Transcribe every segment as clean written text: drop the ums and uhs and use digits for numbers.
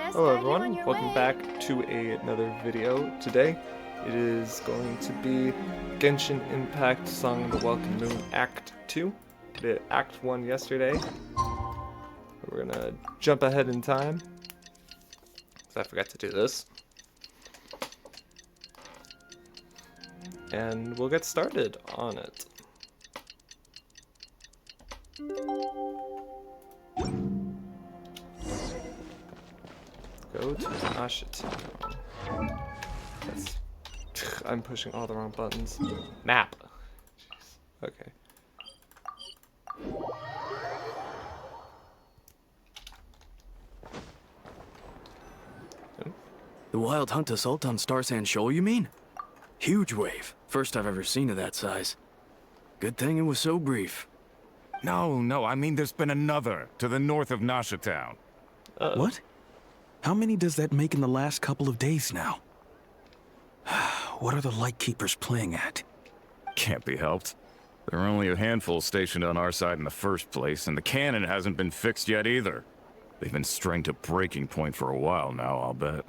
best Hello guide you on everyone, your welcome way. back to another video. Today it is going to be Genshin Impact Song of the Welkin Moon Act 2. Did Act 1 yesterday. We're gonna jump ahead in time, because I forgot to do this. And we'll get started on it. Go to Ashitown. That's... I'm pushing all the wrong buttons. Map. Jeez. Okay. The Wild Hunt Assault on Star Sand Shoal, you mean? Huge wave. First I've ever seen of that size. Good thing it was so brief. No, I mean there's been another to the north of Nashatown. What? How many does that make in the last couple of days now? What are the Lightkeepers playing at? Can't be helped. There are only a handful stationed on our side in the first place, and the cannon hasn't been fixed yet either. They've been strained to breaking point for a while now, I'll bet.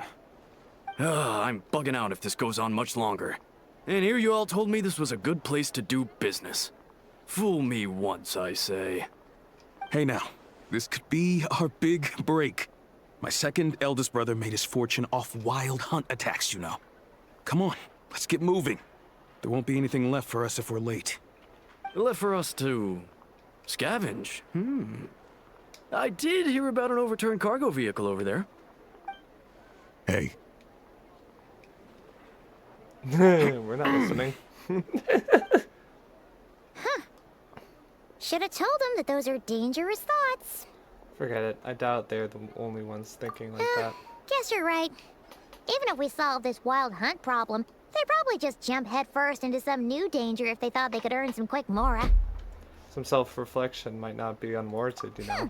I'm bugging out if this goes on much longer. And here you all told me this was a good place to do business. Fool me once, I say. Hey now, this could be our big break. My second eldest brother made his fortune off wild hunt attacks, you know. Come on, let's get moving. There won't be anything left for us if we're late. Left for us to... scavenge? I did hear about an overturned cargo vehicle over there. Hey, We're not listening. Should have told them that those are dangerous thoughts. Forget it. I doubt they're the only ones thinking like that. Guess you're right. Even if we solve this wild hunt problem, they'd probably just jump headfirst into some new danger if they thought they could earn some quick mora. Some self-reflection might not be unwarranted, you know.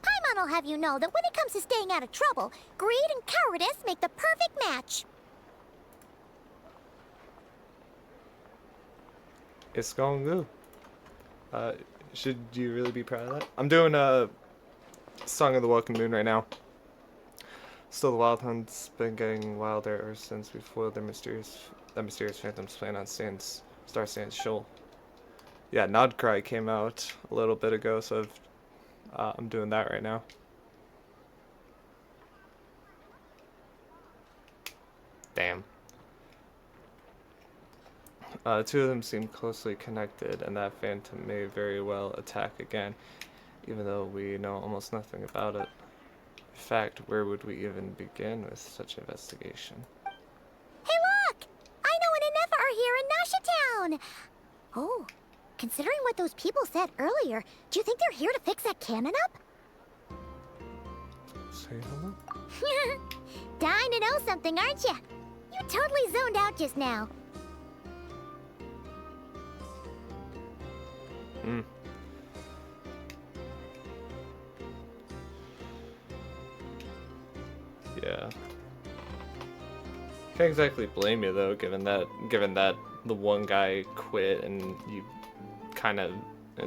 Paimon will have you know that when it comes to staying out of trouble, greed and cowardice make the perfect match. It's going good. Should you really be proud of that? I'm doing a Song of the Welkin Moon right now. Still, the Wild Hunt's been getting wilder ever since we foiled that mysterious phantom's plan on Star Sand's Shoal. Yeah, Nodcry came out a little bit ago, so I'm doing that right now. Damn. Two of them seem closely connected, and that phantom may very well attack again, even though we know almost nothing about it. In fact, where would we even begin with such investigation? Hey look! I know an Inefa are here in Nashatown! Oh, considering what those people said earlier, do you think they're here to fix that cannon up? Say hello? Dying to know something, aren't you? You totally zoned out just now. Yeah. Can't exactly blame you though, given that the one guy quit and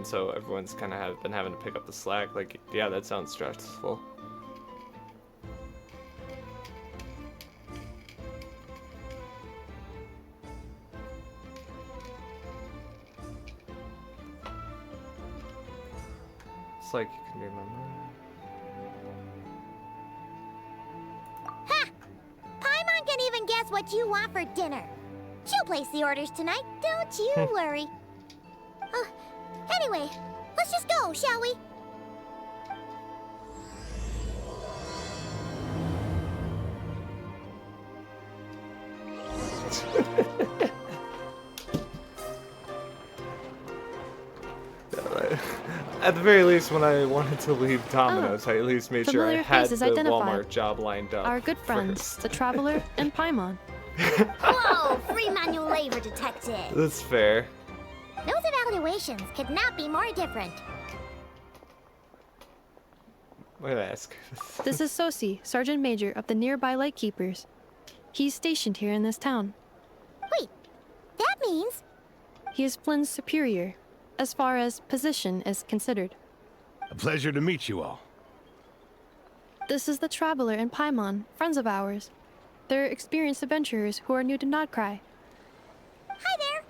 so everyone's kind of been having to pick up the slack. Like, yeah, that sounds stressful. It's like you can remember. Ha! Paimon can even guess what you want for dinner. She'll place the orders tonight, don't you worry. Anyway, let's just go, shall we? At the very least, when I wanted to leave Domino's, I at least made sure I Familiar had the faces identified. Walmart job lined up. Our good friends, first. the Traveler and Paimon. Whoa, free manual labor detected. That's fair. Those evaluations could not be more different. I'm gonna ask. This is Sosi, Sergeant Major of the nearby Lightkeepers. He's stationed here in this town. Wait, that means... He is Flynn's superior, as far as position is considered. a pleasure to meet you all. This is the Traveler and Paimon, friends of ours. They're experienced adventurers who are new to Nodcry. Hi there.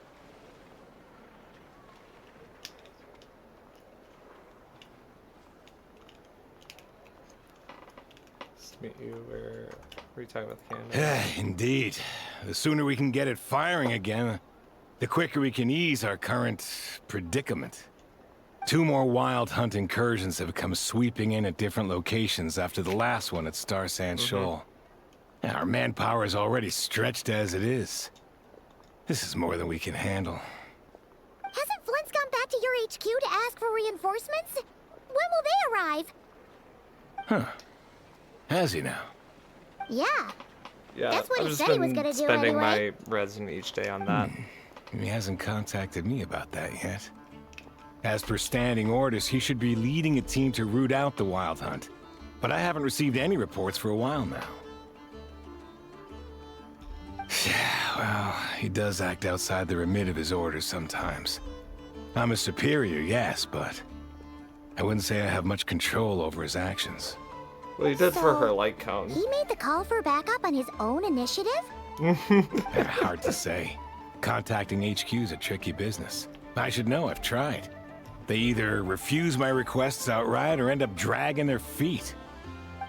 Let's meet you where are you talking about the cannon? Indeed. The sooner we can get it firing again, the quicker we can ease our current predicament. 2 more wild hunt incursions have come sweeping in at different locations after the last one at Star Sand Shoal. Our manpower is already stretched as it is. This is more than we can handle. Hasn't Flint's gone back to your HQ to ask for reinforcements? When will they arrive? Huh. Has he now? Yeah. Yeah, That's what I've he just said he was been gonna do spending anyway. my resin each day on that. He hasn't contacted me about that yet. As per standing orders, he should be leading a team to root out the wild hunt. But I haven't received any reports for a while now. Well, he does act outside the remit of his orders sometimes. I'm a superior, yes, but I wouldn't say I have much control over his actions. Well, you did for So, her light cone. He made the call for backup on his own initiative? Hard to say. Contacting HQ's a tricky business. I should know, I've tried. They either refuse my requests outright or end up dragging their feet.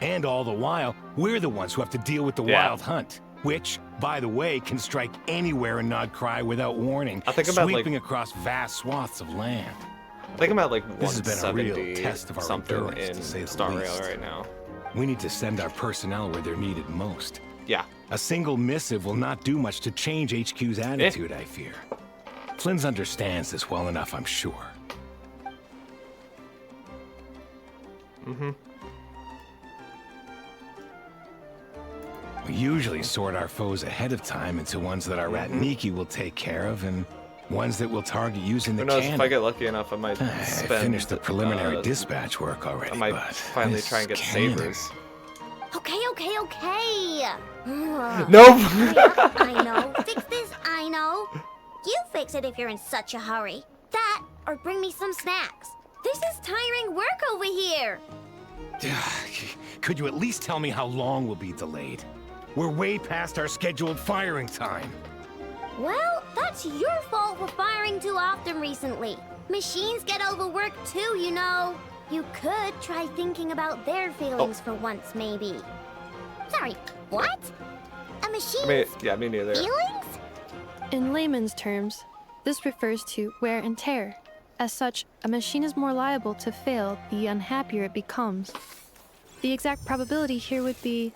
And all the while, we're the ones who have to deal with the wild hunt. Which, by the way, can strike anywhere in Nodcry without warning, I think about, sweeping like- across vast swaths of land. I think I'm at like This has been a real 170 test of our something endurance, in to say the Star Rail least. right now. We need to send our personnel where they're needed most. Yeah. A single missive will not do much to change HQ's attitude, I fear. Flynn's understands this well enough, I'm sure. We usually sort our foes ahead of time into ones that our Ratniki will take care of and ones that we'll target using the Who knows, cannon. if I get lucky enough, I might I spend... finished the preliminary uh, dispatch work already, I might but finally this try and get cannon- sabers. Okay. Nope! I know. Fix this, I know. You fix it if you're in such a hurry. That, or bring me some snacks. This is tiring work over here. Could you at least tell me how long we'll be delayed? We're way past our scheduled firing time. Well, that's your fault for firing too often recently. Machines get overworked too, you know. You could try thinking about their feelings for once, maybe. Sorry, what? A machine's Me neither. feelings? In layman's terms, this refers to wear and tear. As such, a machine is more liable to fail the unhappier it becomes. The exact probability here would be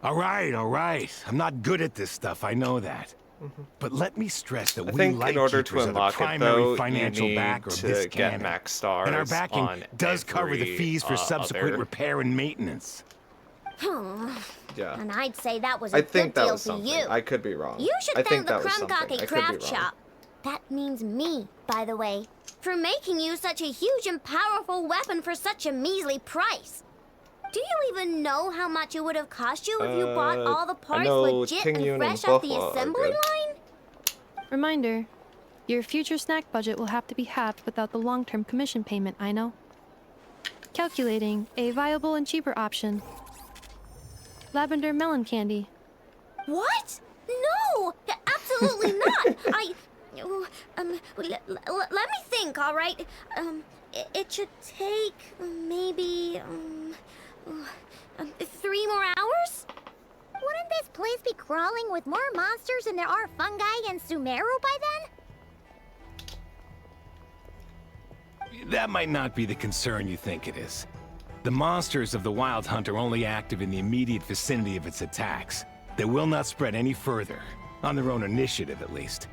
All right. I'm not good at this stuff, I know that. But let me stress that I we think light in order keepers to are the unlock it, primary though, you financial need backer of to this get cannon. max stars And our backing on does cover the every, fees for subsequent other- repair and maintenance. Yeah. And I'd say that was a I think good that deal was for something. you. I could be wrong. You should I thank think the that was something. I Krumkake could craft be wrong. shop. That means me, by the way, for making you such a huge and powerful weapon for such a measly price. Do you even know how much it would have cost you if you bought all the parts know legit and Tingyun and fresh off the Buffalo are assembly good. line? reminder. Your future snack budget will have to be halved without the long-term commission payment, I know. Calculating a viable and cheaper option. Lavender melon candy. What? No! Absolutely not! Let me think, all right? It should take maybe 3 more hours? Wouldn't this place be crawling with more monsters than there are fungi in Sumeru by then? That might not be the concern you think it is. The monsters of the Wild Hunt are only active in the immediate vicinity of its attacks. They will not spread any further, on their own initiative at least.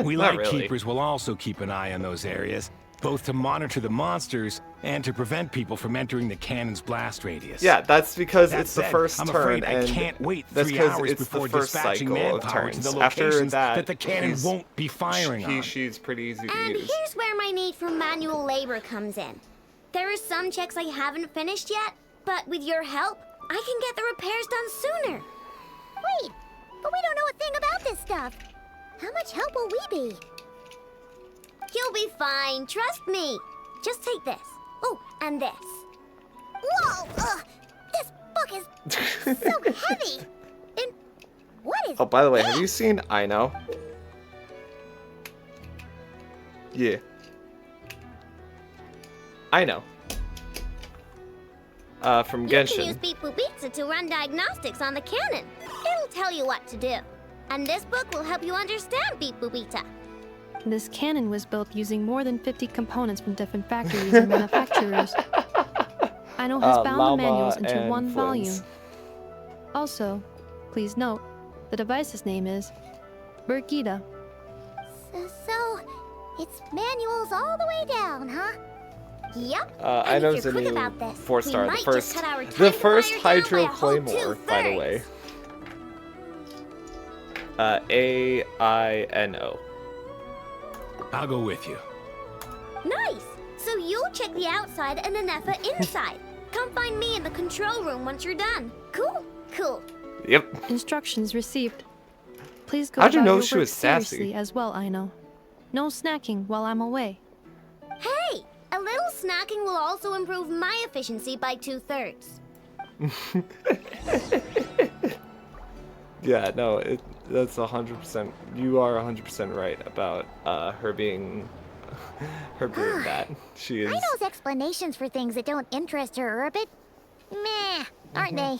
We not light really. keepers will also keep an eye on those areas, both to monitor the monsters and to prevent people from entering the cannon's blast radius. Yeah, that's because That it's the said, first I'm turn, afraid I and can't wait that's 3 because hours it's before the first dispatching cycle of manpower to turns. the After locations that, the cannon he's- won't be firing on. She's pretty easy to And use. here's where my need for manual labor comes in. There are some checks I haven't finished yet, but with your help, I can get the repairs done sooner. Wait, but we don't know a thing about this stuff. How much help will we be? You'll be fine, trust me. Just take this. Oh, and this. Whoa! This book is so heavy. And what is Oh, by the way, this? have you seen I Know? Yeah. I Know. From You can use Genshin. Beep Boop Pizza to run diagnostics on the cannon. It'll tell you what to do. And this book will help you understand Beep Boop Pizza. This cannon was built using more than 50 components from different factories and manufacturers. I know has bound the Llama manuals into and one Flynn's. volume. Also, please note, the device's name is Birgitta. So, it's manuals all the way down, huh? Yep. I And know if it's you're a quick new about this, 4-star. we The might first, just cut our the time first fire down by Hydro a whole Claymore, by the way. 2/3. A-I-N-O. I'll go with you. Nice. So you'll check the outside and Anefa inside. Come find me in the control room once you're done. Cool? Cool. Yep. Instructions received. Please go How'd you about know your she work was sassy? seriously as well, I know. No snacking while I'm away. Hey, a little snacking will also improve my efficiency by 2/3. Yeah, no, that's 100%. You are 100% right about her being that. She is. I know explanations for things that don't interest her are a bit meh, aren't they?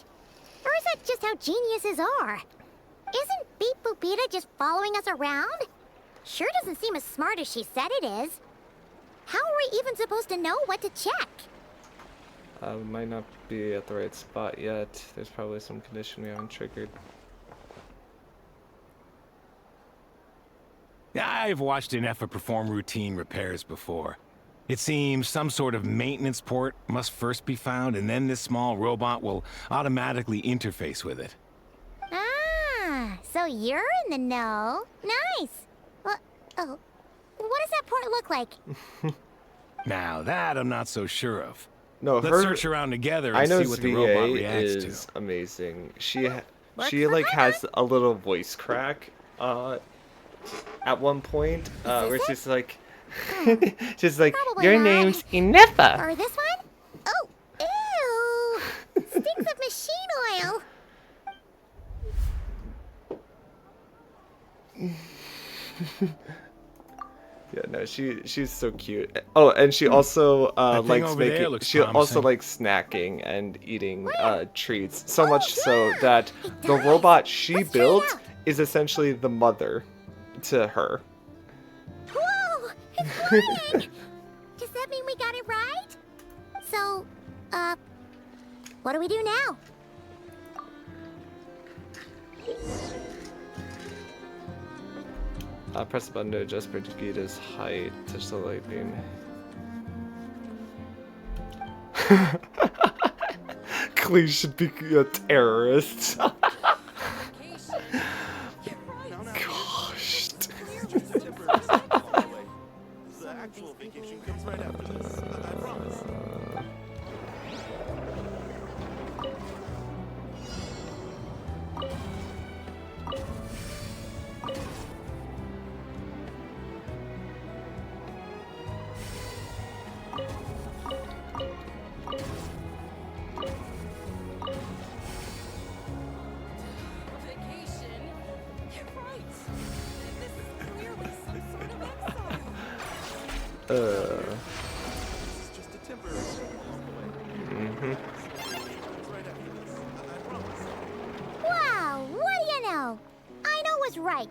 Or is that just how geniuses are? Isn't Beep Boopita just following us around? Sure doesn't seem as smart as she said it is. How are we even supposed to know what to check? We might not be at the right spot yet. There's probably some condition we haven't triggered. I've watched Anefa perform routine repairs before. It seems some sort of maintenance port must first be found, and then this small robot will automatically interface with it. Ah, so you're in the know. Nice. What does that port look like? Now that I'm not so sure of. No, Let's her. search around together I and know see what the robot VA reacts is to. amazing. Works She for like her, has a little voice crack at one point where this she's like she's like Probably your not. name's Inefa. Or this one? Oh, ew! Stinks of machine oil. Yeah, no, she's so cute. Oh, and she also That thing likes over there making. looks She also promising. likes snacking and eating treats. So Oh, much so yeah, that it the does. robot she Let's try it built out. is essentially the mother to her. Whoa! It's flying! Does that mean we got it right? So, what do we do now? Press the button to adjust Brigida's height. Touch the light beam. Clee should be a terrorist. Gosh. The actual vacation comes right after this. I promise. Vacation? You're right. This is clearly some sort of exile. This is just a temporary stop along the way. Mhm. It's right after this. I promise. Wow, what do you know? I know was right.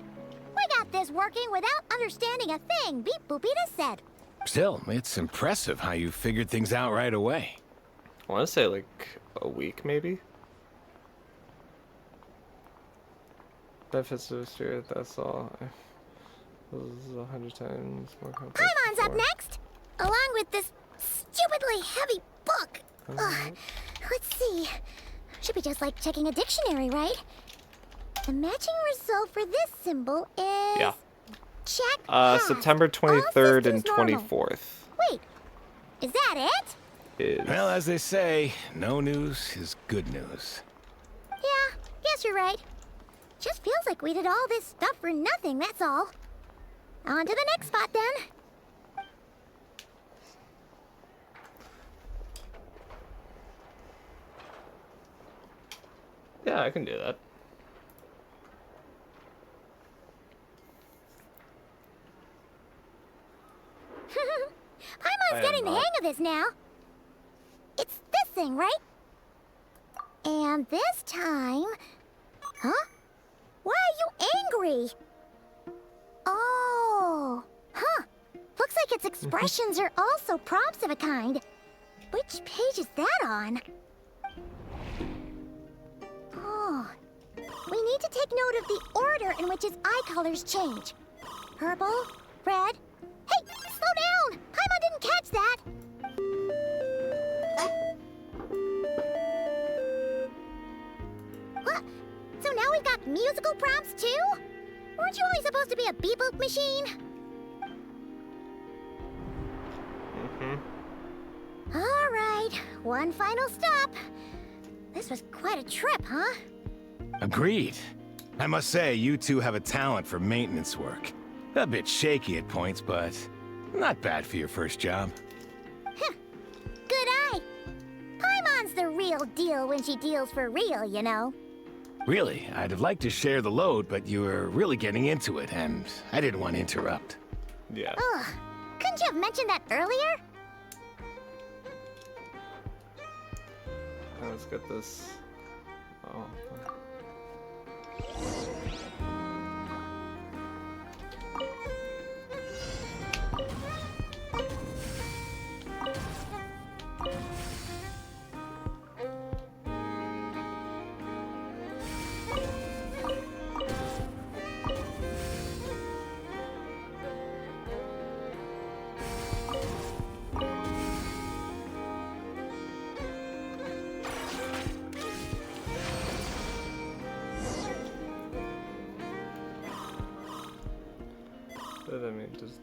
We got this working without understanding a thing Beep Boopita said. Still, it's impressive how you figured things out right away. I want to say like a week, maybe. Benefits of the spirit. That's all. This is 100 times more complex. Paimon's up before. next, along with this stupidly heavy book. Ugh, let's see. Should be just like checking a dictionary, right? The matching result for this symbol is Yeah. check. pass. September All 23rd and systems normal. 24th Wait, is that it? is. Well, as they say, no news is good news. Yeah, guess you're right. Just feels like we did all this stuff for nothing, that's all. On to the next spot then. Yeah, I can do that. Paimon's getting the hang of this now. It's this thing, right? And this time... Huh? Why are you angry? Oh. Huh. Looks like its expressions are also prompts of a kind. Which page is that on? Oh. We need to take note of the order in which its eye colors change. Purple, red... Hey, slow down! Paimon didn't catch that! What? So now we've got musical prompts too? Weren't you only supposed to be a beep-boop machine? Alright, one final stop. This was quite a trip, huh? Agreed. I must say, you two have a talent for maintenance work. A bit shaky at points, but not bad for your first job. Good eye. Paimon's the real deal when she deals for real, you know. Really, I'd have liked to share the load, but you were really getting into it, and I didn't want to interrupt. Yeah. Ugh. Couldn't you have mentioned that earlier? Let's get this. Oh. I mean, just...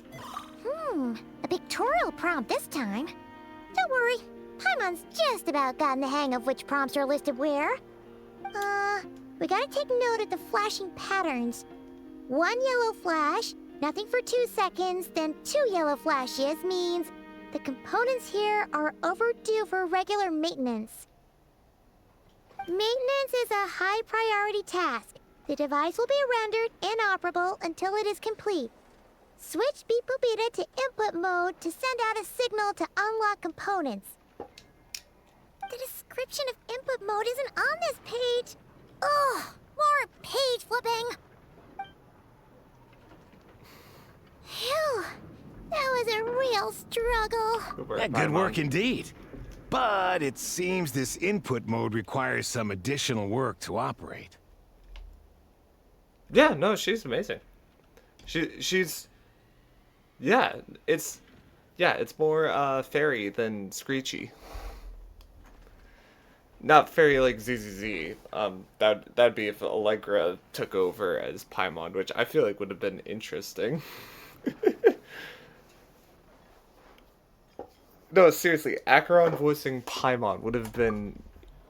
A pictorial prompt this time. Don't worry, Paimon's just about gotten the hang of which prompts are listed where. We gotta take note of the flashing patterns. 1 yellow flash, nothing for 2 seconds, then 2 yellow flashes means the components here are overdue for regular maintenance. Maintenance is a high priority task. The device will be rendered inoperable until it is complete. Switch Beep Boopita to input mode to send out a signal to unlock components. The description of input mode isn't on this page. Ugh, more page flipping. Phew, that was a real struggle. Yeah, good work indeed. But it seems this input mode requires some additional work to operate. Yeah, no, she's amazing. She's... Yeah, it's more fairy than screechy. Not fairy like ZZZ. That'd be if Allegra took over as Paimon, which I feel like would have been interesting. No, seriously, Acheron voicing Paimon would have been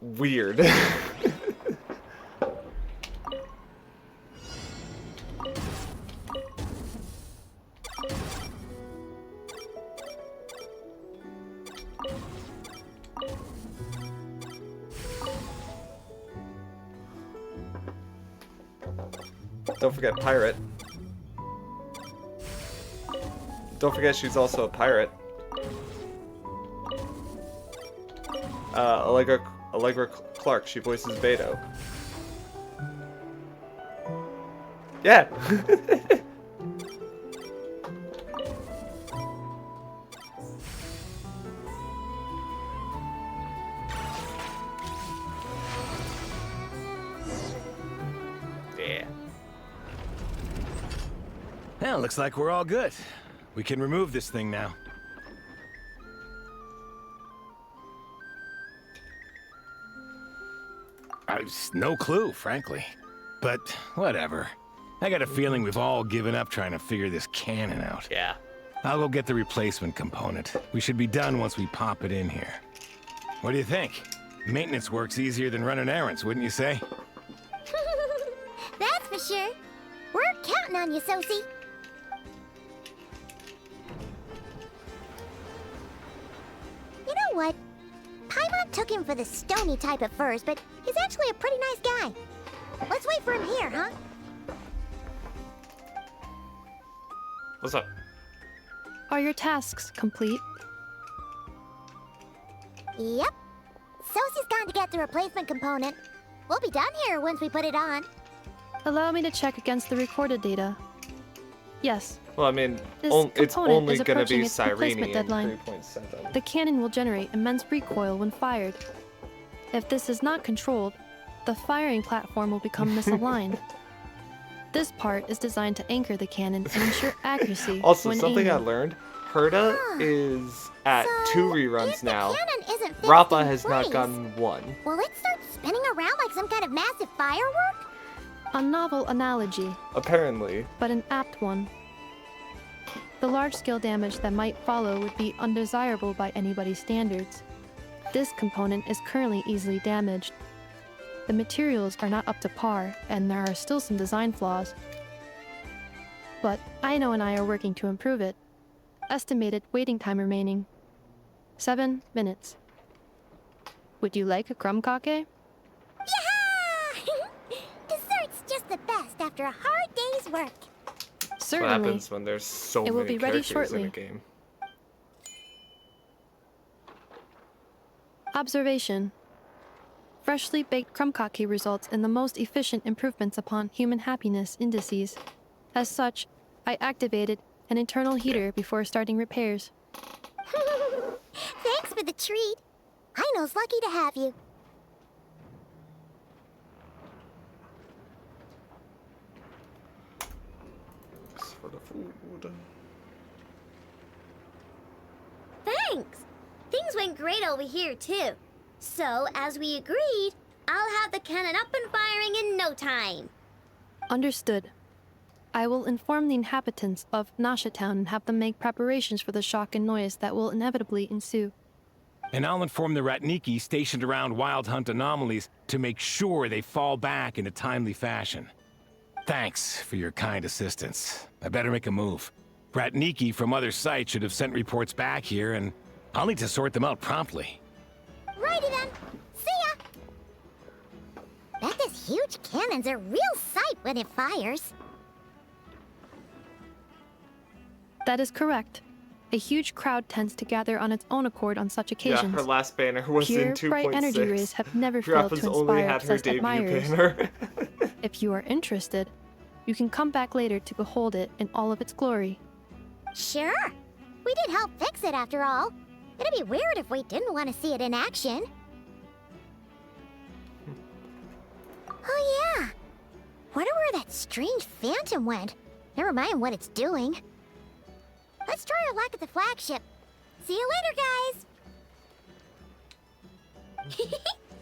weird. Don't forget pirate. Don't forget she's also a pirate. Allegra Clark, she voices Beto. Yeah. Yeah. Well, looks like we're all good. We can remove this thing now. I've no clue, frankly. But whatever. I got a feeling we've all given up trying to figure this cannon out. Yeah. I'll go get the replacement component. We should be done once we pop it in here. What do you think? Maintenance work's easier than running errands, wouldn't you say? That's for sure. We're counting on you, Sosie. You know what? Paimon took him for the stony type at first, but he's actually a pretty nice guy. Let's wait for him here, huh? What's up? Are your tasks complete? Yep. Sosie's gone to get the replacement component. We'll be done here once we put it on. Allow me to check against the recorded data. Yes, Well, I mean, this it's component only is gonna approaching be its replacement Cyrene deadline. 3.7. The cannon will generate immense recoil when fired. If this is not controlled, the firing platform will become misaligned. This part is designed to anchor the cannon and ensure accuracy Also, when something I aiming. learned, Herta is at So, 2 if reruns the now. cannon isn't fixed Rappa in has not place, gotten 1. will it start spinning around like some kind of massive firework? A novel analogy, Apparently. but an apt one. The large-scale damage that might follow would be undesirable by anybody's standards. This component is currently easily damaged. The materials are not up to par, and there are still some design flaws. But Aino and I are working to improve it. Estimated waiting time remaining: 7 minutes. Would you like a crumb cake? Yeah! Dessert's just the best after a hard day's work. What Certainly. happens when there's so It will many be ready characters in a shortly. game? Observation. Freshly baked crumb cake results in the most efficient improvements upon human happiness indices. As such, I activated an internal heater before starting repairs. Thanks for the treat. Aino's lucky to have you. Thanks for the food. Thanks. Things went great over here, too. So, as we agreed, I'll have the cannon up and firing in no time. Understood. I will inform the inhabitants of Nasha Town and have them make preparations for the shock and noise that will inevitably ensue. And I'll inform the Ratniki stationed around Wild Hunt anomalies to make sure they fall back in a timely fashion. Thanks for your kind assistance. I better make a move. Ratniki from other sites should have sent reports back here, and I'll need to sort them out promptly. Righty then. See ya. Bet this huge cannon's a real sight when it fires. That is correct. A huge crowd tends to gather on its own accord on such Yeah, occasions. her last banner was Pure, in 2.6. bright energy rays have never failed Rappa's to only inspire had her obsessed debut admirers. banner. If you are interested, you can come back later to behold it in all of its glory. Sure. We did help fix it after all. It'd be weird if we didn't want to see it in action. Oh yeah. Wonder where that strange phantom went. Never mind what it's doing. Let's try our luck at the flagship. See you later, guys.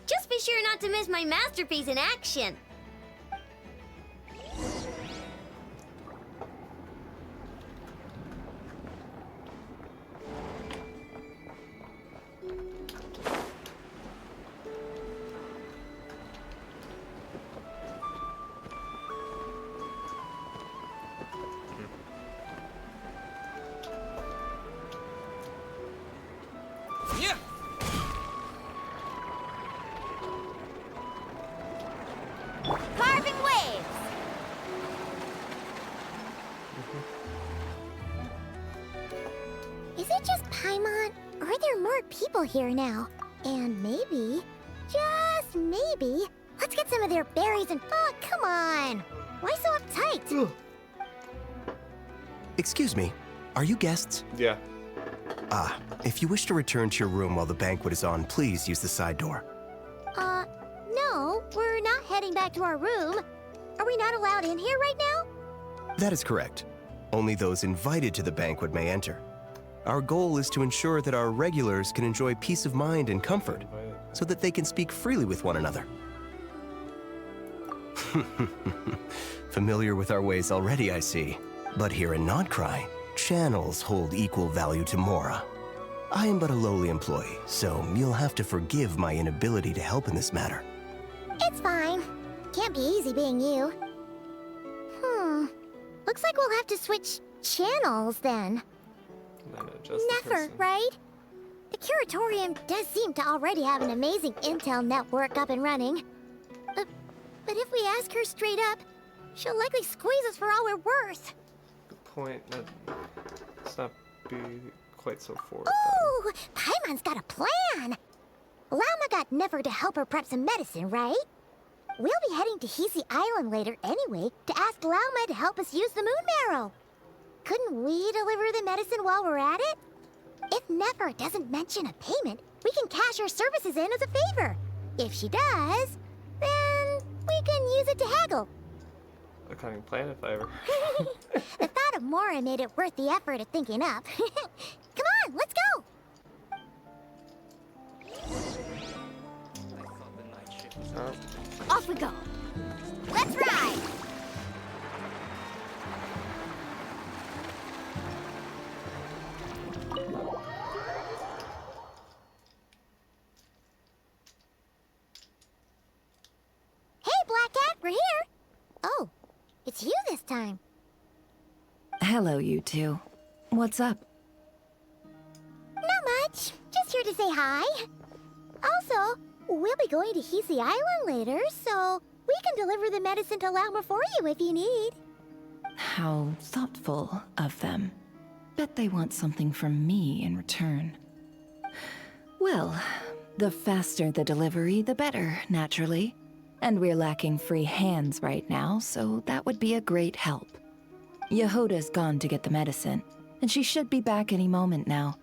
Just be sure not to miss my masterpiece in action. Yeah. Carving waves. Is it just Paimon, or are there more people here now? And maybe, just maybe, let's get some of their berries and... Oh, come on! Why so uptight? Excuse me, are you guests? Yeah. Ah, if you wish to return to your room while the banquet is on, please use the side door. No, we're not heading back to our room. Are we not allowed in here right now? That is correct. Only those invited to the banquet may enter. Our goal is to ensure that our regulars can enjoy peace of mind and comfort, so that they can speak freely with one another. Familiar with our ways already, I see. But here in Nodcry, channels hold equal value to Mora. I am but a lowly employee, so you'll have to forgive my inability to help in this matter. It's fine. Can't be easy being you. Looks like we'll have to switch channels then. Then adjust the Never, person. right? The Curatorium does seem to already have an amazing intel network up and running. But if we ask her straight up, she'll likely squeeze us for all we're worth. Good point. Let's not be quite so forward. Ooh, Paimon's got a plan. Lauma got Nefer to help her prep some medicine, right? We'll be heading to Hisi Island later anyway to ask Lauma to help us use the moon marrow. Couldn't we deliver the medicine while we're at it? If Nefer doesn't mention a payment, we can cash her services in as a favor. If she does, then we can use it to haggle. A cunning plan, if I ever. The thought of Mora made it worth the effort of thinking up. Come on, let's go! Off we go. Let's ride! Hey, Black Cat, we're here! Oh, it's you this time. Hello, you two. What's up? Not much. Just here to say hi. Also, we'll be going to Hisi Island later, so we can deliver the medicine to Lauma for you if you need. How thoughtful of them. Bet they want something from me in return. Well, the faster the delivery, the better, naturally. And we're lacking free hands right now, so that would be a great help. Yehoda's gone to get the medicine, and she should be back any moment now.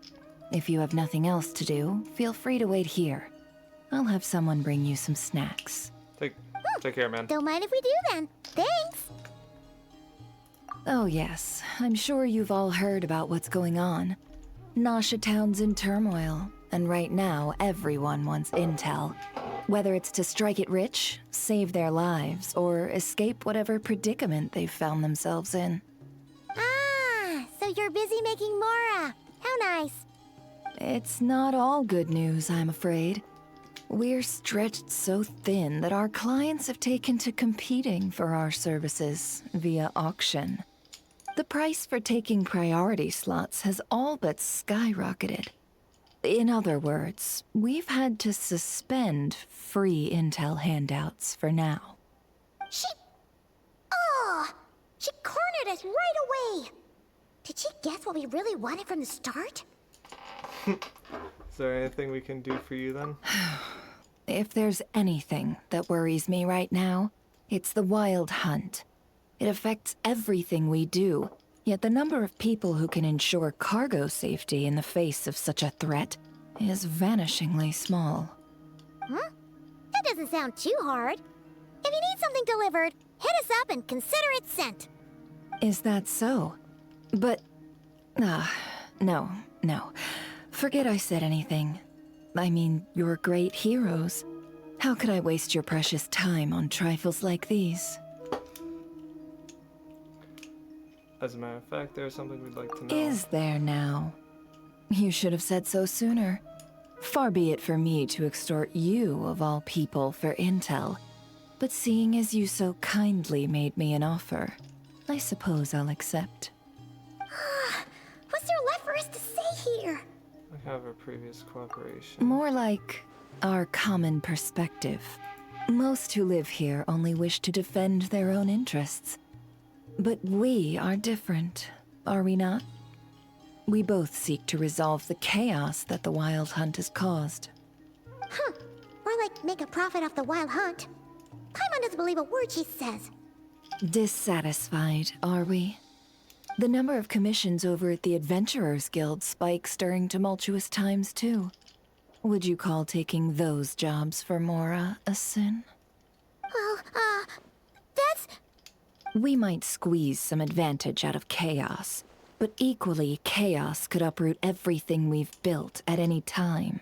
If you have nothing else to do, feel free to wait here. I'll have someone bring you some snacks. Take care, man. Don't mind if we do then. Thanks. Oh yes, I'm sure you've all heard about what's going on. Nasha Town's in turmoil, and right now everyone wants intel. Whether it's to strike it rich, save their lives, or escape whatever predicament they've found themselves in. Ah, so you're busy making Mora. How nice. It's not all good news, I'm afraid. We're stretched so thin that our clients have taken to competing for our services via auction. The price for taking priority slots has all but skyrocketed. In other words, we've had to suspend free intel handouts for now. She cornered us right away. Did she guess what we really wanted from the start? Is there anything we can do for you then? If there's anything that worries me right now, it's the wild hunt. It affects everything we do, yet the number of people who can ensure cargo safety in the face of such a threat is vanishingly small. Huh? That doesn't sound too hard. If you need something delivered, hit us up and consider it sent. Is that so? But... no. Forget I said anything. I mean, you're great heroes. How could I waste your precious time on trifles like these? As a matter of fact, there's something we'd like to know. Is there now? You should have said so sooner. Far be it for me to extort you, of all people, for intel. But seeing as you so kindly made me an offer, I suppose I'll accept. What's there left for us to say here? We have our previous cooperation. More like our common perspective. Most who live here only wish to defend their own interests. But we are different, are we not? We both seek to resolve the chaos that the Wild Hunt has caused. Huh. Or like make a profit off the Wild Hunt. Paimon doesn't believe a word she says. Dissatisfied, are we? The number of commissions over at the Adventurers Guild spikes during tumultuous times, too. Would you call taking those jobs for Mora a sin? Well, that's... We might squeeze some advantage out of chaos, but equally, chaos could uproot everything we've built at any time.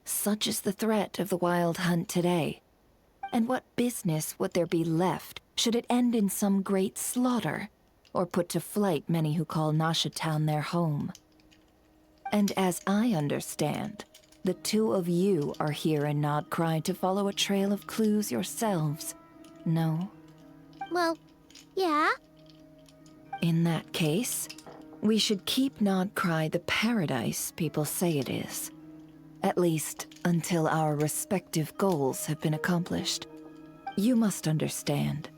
Such is the threat of the Wild Hunt today. And what business would there be left should it end in some great slaughter, or put to flight many who call Nasha Town their home? And as I understand, the two of you are here in Nodcry to follow a trail of clues yourselves, no? Well, yeah. In that case, we should keep Nodcry the paradise people say it is. At least, until our respective goals have been accomplished. You must understand.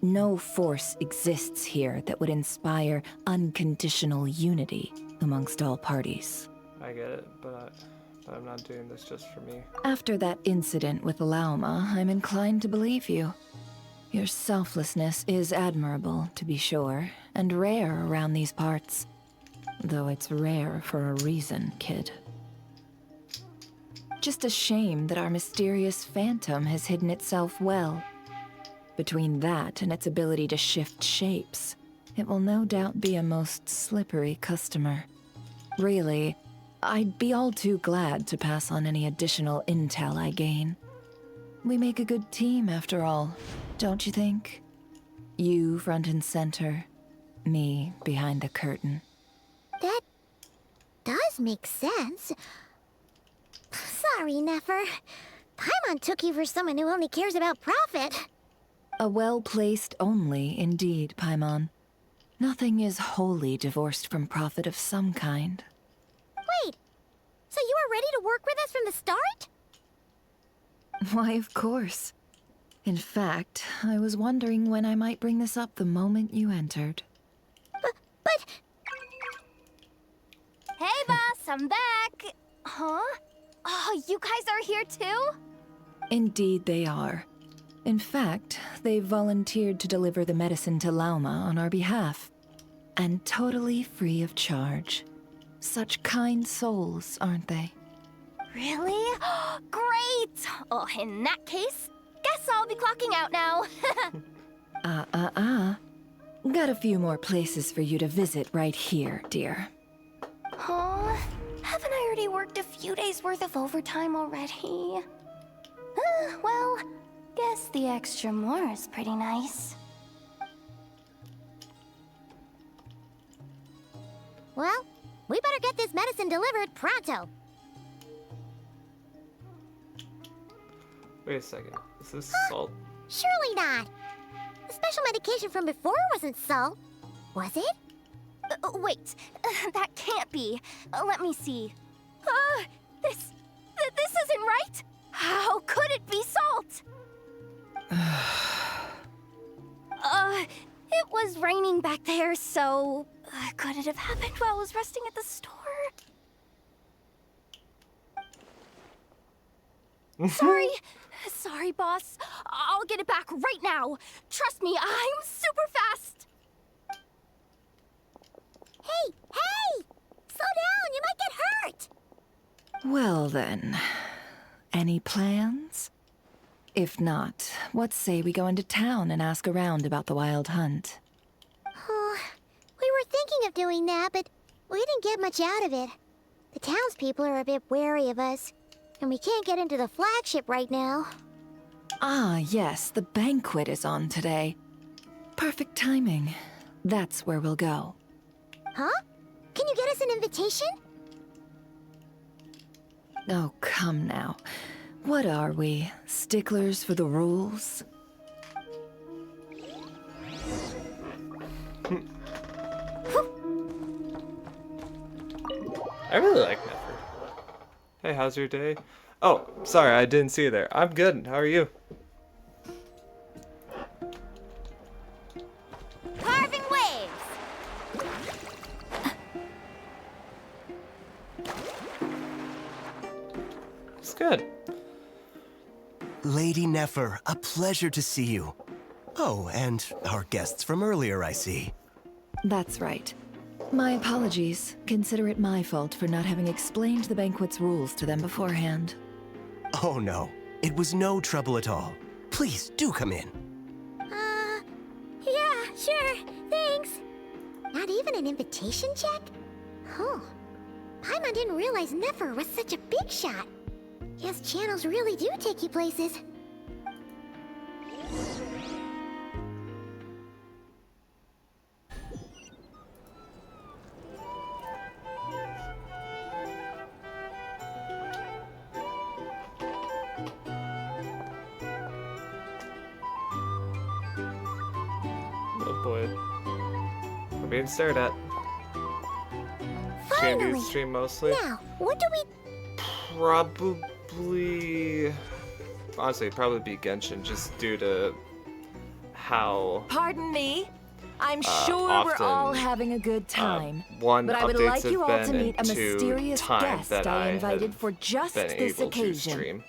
No force exists here that would inspire unconditional unity amongst all parties. I get it, but I'm not doing this just for me. After that incident with Lauma, I'm inclined to believe you. Your selflessness is admirable, to be sure, and rare around these parts. Though it's rare for a reason, kid. Just a shame that our mysterious phantom has hidden itself well. Between that and its ability to shift shapes, it will no doubt be a most slippery customer. Really, I'd be all too glad to pass on any additional intel I gain. We make a good team, after all, don't you think? You front and center, me behind the curtain. That does make sense. Sorry, Nefer. Paimon took you for someone who only cares about profit. A well-placed only, indeed, Paimon. Nothing is wholly divorced from profit of some kind. Wait, so you were ready to work with us from the start? Why, of course. In fact, I was wondering when I might bring this up the moment you entered. But... Hey, boss, I'm back! Huh? Oh, you guys are here too? Indeed they are. In fact, they've volunteered to deliver the medicine to Lauma on our behalf. And totally free of charge. Such kind souls, aren't they? Really? Great! Oh, in that case, guess I'll be clocking out now. Got a few more places for you to visit right here, dear. Huh? Haven't I already worked a few days worth of overtime already? Well, guess the extra more is pretty nice. Well, we better get this medicine delivered pronto. Wait a second. Is this salt? Surely not. The special medication from before wasn't salt, was it? Wait, that can't be. Let me see. This isn't right. How could it be salt? It was raining back there, so could it have happened while I was resting at the store? Sorry, boss. I'll get it back right now. Trust me, I'm super fast. Hey! Slow down, you might get hurt. Well then, any plans? If not, what say we go into town and ask around about the wild hunt? Oh, we were thinking of doing that, but we didn't get much out of it. The townspeople are a bit wary of us, and we can't get into the flagship right now. Ah, yes, the banquet is on today. Perfect timing. That's where we'll go. Huh? Can you get us an invitation? Oh, come now. What are we? Sticklers for the rules? I really like Nefer. Hey, how's your day? Oh, sorry, I didn't see you there. I'm good. How are you? Carving waves! It's good. Lady Nefer, a pleasure to see you. Oh, and our guests from earlier, I see. That's right. My apologies. Consider it my fault for not having explained the banquet's rules to them beforehand. Oh no, it was no trouble at all. Please, do come in. Yeah, sure, thanks. Not even an invitation check? Oh, Paimon didn't realize Nefer was such a big shot. Guess channels really do take you places. Oh boy. We're being stared at. Finally! Stream mostly. Now, what do we... Probably, honestly, it'd probably be Genshin, just due to how Pardon me? I'm sure we're all often, having a good time. one, But I would updates like you have all to been, meet a and two, mysterious time guest that I I invited have for just been this able to occasion. stream.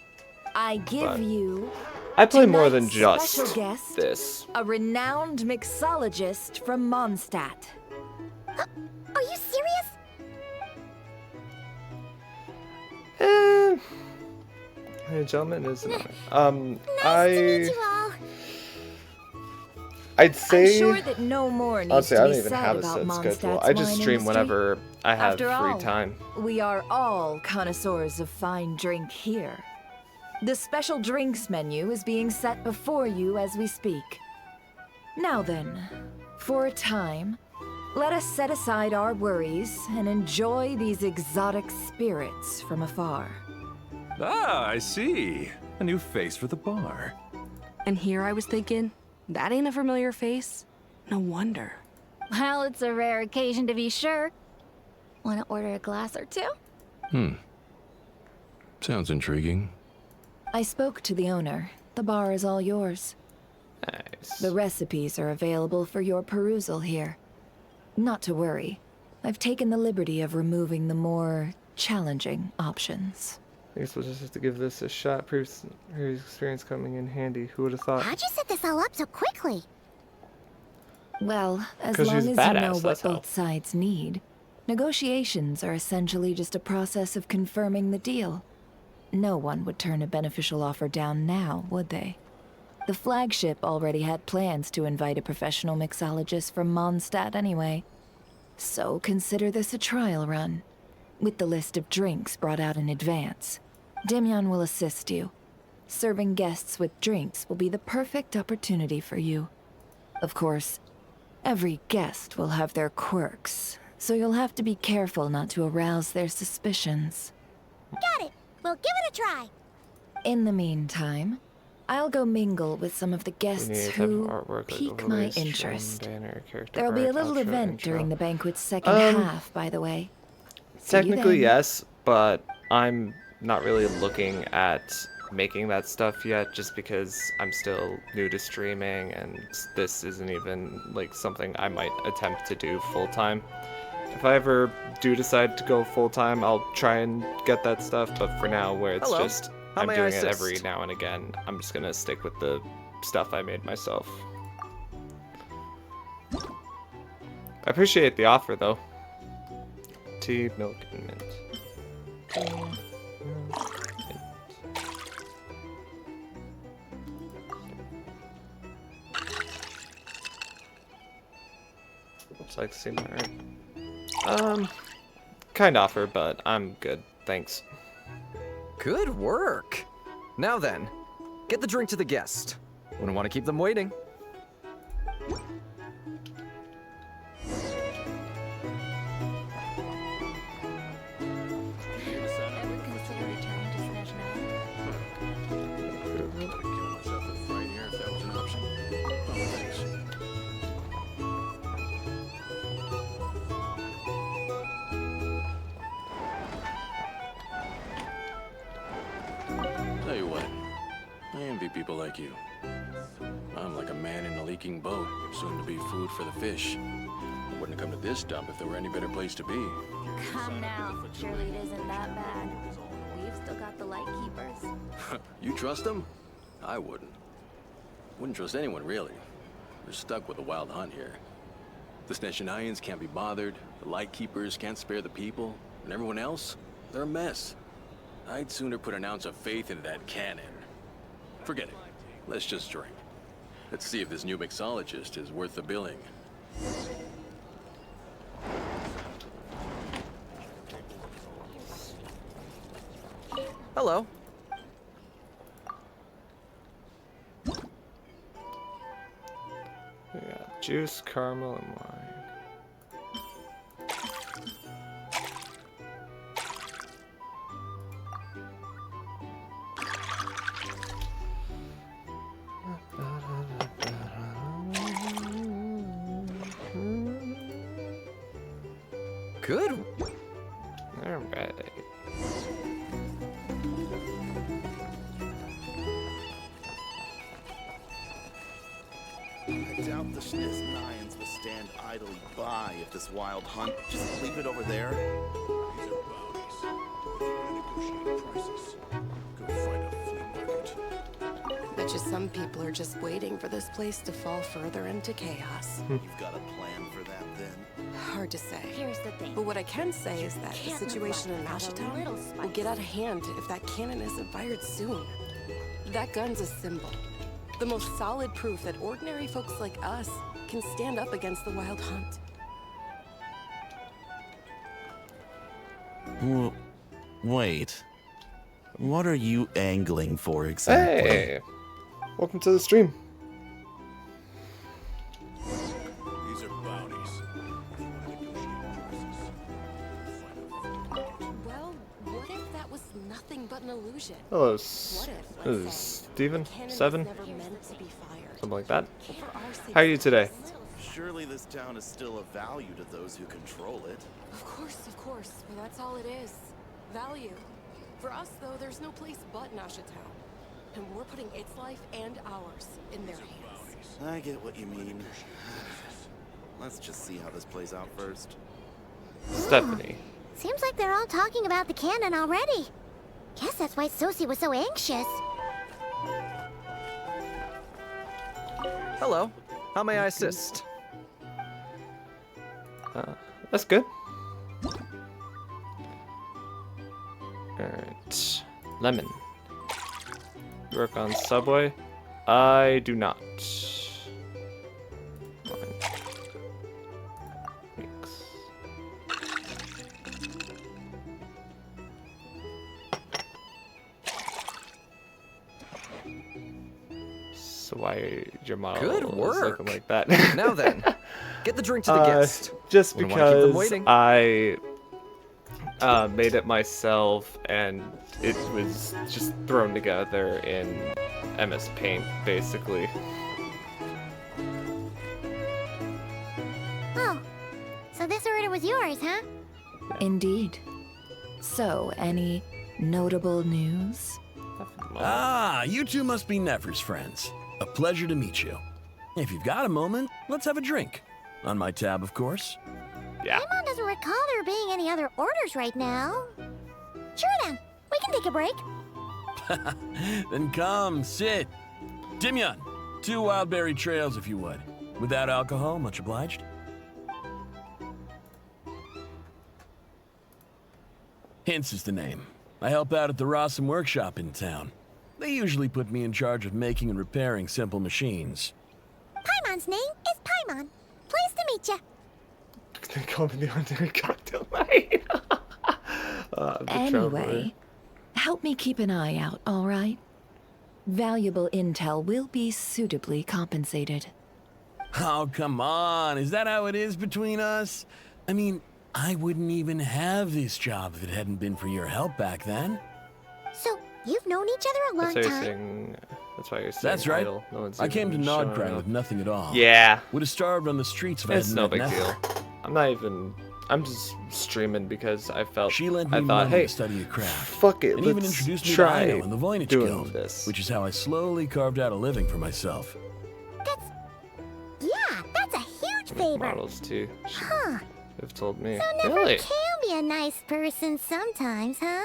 I give But you I play more than tonight's just special guest, this. a renowned mixologist from Mondstadt. Are you serious? Hey, gentlemen, is Nice to meet you all. I'd say. I'm sure that no more needs Honestly, to I be don't even said have a about set schedule. Mondstadt's I just wine stream industry. whenever I have After free all, time. we are all connoisseurs of fine drink here. The special drinks menu is being set before you as we speak. Now then, for a time, let us set aside our worries and enjoy these exotic spirits from afar. Ah, I see. A new face for the bar. And here I was thinking, that ain't a familiar face. No wonder. Well, it's a rare occasion to be sure. Want to order a glass or two? Sounds intriguing. I spoke to the owner. The bar is all yours. Nice. The recipes are available for your perusal here. Not to worry. I've taken the liberty of removing the more challenging options. I guess we'll just have to give this a shot. Previous experience coming in handy. Who would have thought? How'd you set this all up so quickly? Well, as 'Cause long as she's you badass, know what that's how. both sides need, negotiations are essentially just a process of confirming the deal. No one would turn a beneficial offer down now, would they? The flagship already had plans to invite a professional mixologist from Mondstadt anyway. So consider this a trial run, with the list of drinks brought out in advance. Demyon will assist you. Serving guests with drinks will be the perfect opportunity for you. Of course, every guest will have their quirks, so you'll have to be careful not to arouse their suspicions. Got it. We'll give it a try. In the meantime, I'll go mingle with some of the We guests need to have who artwork like pique my overlays, drum, interest. banner, character There'll be a art, little outro, event intro. during the banquet's second half, by the way. See you Technically, then. yes, but I'm not really looking at making that stuff yet, just because I'm still new to streaming, and this isn't even like something I might attempt to do full time. If I ever do decide to go full time, I'll try and get that stuff. But for now, where it's Hello. just How I'm may I doing it every assist? now and again, I'm just gonna stick with the stuff I made myself. I appreciate the offer, though. Tea, milk, and mint. Would you like to see my art? Kind offer, but I'm good, thanks. Good work. Now then, get the drink to the guest. Wouldn't want to keep them waiting. Tell you what, I envy people like you. I'm like a man in a leaking boat, soon to be food for the fish. I wouldn't have come to this dump if there were any better place to be. Come now. Surely it isn't that bad. We've still got the light keepers. You trust them? I wouldn't. Wouldn't trust anyone, really. We're stuck with a wild hunt here. The Sneshanians can't be bothered, the Lightkeepers can't spare the people, and everyone else, they're a mess. I'd sooner put an ounce of faith into that cannon. Forget it. Let's just drink. Let's see if this new mixologist is worth the billing. Hello. We got juice, caramel, and wine. Good. Alright. I doubt the Schniz Nians will stand idly by if this wild hunt. Just leave it over there. These are bounties. If you want to negotiate prices, go find a flea market. Bet you some people are just waiting for this place to fall further into chaos. You've got a plan for that then? Hard to say. Here's the thing. But what I can say is that the Can't situation in neglect to have a Ashtown little will get out of hand if that cannon isn't fired soon. That gun's a symbol. The most solid proof that ordinary folks like us can stand up against the wild hunt. Wait. What are you angling for exactly? Hey! Welcome to the stream. These are bounties. If you want to negotiate prices, find a flea market. Well, what if that was nothing but an illusion? Hello, What if, this let's is say, Steven? the cannon was 7? never meant to be fired? Something like that. For our sake How are you today? Surely this town is still of value to those who control it. Of course, but that's all it is. Value. For us, though, there's no place but Nashatown. And we're putting its life and ours in their hands. I get what you mean. Let's just see how this plays out first. Stephanie. Seems like they're all talking about the cannon already. Guess that's why Sosie was so anxious. Hello. How may I assist? That's good. Alright. Lemon. You work on Subway? I do not. Mix. So why your model Good is work. looking like that? Now then, get the drink to the guest. Just Wouldn't wanna keep them because waiting. I made it myself and it was just thrown together in MS Paint, basically. Oh, so this order was yours, huh? Indeed. So, any notable news? Ah, you two must be Nefer's friends. A pleasure to meet you. If you've got a moment, let's have a drink. On my tab, of course. Yeah. Paimon doesn't recall there being any other orders right now. Sure then, we can take a break. Then come, sit. Dimyon, 2 wildberry trails if you would. Without alcohol, much obliged. Hints is the name. I help out at the Rossum workshop in town. They usually put me in charge of making and repairing simple machines. Paimon's name is Paimon. Pleased to meet you. They call me the ordinary cocktail night. Anyway, help me keep an eye out, all right? Valuable intel will be suitably compensated. Oh, come on. Is that how it is between us? I mean, I wouldn't even have this job if it hadn't been for your help back then. So, you've known each other a long That's why you're time? saying. That's why you're saying. That's right. idle. No one's I came to even showing Nodcry up. with nothing at all. Yeah. Would have starved on the streets if I It's hadn't no met big Nefer. deal. I'm not even. I'm just streaming because I felt. She lent me I thought, money hey, to study a craft. fuck it, And even let's introduced me to try Ino and the Voynich doing Guild, this. which is how I slowly carved out a living for myself. Yeah, that's a huge Make favor. models too. Should Huh. have told me. So Nefer Really? can be a nice person sometimes, huh?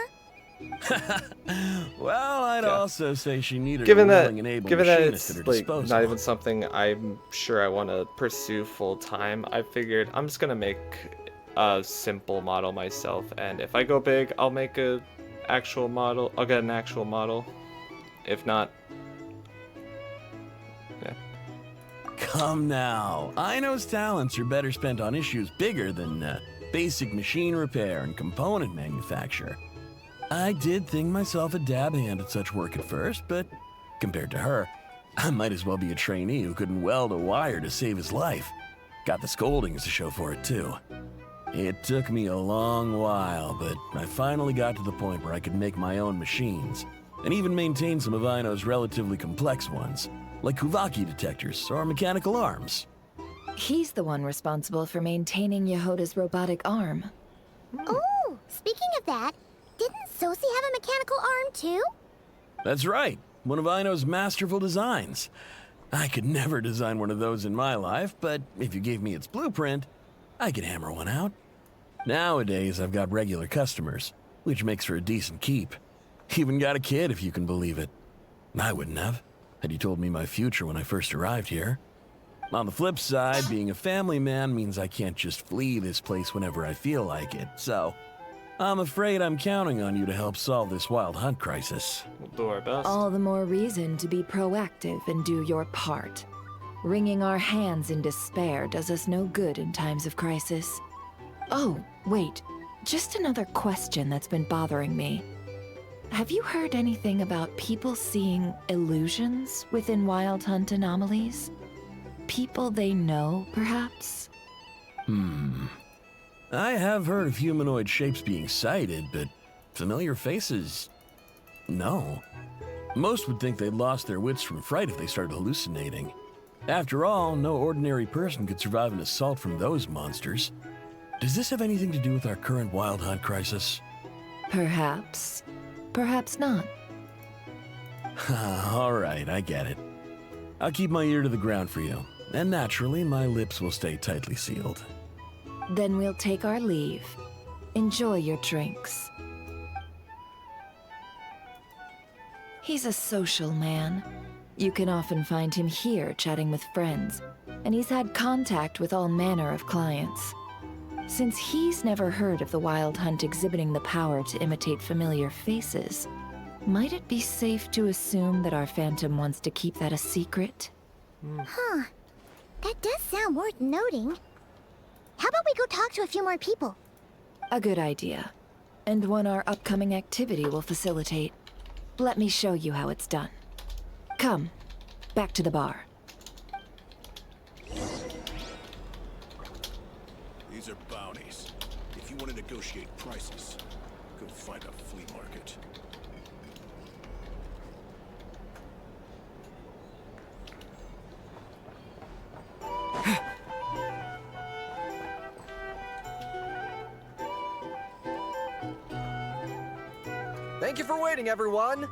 Well, I'd also say she needed Given a that, willing and able given that machinist it's at her like disposal. not even something I'm sure I want to pursue full time, I figured I'm just gonna make a simple model myself, and if I go big, I'll make a actual model. I'll get an actual model. If not, yeah. Come now. Ino's talents are better spent on issues bigger than basic machine repair and component manufacture. I did think myself a dab hand at such work at first, but compared to her, I might as well be a trainee who couldn't weld a wire to save his life. Got the scoldings to show for it, too. It took me a long while, but I finally got to the point where I could make my own machines, and even maintain some of Ino's relatively complex ones, like Kuvaki detectors or mechanical arms. He's the one responsible for maintaining Yehoda's robotic arm. Oh, speaking of that, didn't Sosie have a mechanical arm too? That's right, one of Ino's masterful designs. I could never design one of those in my life, but if you gave me its blueprint, I could hammer one out. Nowadays, I've got regular customers, which makes for a decent keep. Even got a kid, if you can believe it. I wouldn't have, had you told me my future when I first arrived here. On the flip side, being a family man means I can't just flee this place whenever I feel like it, so I'm afraid I'm counting on you to help solve this wild hunt crisis. We'll do our best. All the more reason to be proactive and do your part. Wringing our hands in despair does us no good in times of crisis. Oh, wait. Just another question that's been bothering me. Have you heard anything about people seeing illusions within Wild Hunt anomalies? People they know, perhaps? I have heard of humanoid shapes being sighted, but familiar faces? No. Most would think they'd lost their wits from fright if they started hallucinating. After all, no ordinary person could survive an assault from those monsters. Does this have anything to do with our current Wild Hunt crisis? Perhaps. Perhaps not. All right, I get it. I'll keep my ear to the ground for you, and naturally, my lips will stay tightly sealed. Then we'll take our leave. Enjoy your drinks. He's a social man. You can often find him here chatting with friends, and he's had contact with all manner of clients. Since he's never heard of the Wild Hunt exhibiting the power to imitate familiar faces, might it be safe to assume that our Phantom wants to keep that a secret? Huh. That does sound worth noting. How about we go talk to a few more people? A good idea. And one our upcoming activity will facilitate. Let me show you how it's done. Come, back to the bar. These are bounties. If you want to negotiate prices, go find a flea market. Thank you for waiting, everyone.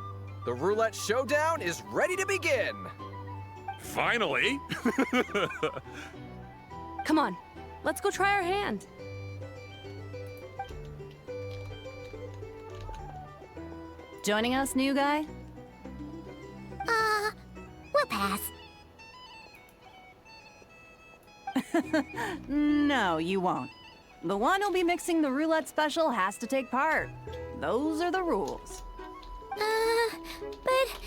The roulette showdown is ready to begin. Finally! Come on, let's go try our hand. Joining us, new guy? We'll pass. No, you won't. The one who'll be mixing the roulette special has to take part. Those are the rules. But...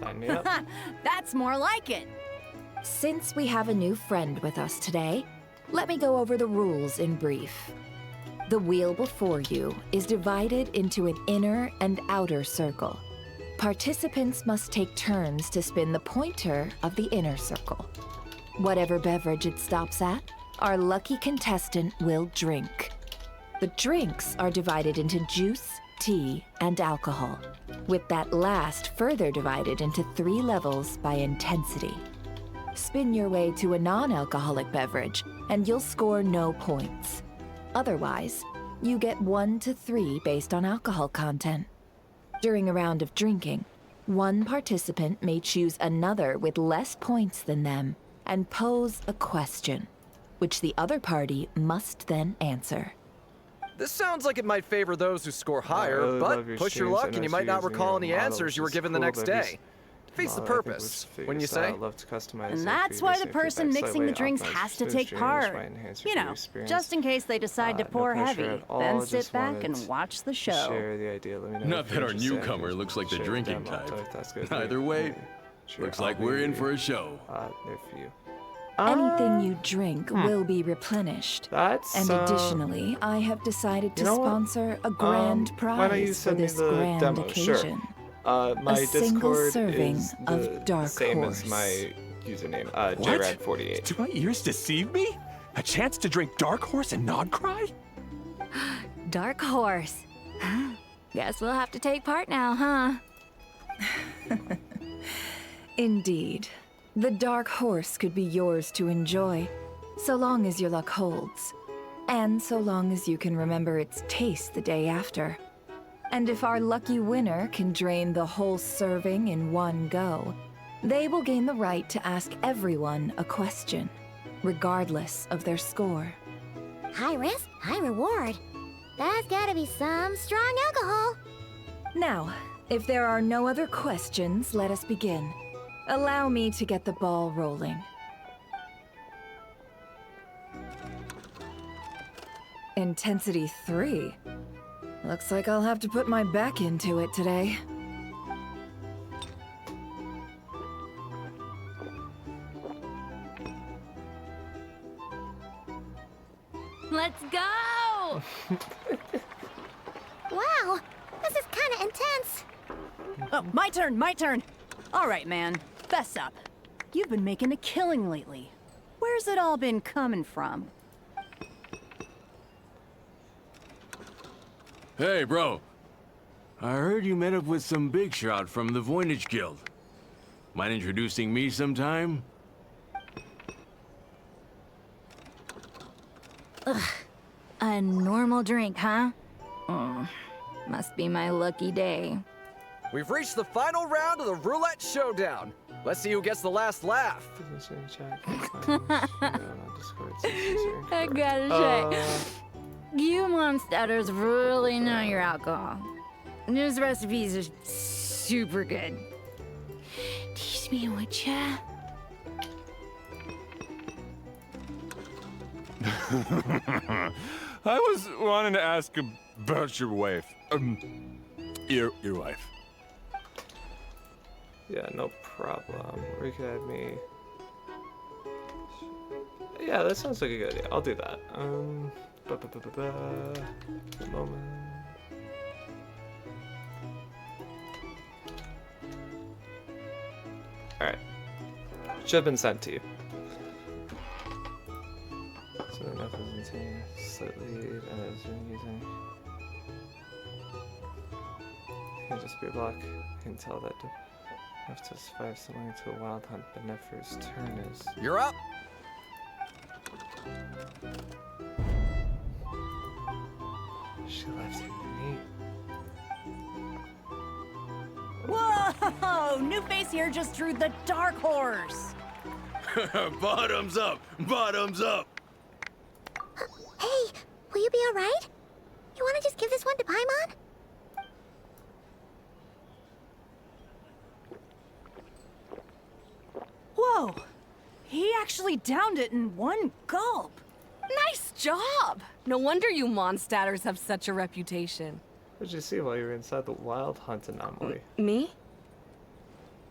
Sign me up. That's more like it. Since we have a new friend with us today, let me go over the rules in brief. The wheel before you is divided into an inner and outer circle. Participants must take turns to spin the pointer of the inner circle. Whatever beverage it stops at, our lucky contestant will drink. The drinks are divided into juice, tea, and alcohol, with that last further divided into 3 levels by intensity. Spin your way to a non-alcoholic beverage, and you'll score no points. Otherwise, you get 1 to 3 based on alcohol content. During a round of drinking, one participant may choose another with less points than them and pose a question, which the other party must then answer. This sounds like it might favor those who score higher, really love but your push your streams. luck I and know you might not using recall your any model, answers which you were is given the cool, next but day. Defeats the model, I think, purpose, was for wouldn't you your say? style. Love to customize And it, that's why the previously person feedback mixing the slightly, drinks optimize has to food take streams, part. might enhance You your know, experience. just in case they decide to No pour pressure heavy, at all, then just sit back wanted and watch the to show. Share the idea. Let me know Not if that you're our interested. newcomer looks like the Share drinking demo, type. that's good. Either way, Sure, looks I'll like we're in be, for a show. there for you. Anything you drink will be replenished. That's And additionally, I have decided to you know what? sponsor a grand Why don't you prize for send me this the grand demo? occasion. Sure. My A single Discord serving is of the Dark same Horse. as my username, What? JRAD48. Do my ears deceive me? A chance to drink Dark Horse and not cry? Dark Horse. Guess we'll have to take part now, huh? Indeed. The Dark Horse could be yours to enjoy, so long as your luck holds. And so long as you can remember its taste the day after. And if our lucky winner can drain the whole serving in one go, they will gain the right to ask everyone a question, regardless of their score. High risk, high reward. That's gotta be some strong alcohol. Now, if there are no other questions, let us begin. Allow me to get the ball rolling. Intensity 3. Looks like I'll have to put my back into it today. Let's go! Wow, this is kinda intense. Oh, my turn, my turn. All right, man, fess up. You've been making a killing lately. Where's it all been coming from? Hey, bro. I heard you met up with some big shot from the Voynich Guild. Mind introducing me sometime? Ugh. A normal drink, huh? Must be my lucky day. We've reached the final round of the roulette showdown. Let's see who gets the last laugh. I gotta say, you Mondstadters really know your alcohol. These recipes are super good. Teach me, would ya? I was wanting to ask about your wife. Your wife. Yeah, no problem. Or you could have me. Yeah, that sounds like a good idea. I'll do that. A moment. Alright. Should have been sent to you. So enough is insane. Slightly as been using. Can't just be a block. I can tell that I have to survive something to a wild hunt, but Nefer's turn is. You're up. She left it to me. Whoa! New face here just drew the dark horse. Bottoms up! Bottoms up! Hey, will you be alright? You wanna just give this one to Paimon? Whoa! He actually downed it in one gulp. Nice job! No wonder you Mondstadters have such a reputation. What did you see while you were inside the wild hunt anomaly? Me?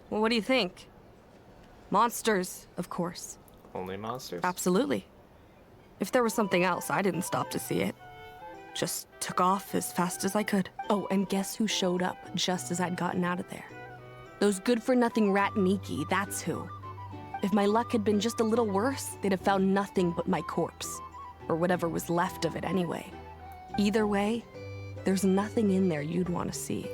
Well, what do you think? Monsters, of course. Only monsters? Absolutely. If there was something else, I didn't stop to see it. Just took off as fast as I could. Oh, and guess who showed up just as I'd gotten out of there? Those good-for-nothing rat Niki, that's who. If my luck had been just a little worse, they'd have found nothing but my corpse. Or whatever was left of it anyway. Either way, there's nothing in there you'd want to see.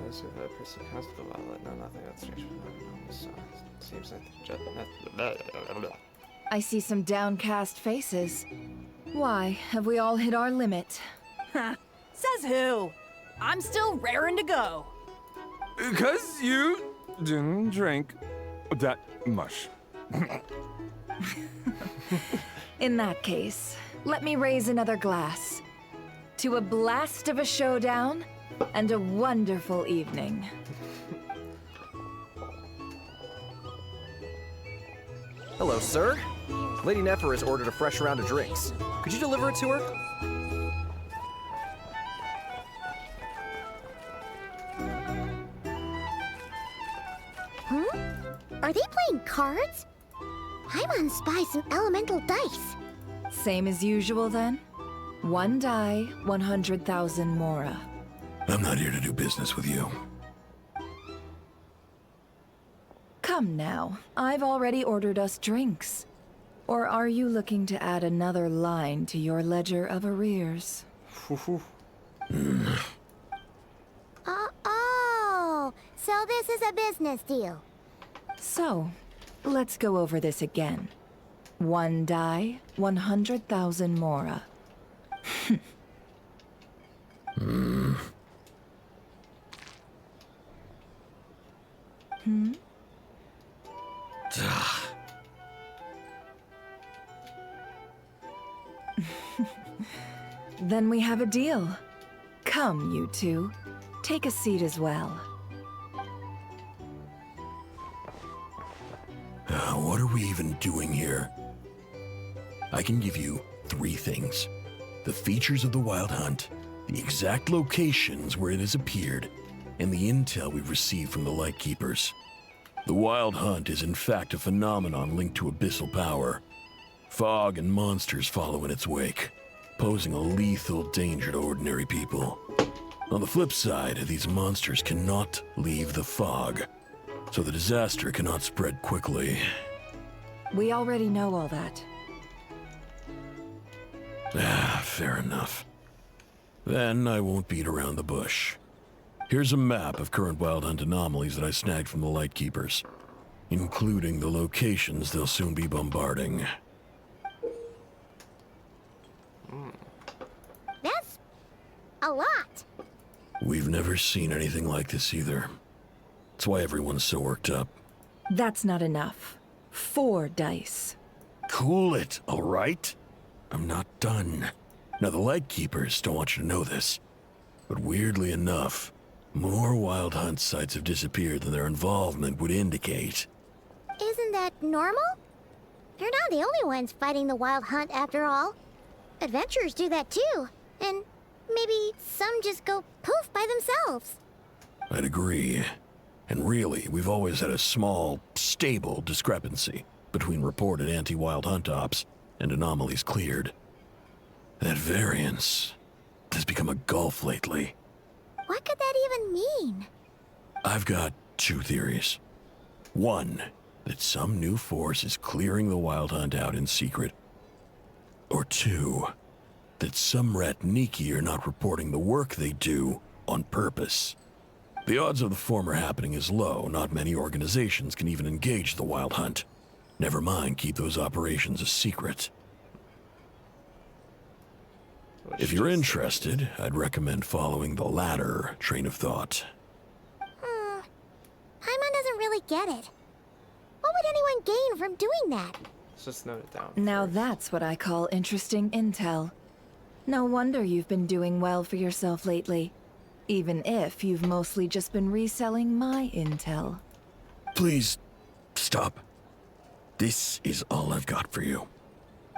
Those who have pursued comes to the wild, know nothing else strange from that. So it seems like the I see some downcast faces. Why, have we all hit our limit? Ha! Says who? I'm still raring to go. 'Cause you didn't drink that much. In that case, let me raise another glass. To a blast of a showdown and a wonderful evening. Hello, sir. Lady Nefer has ordered a fresh round of drinks. Could you deliver it to her? Are they playing cards? Paimon spies some elemental dice. Same as usual then? One die, 100,000 mora. I'm not here to do business with you. Come now, I've already ordered us drinks. Or are you looking to add another line to your ledger of arrears? Oh, so this is a business deal. So, let's go over this again. One die, 100,000 mora. Hmm. Then we have a deal. Come, you two. Take a seat as well. What are we even doing here? I can give you 3 things. The features of the Wild Hunt, the exact locations where it has appeared, and the intel we've received from the Lightkeepers. The Wild Hunt is in fact a phenomenon linked to abyssal power. Fog and monsters follow in its wake, posing a lethal danger to ordinary people. On the flip side, these monsters cannot leave the fog, so the disaster cannot spread quickly. We already know all that. Fair enough. Then I won't beat around the bush. Here's a map of current Wild Hunt anomalies that I snagged from the Lightkeepers, including the locations they'll soon be bombarding. That's a lot. We've never seen anything like this either. That's why everyone's so worked up. That's not enough. 4 dice. Cool it, all right? I'm not done. Now, the Lightkeepers don't want you to know this, but weirdly enough, more Wild Hunt sites have disappeared than their involvement would indicate. Isn't that normal? They're not the only ones fighting the Wild Hunt after all. Adventurers do that too, and maybe some just go poof by themselves. I'd agree. And really, we've always had a small, stable discrepancy between reported anti-Wild Hunt ops and anomalies cleared. That variance has become a gulf lately. What could that even mean? I've got 2 theories. One, that some new force is clearing the Wild Hunt out in secret. Or 2, that some Ratniki are not reporting the work they do on purpose. The odds of the former happening is low. Not many organizations can even engage the Wild Hunt. Never mind keep those operations a secret. If you're interested, I'd recommend following the latter train of thought. Paimon doesn't really get it. What would anyone gain from doing that? Let's just note it down. Now that's what I call interesting intel. No wonder you've been doing well for yourself lately. Even if you've mostly just been reselling my intel. Please, stop. This is all I've got for you.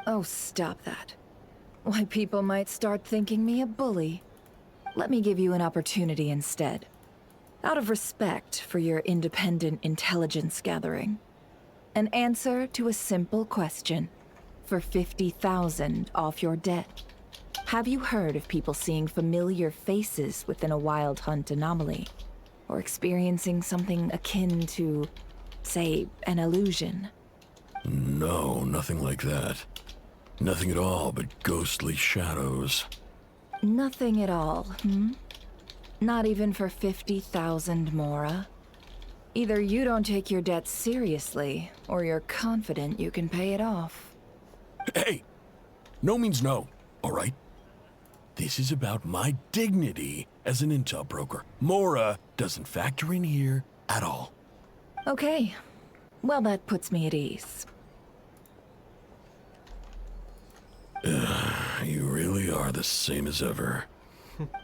Oh, stop that. Why, people might start thinking me a bully. Let me give you an opportunity instead. Out of respect for your independent intelligence gathering. An answer to a simple question for 50,000 off your debt. Have you heard of people seeing familiar faces within a Wild Hunt anomaly? Or experiencing something akin to, say, an illusion? No, nothing like that. Nothing at all but ghostly shadows. Nothing at all, hmm? Not even for 50,000 Mora? Either you don't take your debt seriously, or you're confident you can pay it off. Hey! No means no, all right? This is about my dignity as an intel broker. Mora doesn't factor in here at all. Okay. Well, that puts me at ease. You really are the same as ever.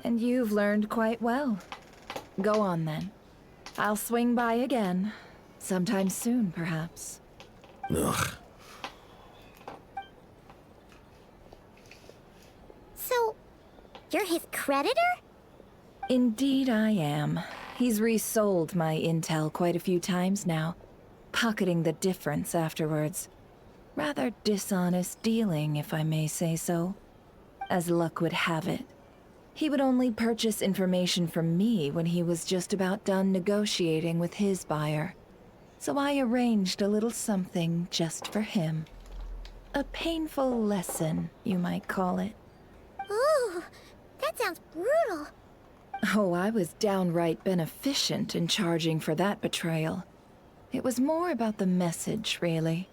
And you've learned quite well. Go on then. I'll swing by again. Sometime soon, perhaps. Ugh. So, you're his creditor? Indeed I am. He's resold my intel quite a few times now, pocketing the difference afterwards. Rather dishonest dealing, if I may say so. As luck would have it, he would only purchase information from me when he was just about done negotiating with his buyer. So I arranged a little something just for him. A painful lesson, you might call it. Ooh, that sounds brutal. Oh, I was downright beneficent in charging for that betrayal. It was more about the message, really.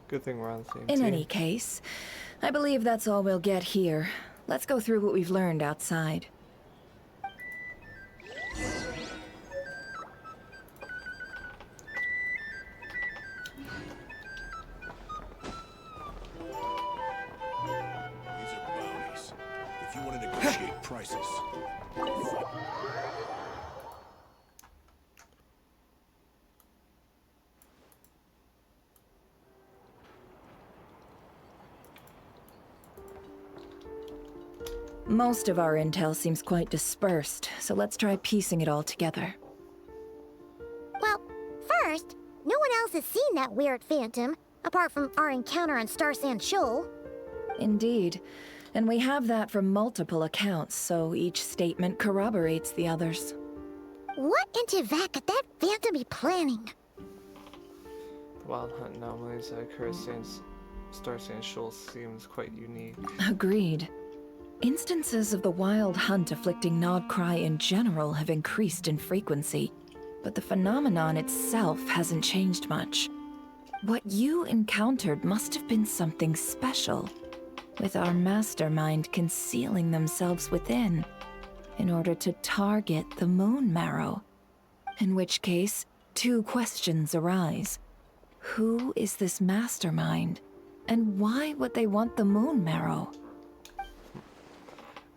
Good thing we're on the same In team. any case, I believe that's all we'll get here. Let's go through what we've learned outside. These are bounties. If you want to negotiate prices, Most of our intel seems quite dispersed, so let's try piecing it all together. Well, first, no one else has seen that weird phantom, apart from our encounter on Star Sand Shoal. Indeed. And we have that from multiple accounts, so each statement corroborates the others. What in Tivat could that phantom be planning? The wild hunt anomalies that occur at Star Sand Shoal seems quite unique. Agreed. Instances of the wild hunt afflicting Nodcry in general have increased in frequency, but the phenomenon itself hasn't changed much. What you encountered must have been something special, with our mastermind concealing themselves within, in order to target the Moon Marrow. In which case, two questions arise. Who is this mastermind, and why would they want the Moon Marrow?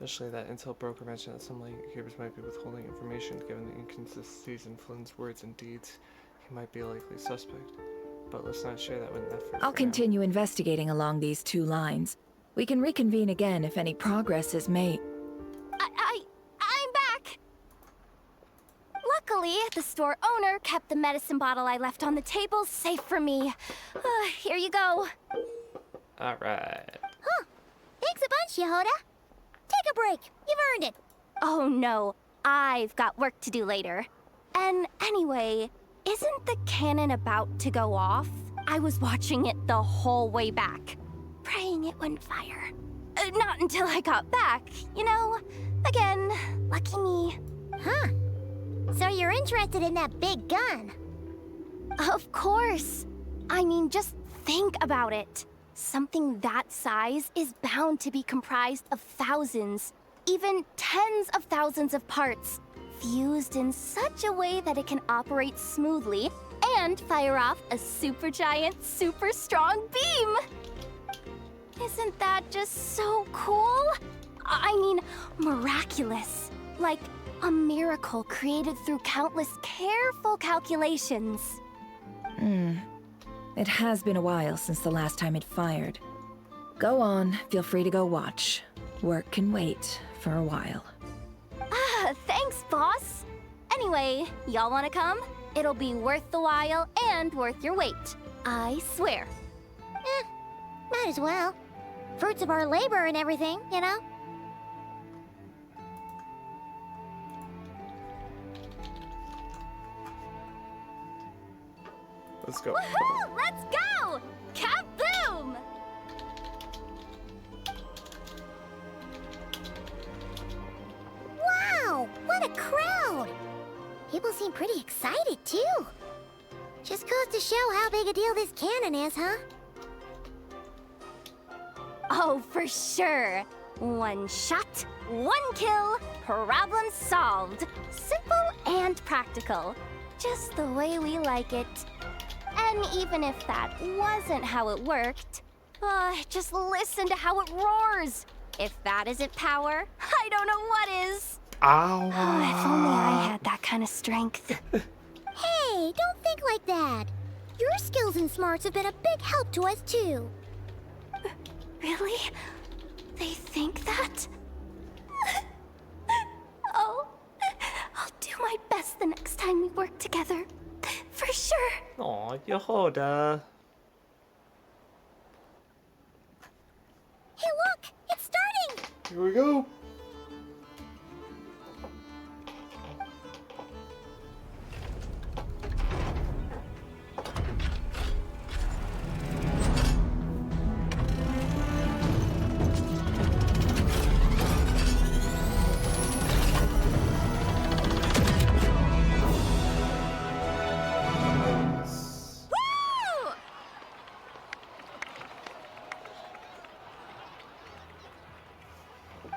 Especially that intel broker mentioned that some lightkeepers might be withholding information given the inconsistencies in Flynn's words and deeds. He might be a likely suspect. But let's not share that with Nefer. I'll continue investigating along these two lines. We can reconvene again if any progress is made. I'm back! Luckily, the store owner kept the medicine bottle I left on the table safe for me. Here you go. Alright. Huh. Thanks a bunch, Yehoda. Take a break. You've earned it. Oh no, I've got work to do later. And anyway, isn't the cannon about to go off? I was watching it the whole way back, praying it wouldn't fire. Not until I got back, you know? Again, lucky me. Huh. So you're interested in that big gun? Of course. I mean, just think about it. Something that size is bound to be comprised of thousands, even tens of thousands of parts, fused in such a way that it can operate smoothly and fire off a supergiant, super strong beam! Isn't that just so cool? I mean, miraculous. Like a miracle created through countless careful calculations. It has been a while since the last time it fired. Go on, feel free to go watch. Work can wait for a while. Thanks, boss. Anyway, y'all wanna come? It'll be worth the while and worth your wait. I swear. Might as well. Fruits of our labor and everything, you know? Let's go. Woohoo! Let's go! Kaboom! Wow! What a crowd! People seem pretty excited, too. Just goes to show how big a deal this cannon is, huh? Oh, for sure. One shot, one kill, problem solved. Simple and practical. Just the way we like it. And even if that wasn't how it worked, just listen to how it roars. If that isn't power, I don't know what is. Ow. If only I had that kind of strength. Hey, don't think like that. Your skills and smarts have been a big help to us, too. Really? They think that? Oh, I'll do my best the next time we work together. For sure. Aw, Yehoda. Hey, look! It's starting! Here we go.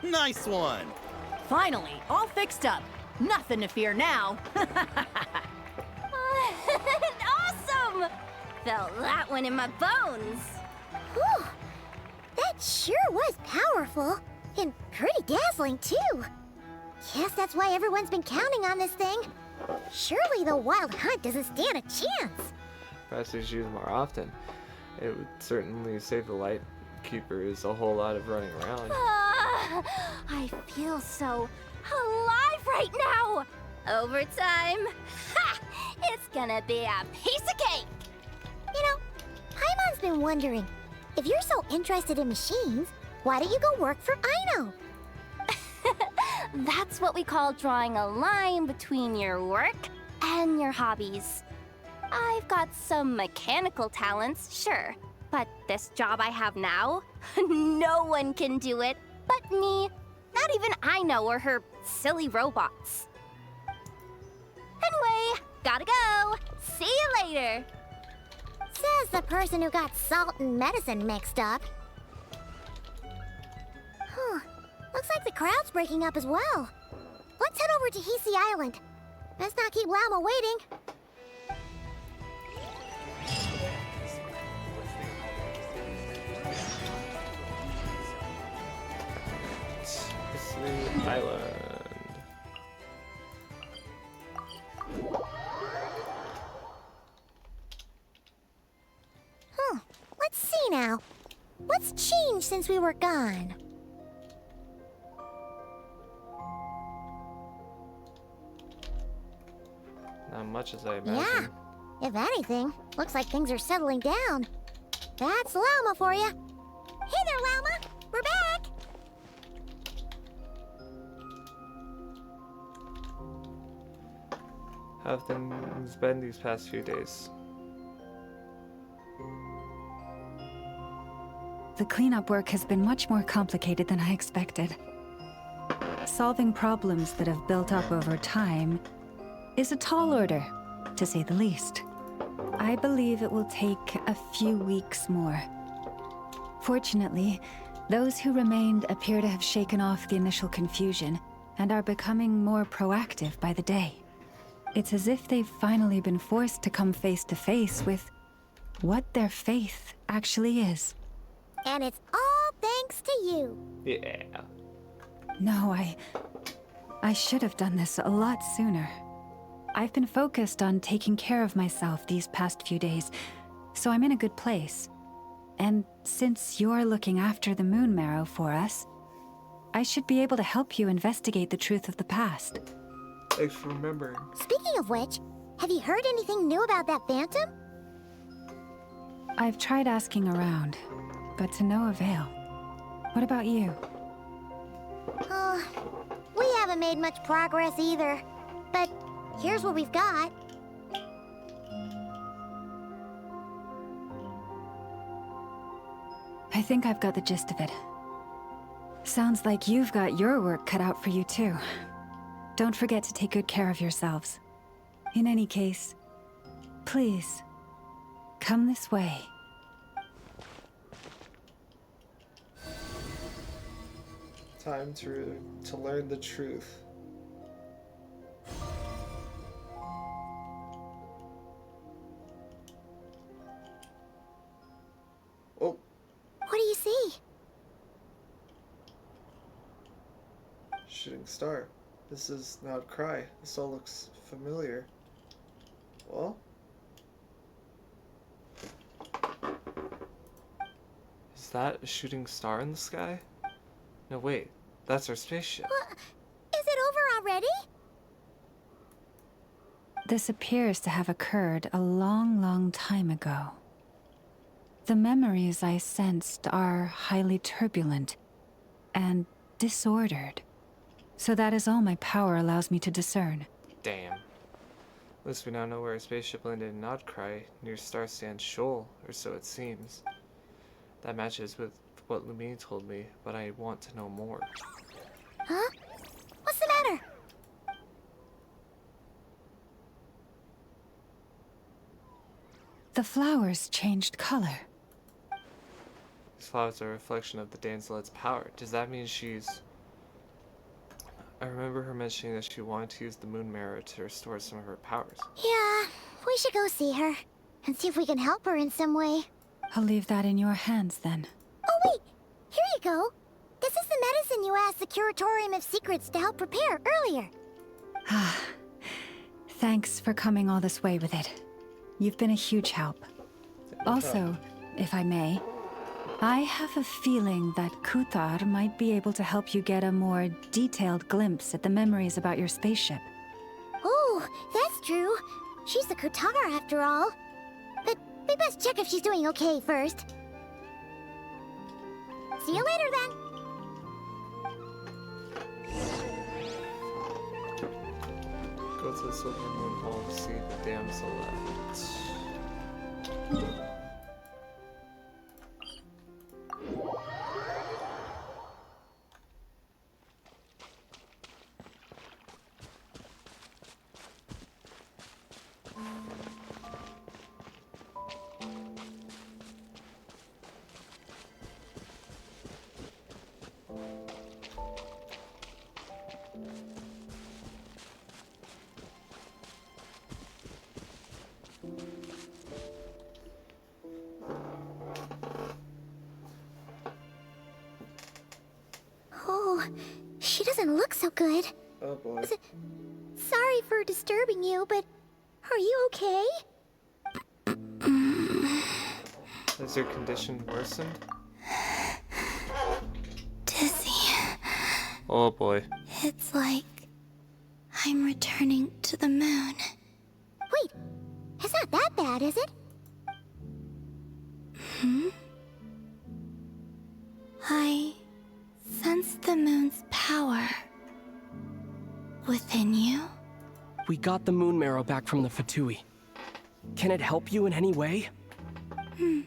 Nice one! Finally, all fixed up. Nothing to fear now. Awesome! Felt that one in my bones. Whew. That sure was powerful. And pretty dazzling, too. Guess that's why everyone's been counting on this thing. Surely the Wild Hunt doesn't stand a chance. Perhaps we should use more often. It would certainly save the light keepers a whole lot of running around. I feel so alive right now. Overtime. Ha! It's gonna be a piece of cake. You know, Paimon's been wondering, if you're so interested in machines, why don't you go work for Aino? That's what we call drawing a line between your work and your hobbies. I've got some mechanical talents, sure, but this job I have now, no one can do it but me. Not even Aino or her silly robots. Anyway, gotta go. See you later. Says the person who got salt and medicine mixed up. Huh. Looks like the crowd's breaking up as well. Let's head over to Hisi Island. Best not keep Lama waiting. Hisi Island. Let's see now. What's changed since we were gone? Not much as I imagine. Yeah. If anything, looks like things are settling down. That's Llama for you. Hey there, Llama. We're back. How have things been these past few days? The cleanup work has been much more complicated than I expected. Solving problems that have built up over time is a tall order, to say the least. I believe it will take a few weeks more. Fortunately, those who remained appear to have shaken off the initial confusion and are becoming more proactive by the day. It's as if they've finally been forced to come face to face with what their faith actually is. And it's all thanks to you. Yeah. No, I should have done this a lot sooner. I've been focused on taking care of myself these past few days, so I'm in a good place. And since you're looking after the Moon Marrow for us, I should be able to help you investigate the truth of the past. Thanks for remembering. Speaking of which, have you heard anything new about that phantom? I've tried asking around, but to no avail. What about you? We haven't made much progress either. But here's what we've got. I think I've got the gist of it. Sounds like you've got your work cut out for you too. Don't forget to take good care of yourselves. In any case, please, come this way. Time to learn the truth. Oh. What do you see? Shooting star. This is not Cry. This all looks familiar. Well? Is that a shooting star in the sky? No, wait. That's our spaceship. Is it over already? This appears to have occurred a long, long time ago. The memories I sensed are highly turbulent and disordered. So that is all my power allows me to discern. Damn. At least we now know where our spaceship landed in Nodcry, near Starstand Shoal, or so it seems. That matches with what Lumine told me, but I want to know more. Huh? What's the matter? The flowers changed color. These flowers are a reflection of the Danzelet's power. Does that mean she's I remember her mentioning that she wanted to use the moon mirror to restore some of her powers. Yeah, we should go see her and see if we can help her in some way. I'll leave that in your hands then. Oh wait, here you go. This is the medicine you asked the Curatorium of Secrets to help prepare earlier. Ah, thanks for coming all this way with it. You've been a huge help. Also, if I may, I have a feeling that Kuthar might be able to help you get a more detailed glimpse at the memories about your spaceship. Oh, that's true. She's the Kutar after all. But we best check if she's doing okay first. See you later then. Go to the Silver Moon Hall to see the damselette. Oh, she doesn't look so good. Oh boy. Sorry for disturbing you, but are you okay? Has your condition worsened? Dizzy. Oh boy. It's like I'm returning to the moon. Wait, it's not that bad, is it? I sense the moon's power within you. We got the moon marrow back from the Fatui. Can it help you in any way? And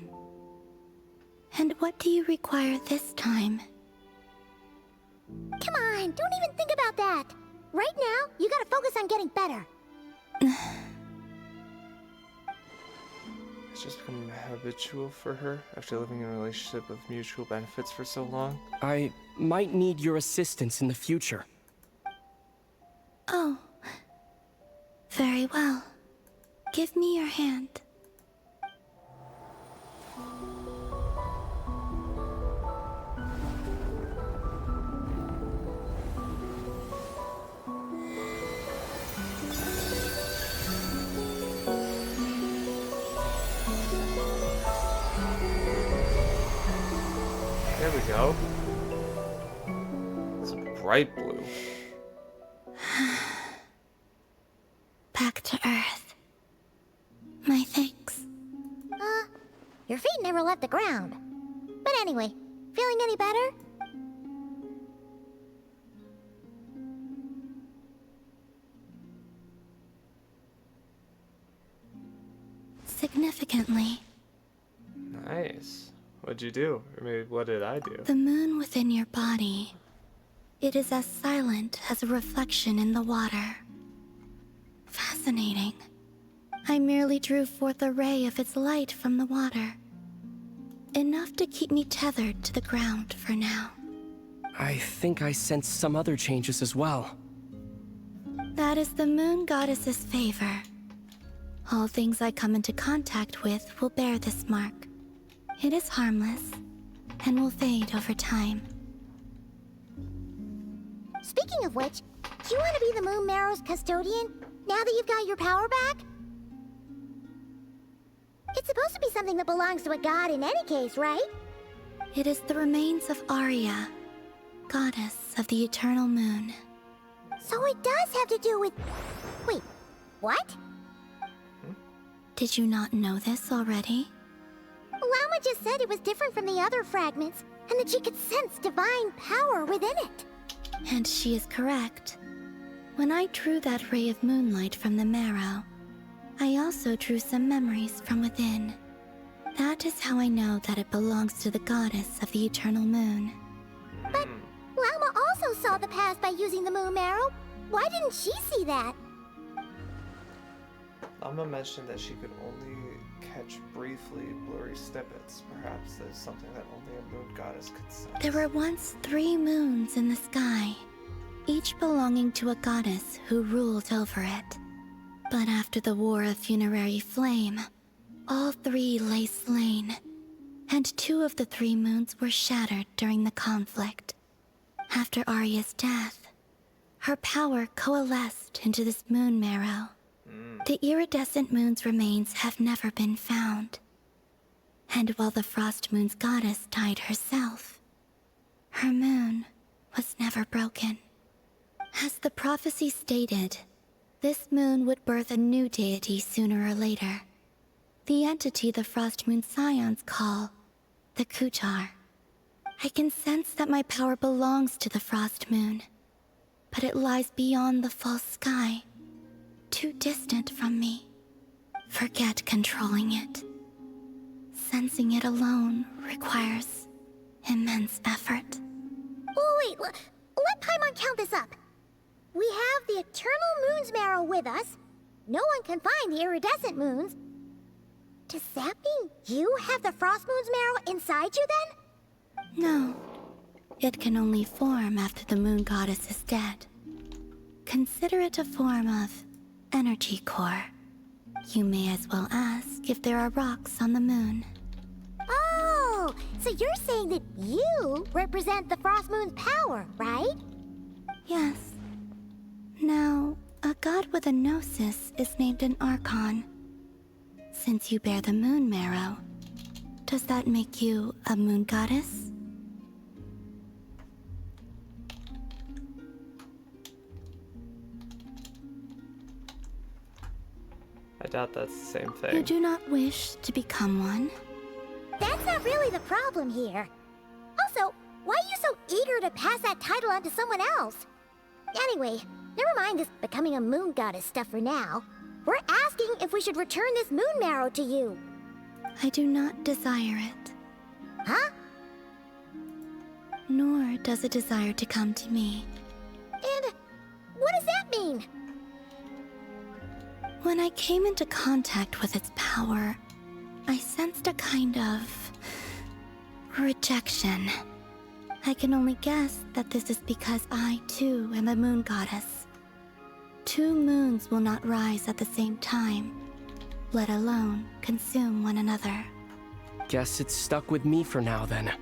what do you require this time? Come on, don't even think about that. Right now, you gotta focus on getting better. It's just become habitual for her after living in a relationship of mutual benefits for so long. I might need your assistance in the future. Oh. Very well. Give me your hand. There we go. It's bright blue. Back to Earth. My thanks. Your feet never left the ground. But anyway, feeling any better? Significantly, Nice. What'd you do? Or maybe what did I do? the moon within your body. It is as silent as a reflection in the water. Fascinating. I merely drew forth a ray of its light from the water. Enough to keep me tethered to the ground for now. I think I sense some other changes as well. That is the moon goddess's favor. All things I come into contact with will bear this mark. It is harmless and will fade over time. Speaking of which, do you want to be the Moon Marrow's custodian now that you've got your power back? It's supposed to be something that belongs to a god in any case, right? It is the remains of Arya, goddess of the eternal moon. So it does have to do with... Wait, what? Did you not know this already? Lama just said it was different from the other fragments, and that she could sense divine power within it. And she is correct. When I drew that ray of moonlight from the marrow, I also drew some memories from within. That is how I know that it belongs to the goddess of the eternal moon. But Lama also saw the past by using the moon marrow. Why didn't she see that? Lama mentioned that she could only catch briefly blurry snippets. Perhaps there's something that only a moon goddess could sense. There were once 3 moons in the sky. each belonging to a goddess who ruled over it. But after the War of Funerary Flame, all three lay slain, and 2 of the 3 moons were shattered during the conflict. After Arya's death, her power coalesced into this moon marrow. The iridescent moon's remains have never been found. And while the Frost Moon's goddess died herself, her moon was never broken. As the prophecy stated, this moon would birth a new deity sooner or later. The entity the Frost Moon Scions call the Kutar. I can sense that my power belongs to the Frost Moon, but it lies beyond the false sky, too distant from me. Forget controlling it. Sensing it alone requires immense effort. Oh, wait, let Paimon count this up. We have the Eternal Moon's Marrow with us. No one can find the iridescent moons. Does that mean you have the Frost Moon's Marrow inside you then? No. It can only form after the moon goddess is dead. Consider it a form of energy core. You may as well ask if there are rocks on the moon. Oh, so you're saying that you represent the Frost Moon's power, right? Yes. Now, a god with a gnosis is named an Archon. Since you bear the moon marrow, does that make you a moon goddess? I doubt that's the same You thing. do not wish to become one? That's not really the problem here. Also, why are you so eager to pass that title on to someone else? Anyway, never mind this becoming a moon goddess stuff for now. We're asking if we should return this moon marrow to you. I do not desire it. Huh? Nor does it desire to come to me. And what does that mean? When I came into contact with its power, I sensed a kind of rejection. I can only guess that this is because I, too, am a moon goddess. 2 moons will not rise at the same time, let alone consume one another. Guess it's stuck with me for now, then.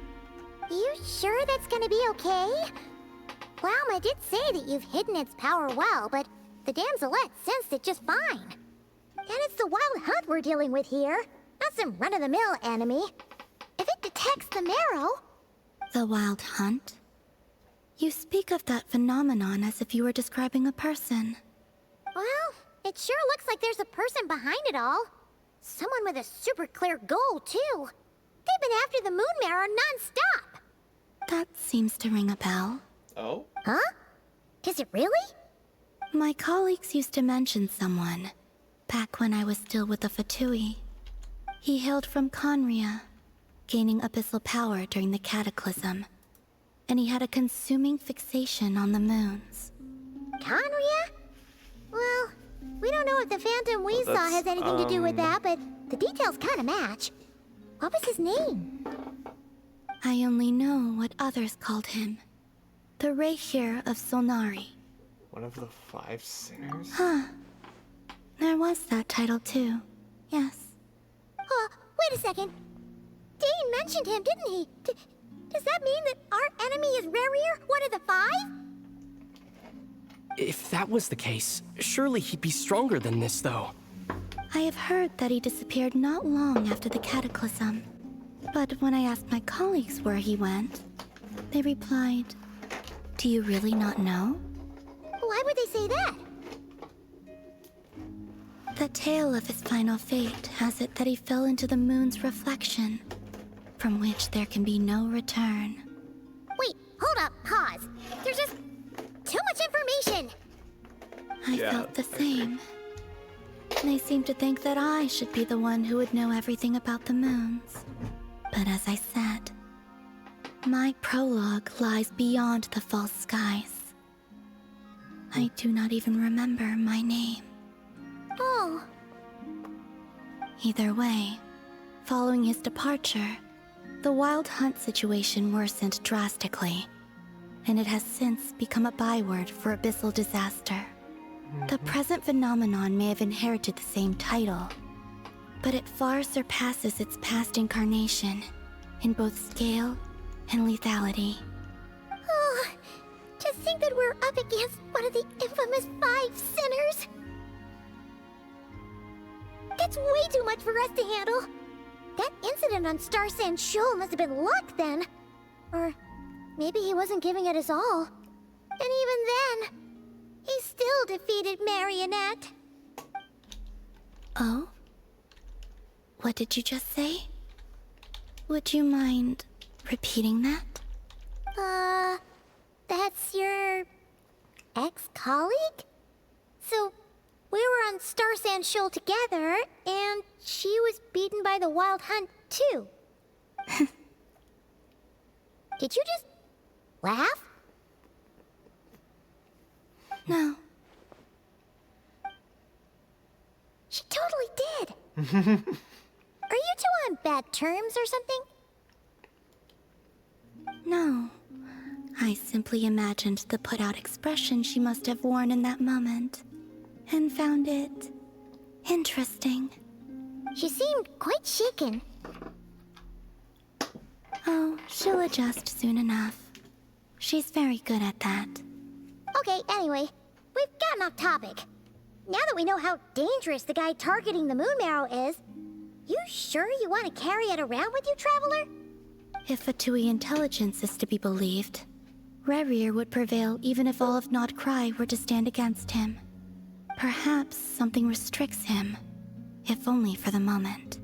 You sure that's gonna be okay? Well, I did say that you've hidden its power well, but the damselette sensed it just fine. And it's the wild hunt we're dealing with here, not some run-of-the-mill enemy. If it detects the marrow... The wild hunt? You speak of that phenomenon as if you were describing a person. Well, it sure looks like there's a person behind it all. Someone with a super clear goal, too. They've been after the moon marrow non-stop. That seems to ring a bell. Oh? Huh? Does it really? My colleagues used to mention someone, back when I was still with the Fatui. He hailed from Conria, gaining abyssal power during the Cataclysm, and he had a consuming fixation on the moons. Conria? Well, we don't know if the phantom we saw has anything to do with that, but the details kind of match. What was his name? I only know what others called him. The Reikir of Solnari. One of the 5 sinners? Huh. There was that title too. Yes. Wait a second. Dane mentioned him, didn't he? Does that mean that our enemy is Rerir, one of the 5? If that was the case, surely he'd be stronger than this, though. I have heard that he disappeared not long after the Cataclysm. But when I asked my colleagues where he went, they replied, "Do you really not know?" Why would they say that? The tale of his final fate has it that he fell into the moon's reflection, from which there can be no return. Wait, hold up, pause. There's just too much information. I felt the same. They seemed to think that I should be the one who would know everything about the moons. But as I said, my prologue lies beyond the false skies. I do not even remember my name. Oh. Either way, following his departure, the wild hunt situation worsened drastically, and it has since become a byword for abyssal disaster. The present phenomenon may have inherited the same title, but it far surpasses its past incarnation in both scale and lethality. Oh, to think that we're up against one of the infamous 5 sinners! That's way too much for us to handle. That incident on Star Sand Shoal must have been luck then. Or maybe he wasn't giving it his all. And even then, he still defeated Marionette. Oh? What did you just say? Would you mind repeating that? That's your ex-colleague? So, we were on Star Sand Shoal together, and she was beaten by the Wild Hunt, too. Did you just laugh? No. She totally did. Are you two on bad terms or something? No. I simply imagined the put-out expression she must have worn in that moment, and found it interesting. She seemed quite shaken. Oh, she'll adjust soon enough. She's very good at that. Okay, anyway, we've gotten off topic. Now that we know how dangerous the guy targeting the moon marrow is, you sure you want to carry it around with you, Traveler? If Fatui intelligence is to be believed, Rerir would prevail even if all of Nod Cry were to stand against him. Perhaps something restricts him, if only for the moment.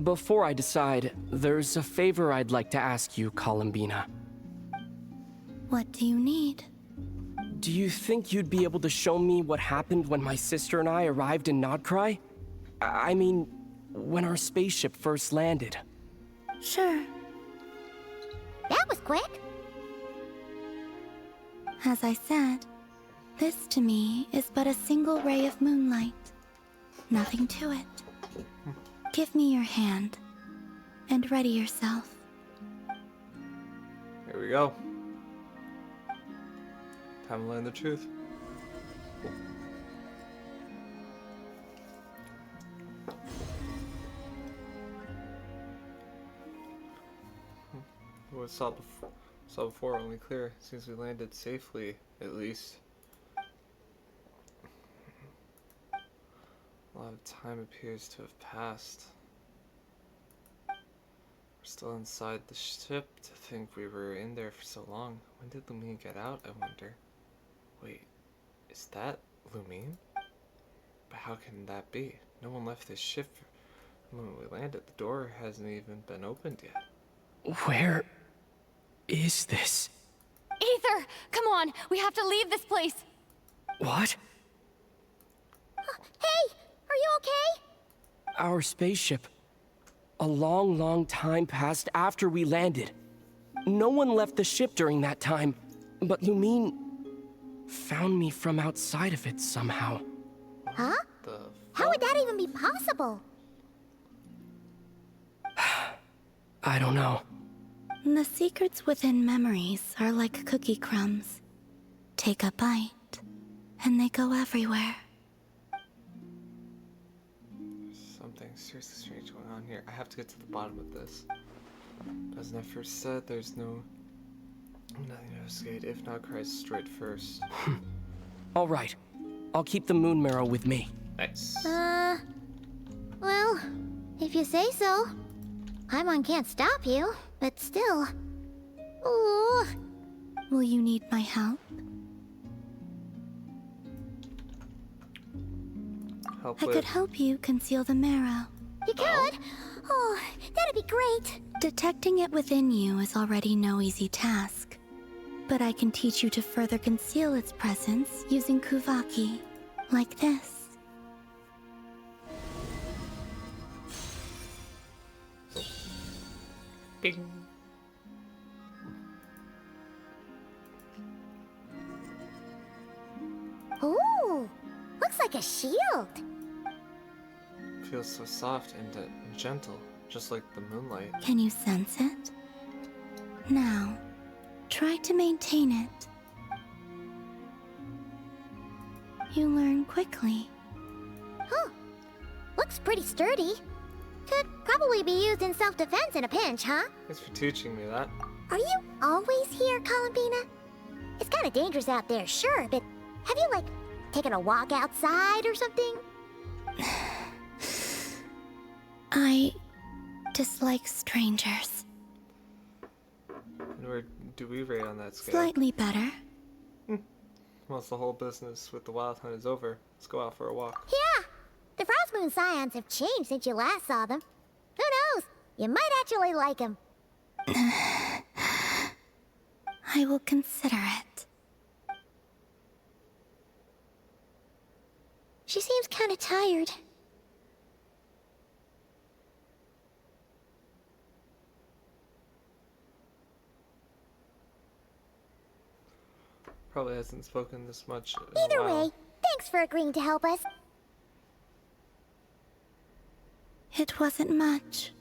Before I decide, there's a favor I'd like to ask you, Columbina. What do you need? Do you think you'd be able to show me what happened when my sister and I arrived in Nodcry? I mean, when our spaceship first landed. Sure. That was quick. As I said, this to me is but a single ray of moonlight. Nothing to it. Give me your hand, and ready yourself. Here we go. Time to learn the truth. What saw before only clear. Seems we landed safely, at least. A lot of time appears to have passed. We're still inside the ship. To think we were in there for so long. When did Lumine get out, I wonder? Wait, is that Lumine? But how can that be? No one left this ship when we landed. The door hasn't even been opened yet. Where is this? Aether, come on, we have to leave this place. What? Hey, are you okay? Our spaceship. A long, long time passed after we landed. No one left the ship during that time, but Lumine found me from outside of it somehow. Huh? How would that even be possible? I don't know. The secrets within memories are like cookie crumbs. Take a bite, and they go everywhere. Something seriously strange going on here. I have to get to the bottom of this. As I first said, there's nothing to investigate if not Christ destroyed first. All right. I'll keep the moon marrow with me. Nice. Well, if you say so. Paimon can't stop you, but still. Ooh. Will you need my help? I could help you conceal the marrow. You could? Oh, that'd be great. Detecting it within you is already no easy task. But I can teach you to further conceal its presence using Kuvaki, like this. Bing. Ooh, looks like a shield. Feels so soft and gentle. just like the moonlight. Can you sense it? Now, try to maintain it. You learn quickly. Huh. Looks pretty sturdy. Could probably be used in self-defense in a pinch, huh? Thanks for teaching me that. Are you always here, Columbina? It's kind of dangerous out there, sure, but have you, like, taken a walk outside or something? I dislike strangers. And where do we rate on that scale? Slightly better. Once the whole business with the Wild Hunt is over, let's go out for a walk. Yeah! The Frost Moon Scions have changed since you last saw them. Who knows? You might actually like them. I will consider it. She seems kind of tired. Probably hasn't spoken this much in Either a while. way, thanks for agreeing to help us. It wasn't much.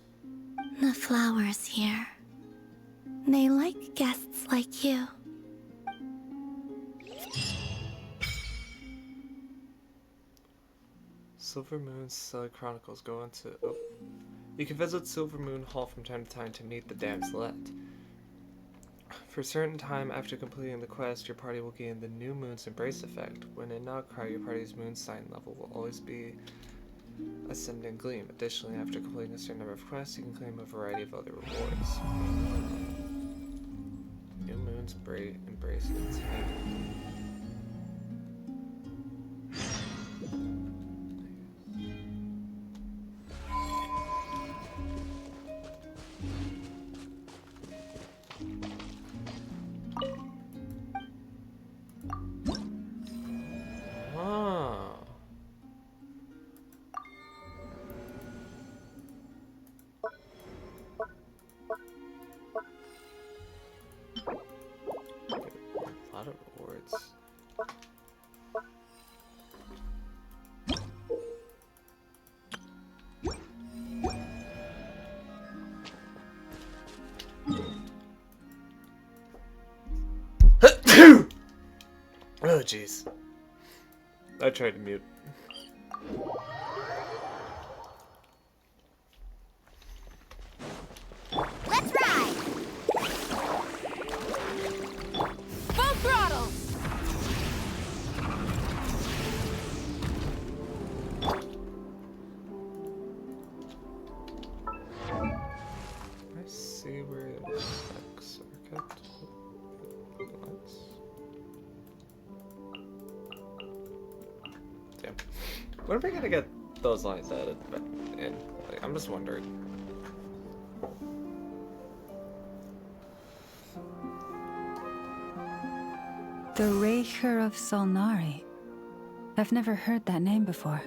The flowers here. They like guests like you. Silver Moon's chronicles go into... Oh. You can visit Silver Moon Hall from time to time to meet the damselette. For a certain time after completing the quest, your party will gain the New Moon's Embrace effect. When in Notcry, your party's moon sign level will always be Ascendant Gleam. Additionally, after completing a certain number of quests, you can claim a variety of other rewards. New Moon's Embrace attained. Oh jeez. I tried to mute. Let's ride! Full throttle! I see where the specs are kept. Damn. When are we gonna get those lines added in? Like, I'm just wondering. The Raker of Solnari. I've never heard that name before.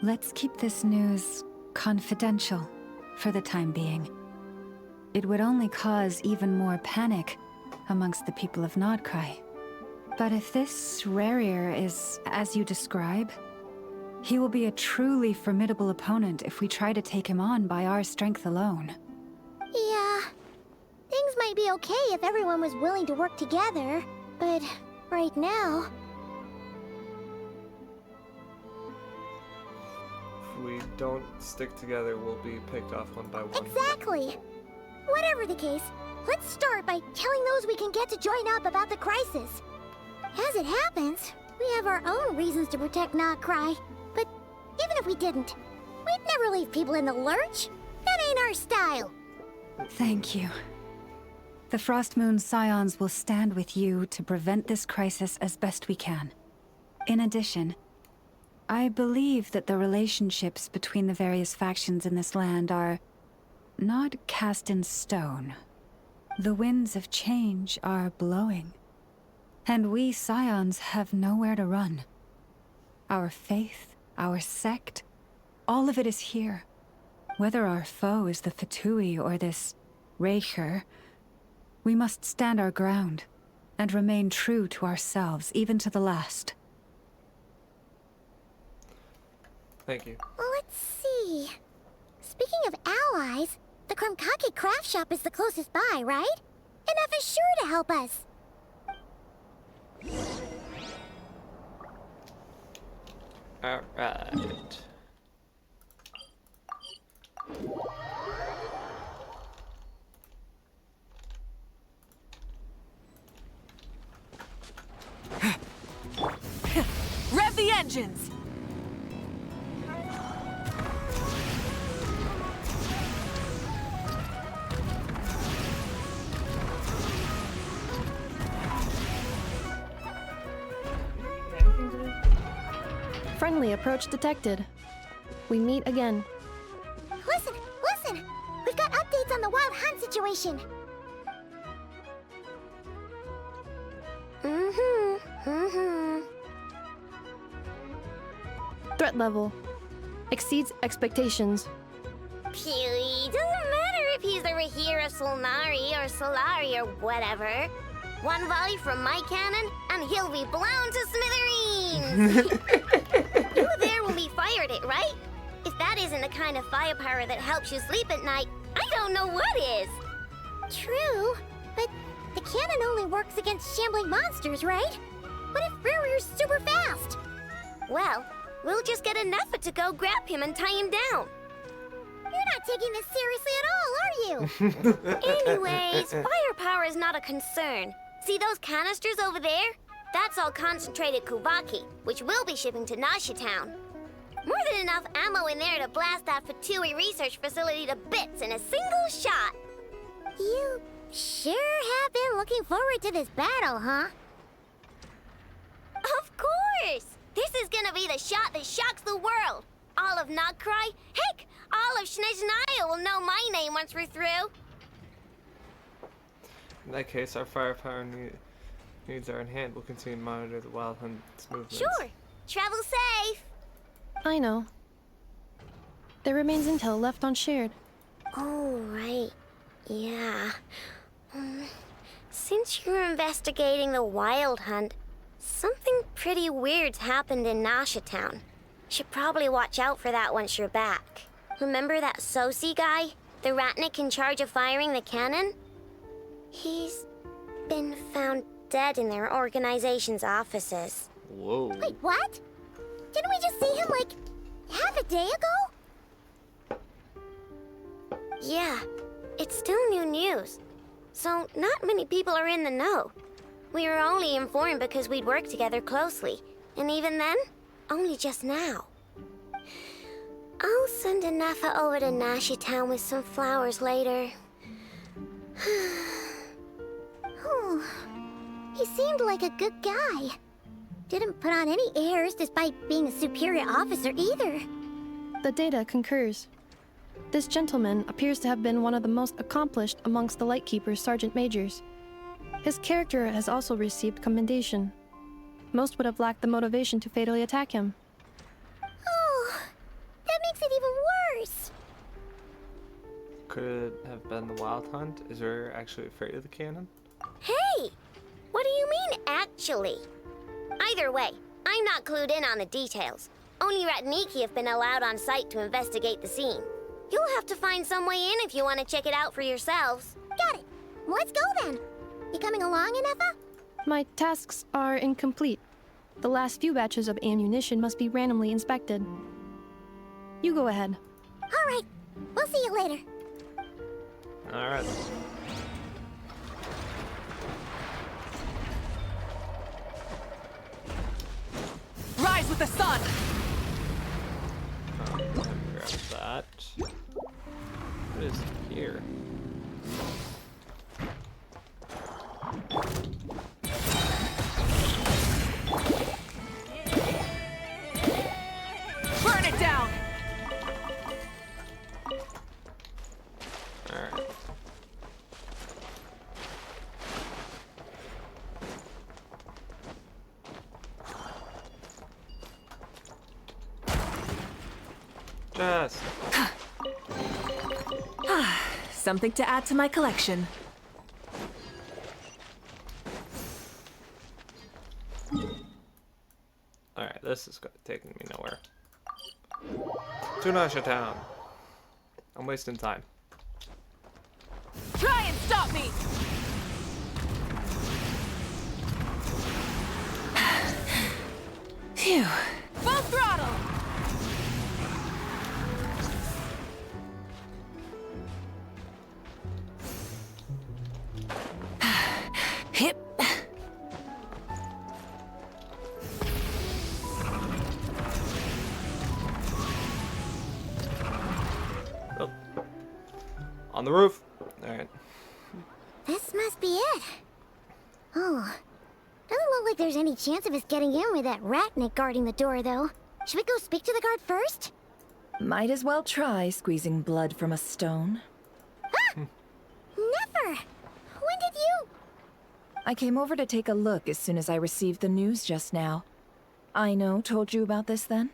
Let's keep this news confidential for the time being. It would only cause even more panic amongst the people of Nodcry. But if this Rarier is as you describe, he will be a truly formidable opponent if we try to take him on by our strength alone. Yeah. Things might be okay if everyone was willing to work together, but right now... If we don't stick together, we'll be picked off one by one. Exactly! Whatever the case, let's start by telling those we can get to join up about the crisis. As it happens, we have our own reasons to protect Notcry, but even if we didn't, we'd never leave people in the lurch. That ain't our style. Thank you. The Frost Moon Scions will stand with you to prevent this crisis as best we can. In addition, I believe that the relationships between the various factions in this land are not cast in stone. The winds of change are blowing, and we Scions have nowhere to run. Our faith, our sect, all of it is here. Whether our foe is the Fatui or this Raker, we must stand our ground and remain true to ourselves, even to the last. Thank you. Let's see. Speaking of allies, the Krumkake craft shop is the closest by, right? Enough is sure to help us. Alright. Rev the engines! Friendly approach detected. We meet again. Listen, listen! We've got updates on the Wild Hunt situation. Threat level exceeds expectations. Pewy, doesn't matter if he's the Rahira Solnari or Solari or whatever. One volley from my cannon, and he'll be blown to smithereens! You there when we fired it, right? If that isn't the kind of firepower that helps you sleep at night, I don't know what is. True, but the cannon only works against shambling monsters, right? What if Riri's super fast? Well, we'll just get an effort to go grab him and tie him down. You're not taking this seriously at all, are you? Anyways, firepower is not a concern. See those canisters over there? That's all concentrated Kuvaki, which we'll be shipping to Nasha Town. More than enough ammo in there to blast that Fatui research facility to bits in a single shot. You sure have been looking forward to this battle, huh? Of course! This is gonna be the shot that shocks the world. All of Nagkrai, heck, all of Shnezhnaya will know my name once we're through. In that case, our firepower needs are in hand. We'll continue to monitor the Wild Hunt's movements. Sure. Travel safe. I know. There remains intel left unshared. Oh, right. Yeah. Since you're investigating the Wild Hunt, something pretty weird's happened in Nasha Town. Should probably watch out for that once you're back. Remember that Sosi guy? The Ratnik in charge of firing the cannon? He's been found dead in their organization's offices. Whoa. Wait, what? Didn't we just see him, like, half a day ago? Yeah, it's still new news. So not many people are in the know. We were only informed because we'd worked together closely. And even then, only just now. I'll send Anafa over to Nashi Town with some flowers later. Oh, he seemed like a good guy. Didn't put on any airs despite being a superior officer either. The data concurs. This gentleman appears to have been one of the most accomplished amongst the Lightkeeper's sergeant majors. His character has also received commendation. Most would have lacked the motivation to fatally attack him. Oh, that makes it even worse. Could it have been the Wild Hunt? Is there actually afraid of the cannon? Hey, what do you mean, actually? Either way, I'm not clued in on the details. Only Ratniki have been allowed on site to investigate the scene. You'll have to find some way in if you want to check it out for yourselves. Got it. Let's go then. You coming along, Inefa? My tasks are incomplete. The last few batches of ammunition must be randomly inspected. You go ahead. All right. We'll see you later. All right. Rise with the sun! Grab that. What is here? Burn it down! Alright. Just. Something to add to my collection. Alright, this is taking me nowhere. To Nasha Town. I'm wasting time. Try and stop me! Phew. Full throttle! Hip. Oh. On the roof. Alright. This must be it. Oh. Doesn't look like there's any chance of us getting in with that ratnik guarding the door, though. Should we go speak to the guard first? Might as well try squeezing blood from a stone. Never! When did you... I came over to take a look as soon as I received the news just now. Aino told you about this then?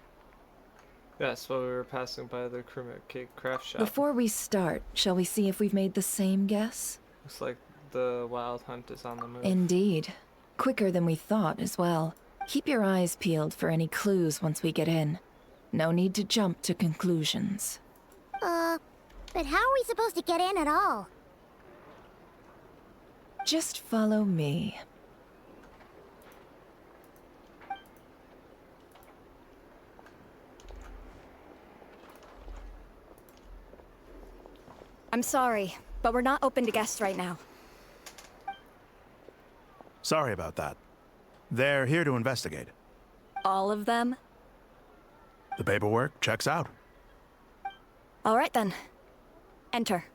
Yes, while we were passing by the Kermit Cake Craft Shop. Before we start, shall we see if we've made the same guess? Looks like the Wild Hunt is on the move. Indeed. Quicker than we thought as well. Keep your eyes peeled for any clues once we get in. No need to jump to conclusions. But how are we supposed to get in at all? Just follow me. I'm sorry, but we're not open to guests right now. Sorry about that. They're here to investigate. All of them? The paperwork checks out. All right then. Enter.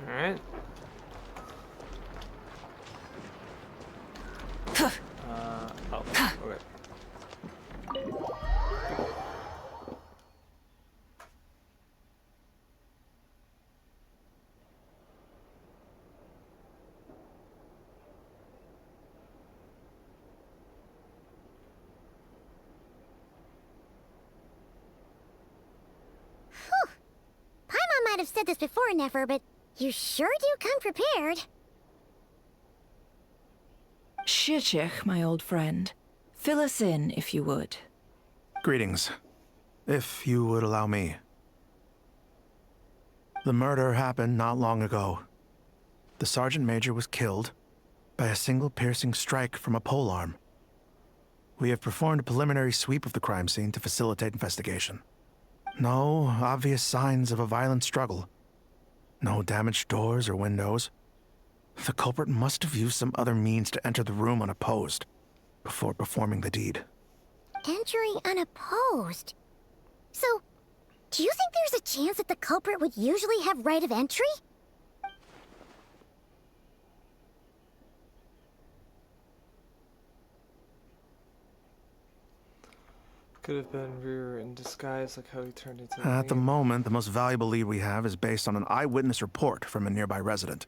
Alright. Oh, okay. Paimon might have said this before, Nefer, but you sure do come prepared. Shichich, my old friend. Fill us in, if you would. Greetings. If you would allow me. The murder happened not long ago. The Sergeant Major was killed by a single piercing strike from a polearm. We have performed a preliminary sweep of the crime scene to facilitate investigation. No obvious signs of a violent struggle. No damaged doors or windows. The culprit must have used some other means to enter the room unopposed before performing the deed. Entering unopposed? So, do you think there's a chance that the culprit would usually have right of entry? Could have been Rear in disguise, like how he turned into At the moment, the most valuable lead we have is based on an eyewitness report from a nearby resident.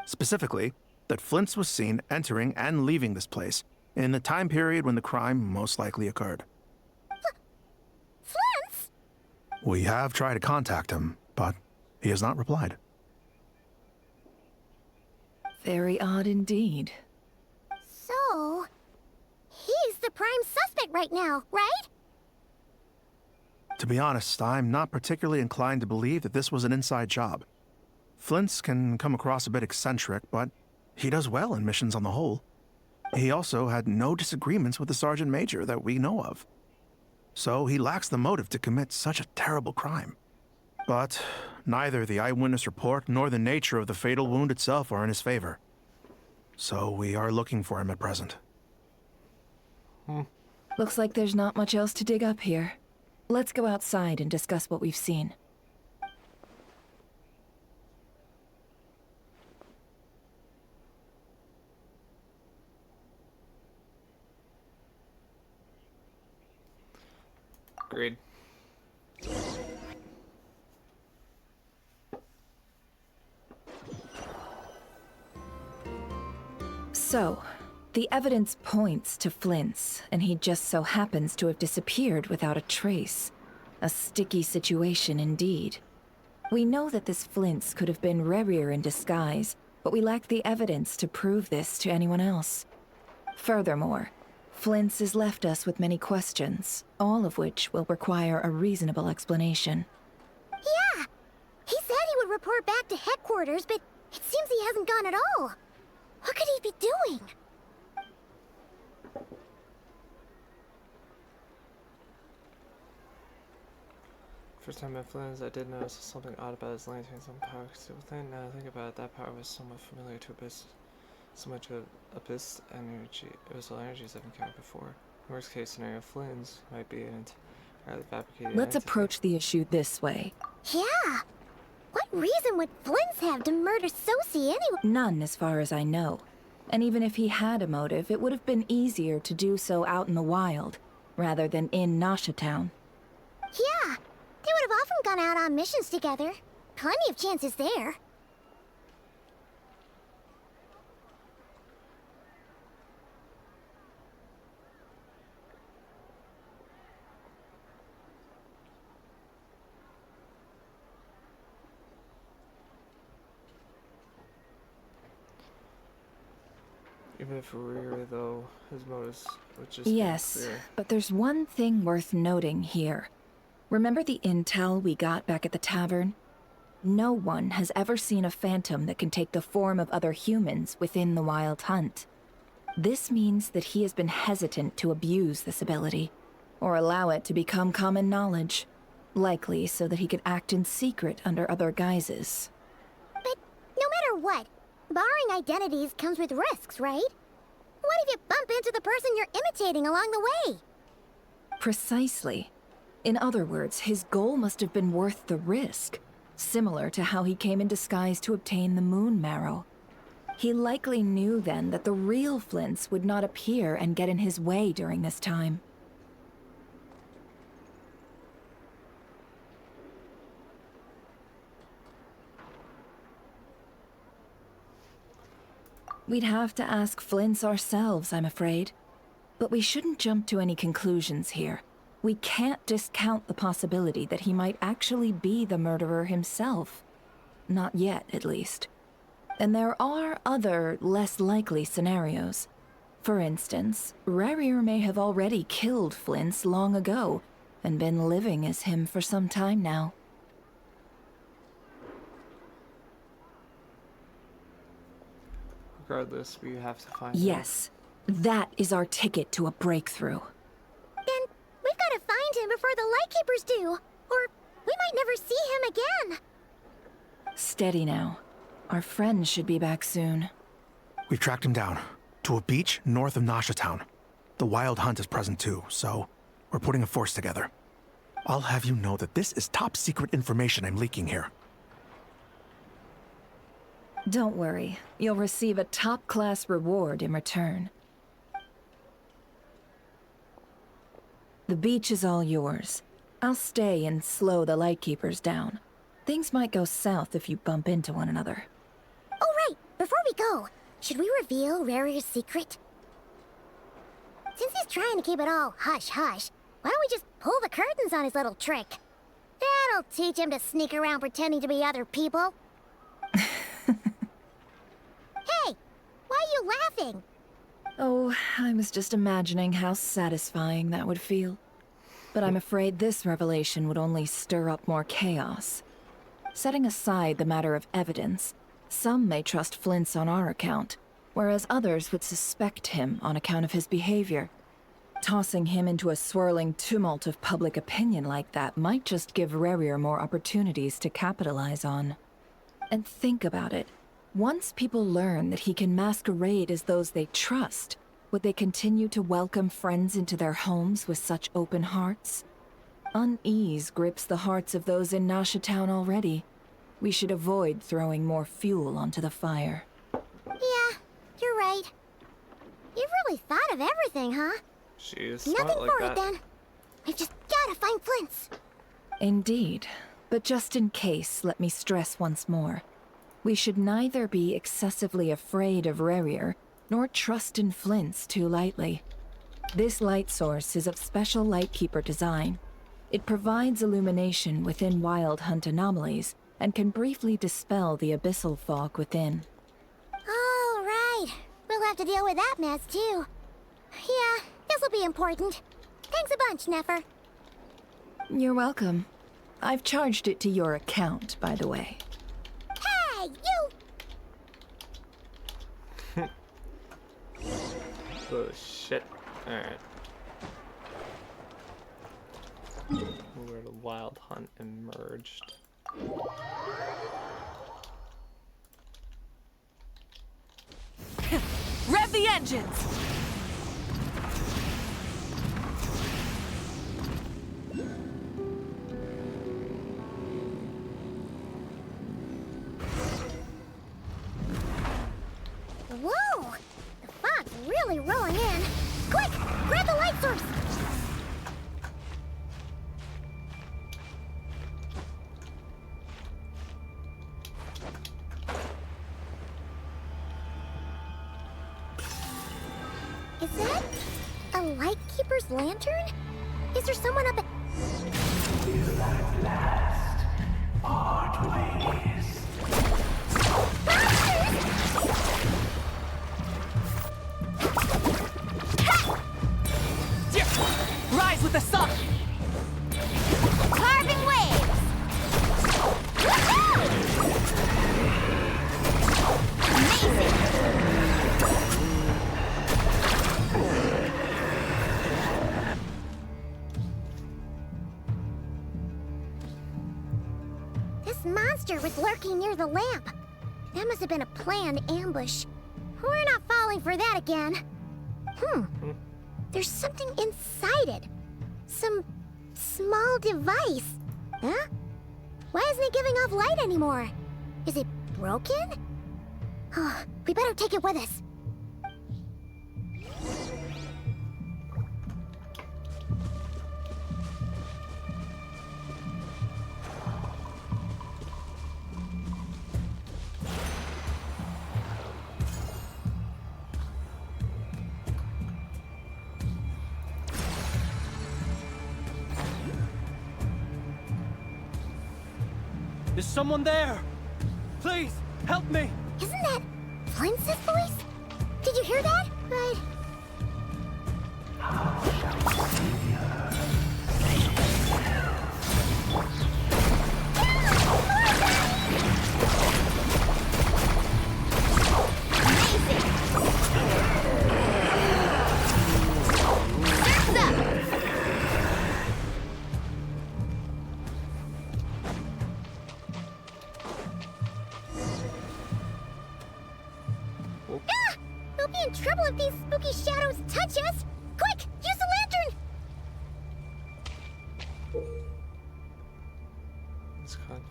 Specifically, that Flint's was seen entering and leaving this place in the time period when the crime most likely occurred. Flint's? We have tried to contact him, but he has not replied. Very odd indeed. So, he's the prime suspect right now, right? To be honest, I'm not particularly inclined to believe that this was an inside job. Flint's can come across a bit eccentric, but he does well in missions on the whole. He also had no disagreements with the Sergeant Major that we know of. So he lacks the motive to commit such a terrible crime. But neither the eyewitness report nor the nature of the fatal wound itself are in his favor. So we are looking for him at present. Looks like there's not much else to dig up here. Let's go outside and discuss what we've seen. Agreed. So, the evidence points to Flint's, and he just so happens to have disappeared without a trace. A sticky situation indeed. We know that this Flint's could have been Rerir in disguise, but we lack the evidence to prove this to anyone else. Furthermore, Flint's has left us with many questions, all of which will require a reasonable explanation. Yeah! He said he would report back to headquarters, but it seems he hasn't gone at all. What could he be doing? First time I Flynn, I did notice something odd about his lantern. Some power still within. Now I think about it, that power was somewhat familiar to Abyss. Similar to Abyss energy. It was all energies I've encountered before. Worst case scenario, Flynn's might be an entirely fabricated Let's entity. approach the issue this way. Yeah! What reason would Flint's have to murder Sosie anyway? None, as far as I know. And even if he had a motive, it would have been easier to do so out in the wild, rather than in Nasha Town. Yeah! They would have often gone out on missions together. Plenty of chances there. Even if Rear, though, his motives would just be Yes, clear. but there's one thing worth noting here. Remember the intel we got back at the tavern? No one has ever seen a phantom that can take the form of other humans within the Wild Hunt. This means that he has been hesitant to abuse this ability, or allow it to become common knowledge, likely so that he could act in secret under other guises. But no matter what, borrowing identities comes with risks, right? What if you bump into the person you're imitating along the way? Precisely. In other words, his goal must have been worth the risk, similar to how he came in disguise to obtain the moon marrow. He likely knew then that the real Flints would not appear and get in his way during this time. We'd have to ask Flints ourselves, I'm afraid. But we shouldn't jump to any conclusions here. We can't discount the possibility that he might actually be the murderer himself. Not yet, at least. And there are other, less likely scenarios. For instance, Rarier may have already killed Flints long ago, and been living as him for some time now. Regardless, we have to find Yes, that is our ticket to a breakthrough. Then we've got to find him before the Lightkeepers do, or we might never see him again. Steady now. Our friend should be back soon. We've tracked him down to a beach north of Nasha Town. The Wild Hunt is present too, so we're putting a force together. I'll have you know that this is top secret information I'm leaking here. Don't worry, you'll receive a top-class reward in return. The beach is all yours. I'll stay and slow the Lightkeepers down. Things might go south if you bump into one another. Oh, right. Before we go, should we reveal Rarier's secret? Since he's trying to keep it all hush-hush, why don't we just pull the curtains on his little trick? That'll teach him to sneak around pretending to be other people. Hey! Why are you laughing? Oh, I was just imagining how satisfying that would feel. But I'm afraid this revelation would only stir up more chaos. Setting aside the matter of evidence, some may trust Flint's on our account, whereas others would suspect him on account of his behavior. Tossing him into a swirling tumult of public opinion like that might just give Rarier more opportunities to capitalize on. And think about it. Once people learn that he can masquerade as those they trust, would they continue to welcome friends into their homes with such open hearts? Unease grips the hearts of those in Nasha Town already. We should avoid throwing more fuel onto the fire. Yeah, you're right. You've really thought of everything, huh? She is smart Nothing like for that. it then. We've just gotta find Flint's. Indeed. But just in case, let me stress once more. We should neither be excessively afraid of Rarier, nor trust in Flint's too lightly. This light source is of special Lightkeeper design. It provides illumination within Wild Hunt anomalies, and can briefly dispel the abyssal fog within. All right. We'll have to deal with that mess, too. Yeah, This'll be important. Thanks a bunch, Nefer. You're welcome. I've charged it to your account, by the way. Hey, you! Oh shit. Alright. Where the wild hunt emerged. Rev the engines! Whoa! The fog's really rolling in. Quick! Grab the light source! Is that a lightkeeper's lantern? Is there someone up at... Rise with the sun! Carving waves! Woohoo! Amazing! This monster was lurking near the lamp. That must have been a planned ambush. We're not falling for that again. There's something inside it. Some small device. Huh? Why isn't it giving off light anymore? Is it broken? Oh, we better take it with us. Is someone there? Please, help me! Isn't that Flint's voice? Did you hear that? But... We'll be in trouble if these spooky shadows touch us! Quick, use the lantern! It's kind of...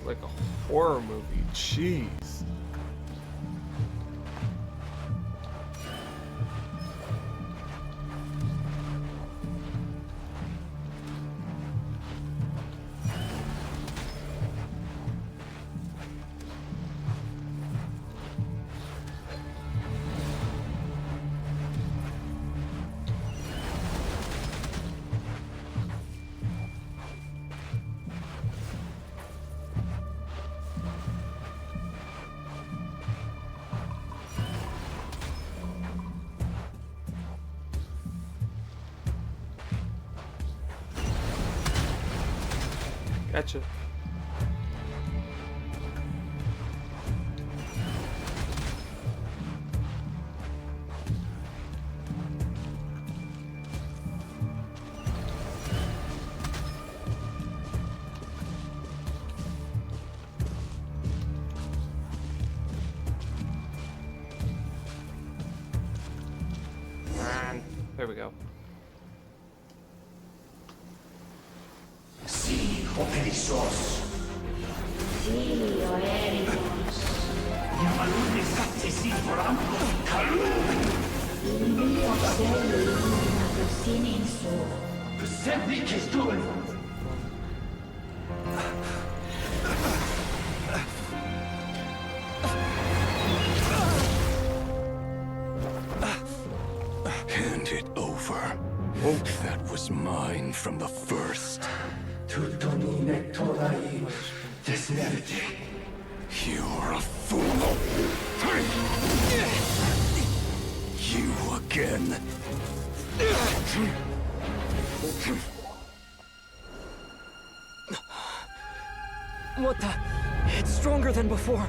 like a horror movie. Jeez. Gotcha. And there we go. Hand it over. That was mine from the first. You're a fool. You again. What the? It's stronger than before.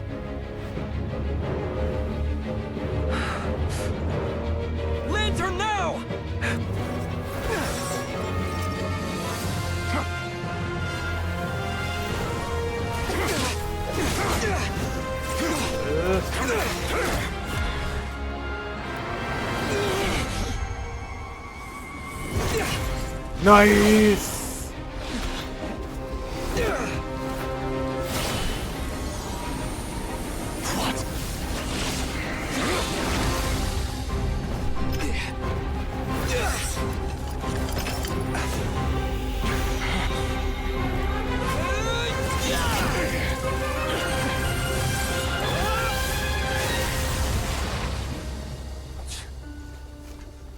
Lantern now! Nice!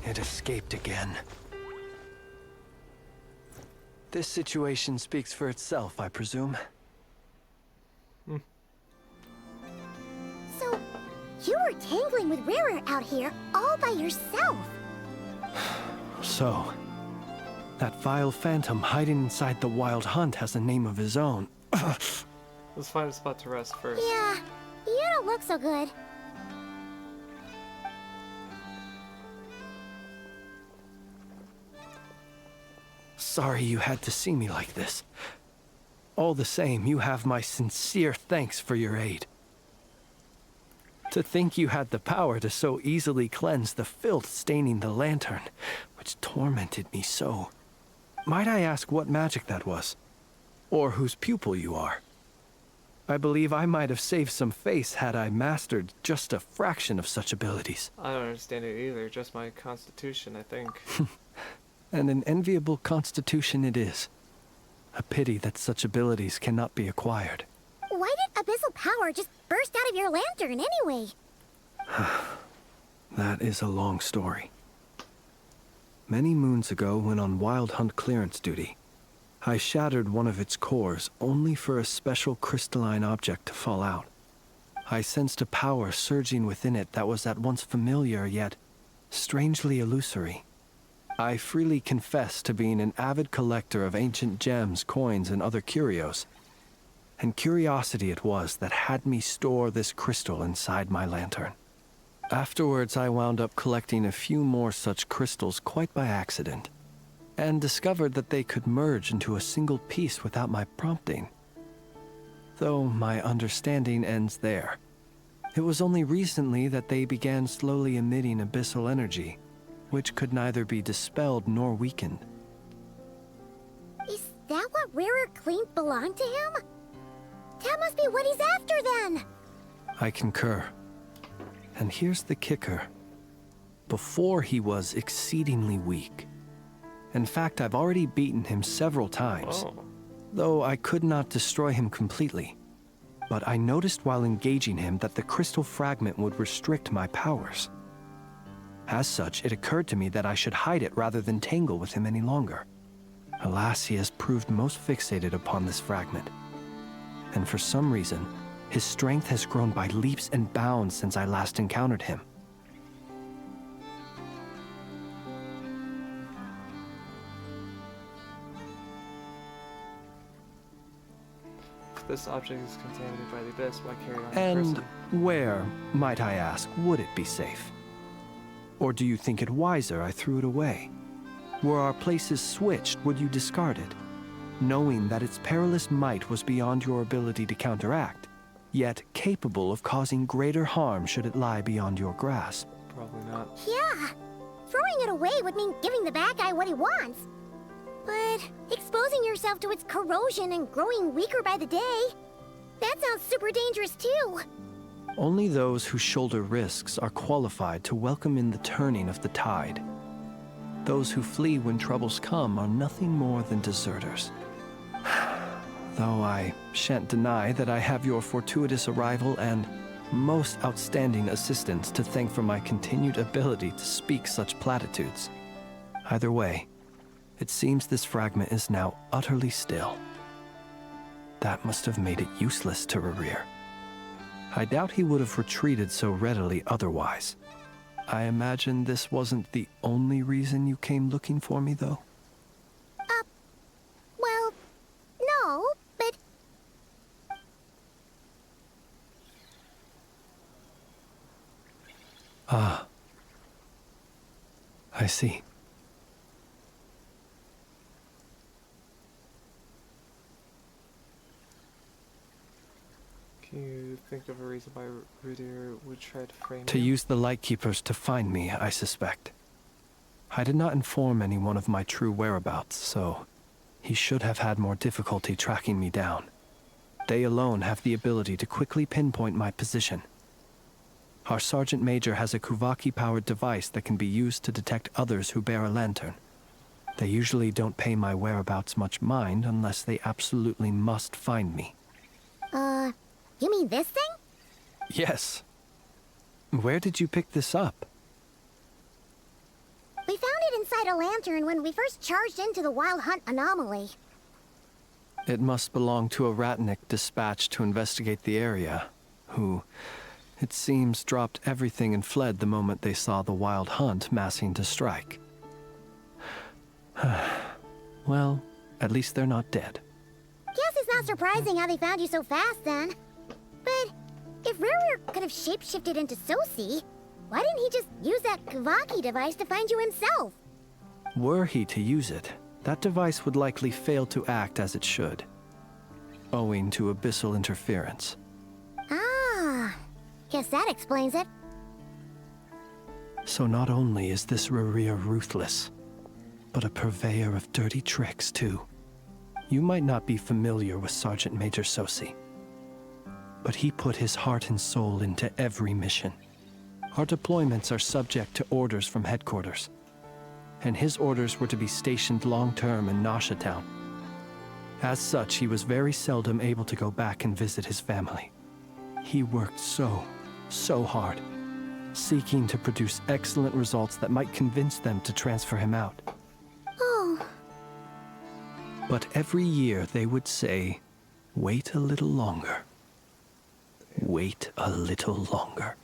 It escaped again. This situation speaks for itself, I presume. So, you were tangling with Rarer out here all by yourself. So, that vile phantom hiding inside the Wild Hunt has a name of his own. Let's find a spot to rest first. Yeah, you don't look so good. Sorry you had to see me like this. All the same, you have my sincere thanks for your aid. To think you had the power to so easily cleanse the filth staining the lantern, which tormented me so. Might I ask what magic that was? Or whose pupil you are? I believe I might have saved some face had I mastered just a fraction of such abilities. I don't understand it either, just my constitution, I think. And an enviable constitution it is. A pity that such abilities cannot be acquired. Why did abyssal power just burst out of your lantern anyway? That is a long story. Many moons ago, when on Wild Hunt clearance duty, I shattered one of its cores only for a special crystalline object to fall out. I sensed a power surging within it that was at once familiar yet strangely illusory. I freely confess to being an avid collector of ancient gems, coins, and other curios. And curiosity it was that had me store this crystal inside my lantern. Afterwards, I wound up collecting a few more such crystals quite by accident, and discovered that they could merge into a single piece without my prompting. Though my understanding ends there. It was only recently that they began slowly emitting abyssal energy, which could neither be dispelled nor weakened. Is that what Rarer claimed belonged to him? That must be what he's after then! I concur. And here's the kicker. Before he was exceedingly weak. In fact, I've already beaten him several times, though I could not destroy him completely. But I noticed while engaging him that the crystal fragment would restrict my powers. As such, it occurred to me that I should hide it rather than tangle with him any longer. Alas, he has proved most fixated upon this fragment. And for some reason, his strength has grown by leaps and bounds since I last encountered him. If this object is contaminated by the abyss, why carry on And person? where, might I ask, would it be safe? Or do you think it wiser I threw it away? Were our places switched, would you discard it, knowing that its perilous might was beyond your ability to counteract, yet capable of causing greater harm should it lie beyond your grasp? Probably not. Yeah, throwing it away would mean giving the bad guy what he wants. But exposing yourself to its corrosion and growing weaker by the day, That sounds super dangerous too. Only those who shoulder risks are qualified to welcome in the turning of the tide. Those who flee when troubles come are nothing more than deserters. Though I shan't deny that I have your fortuitous arrival and most outstanding assistance to thank for my continued ability to speak such platitudes. Either way, it seems this fragment is now utterly still. That must have made it useless to Rerir. I doubt he would have retreated so readily otherwise. I imagine this wasn't the only reason you came looking for me, though? Well, no, but... Ah. I see. Can you think of a reason why Rudir would try to frame To you? use the Lightkeepers to find me, I suspect. I did not inform anyone of my true whereabouts, so he should have had more difficulty tracking me down. They alone have the ability to quickly pinpoint my position. Our Sergeant Major has a Kuvaki-powered device that can be used to detect others who bear a lantern. They usually don't pay my whereabouts much mind unless they absolutely must find me. You mean this thing? Yes. Where did you pick this up? We found it inside a lantern when we first charged into the Wild Hunt anomaly. It must belong to a Ratnik dispatched to investigate the area, who, it seems, dropped everything and fled the moment they saw the Wild Hunt massing to strike. Well, at least they're not dead. Guess it's not surprising how they found you so fast then. But if Rerir could have shapeshifted into Sosi, why didn't he just use that Kavaki device to find you himself? Were he to use it, that device would likely fail to act as it should, owing to abyssal interference. Ah, guess that explains it. So not only is this Rerir ruthless, but a purveyor of dirty tricks too. You might not be familiar with Sergeant Major Sosi, but he put his heart and soul into every mission. Our deployments are subject to orders from headquarters, and his orders were to be stationed long-term in Nasha Town. As such, he was very seldom able to go back and visit his family. He worked so hard, seeking to produce excellent results that might convince them to transfer him out. Oh. But every year they would say, "Wait a little longer. Wait a little longer."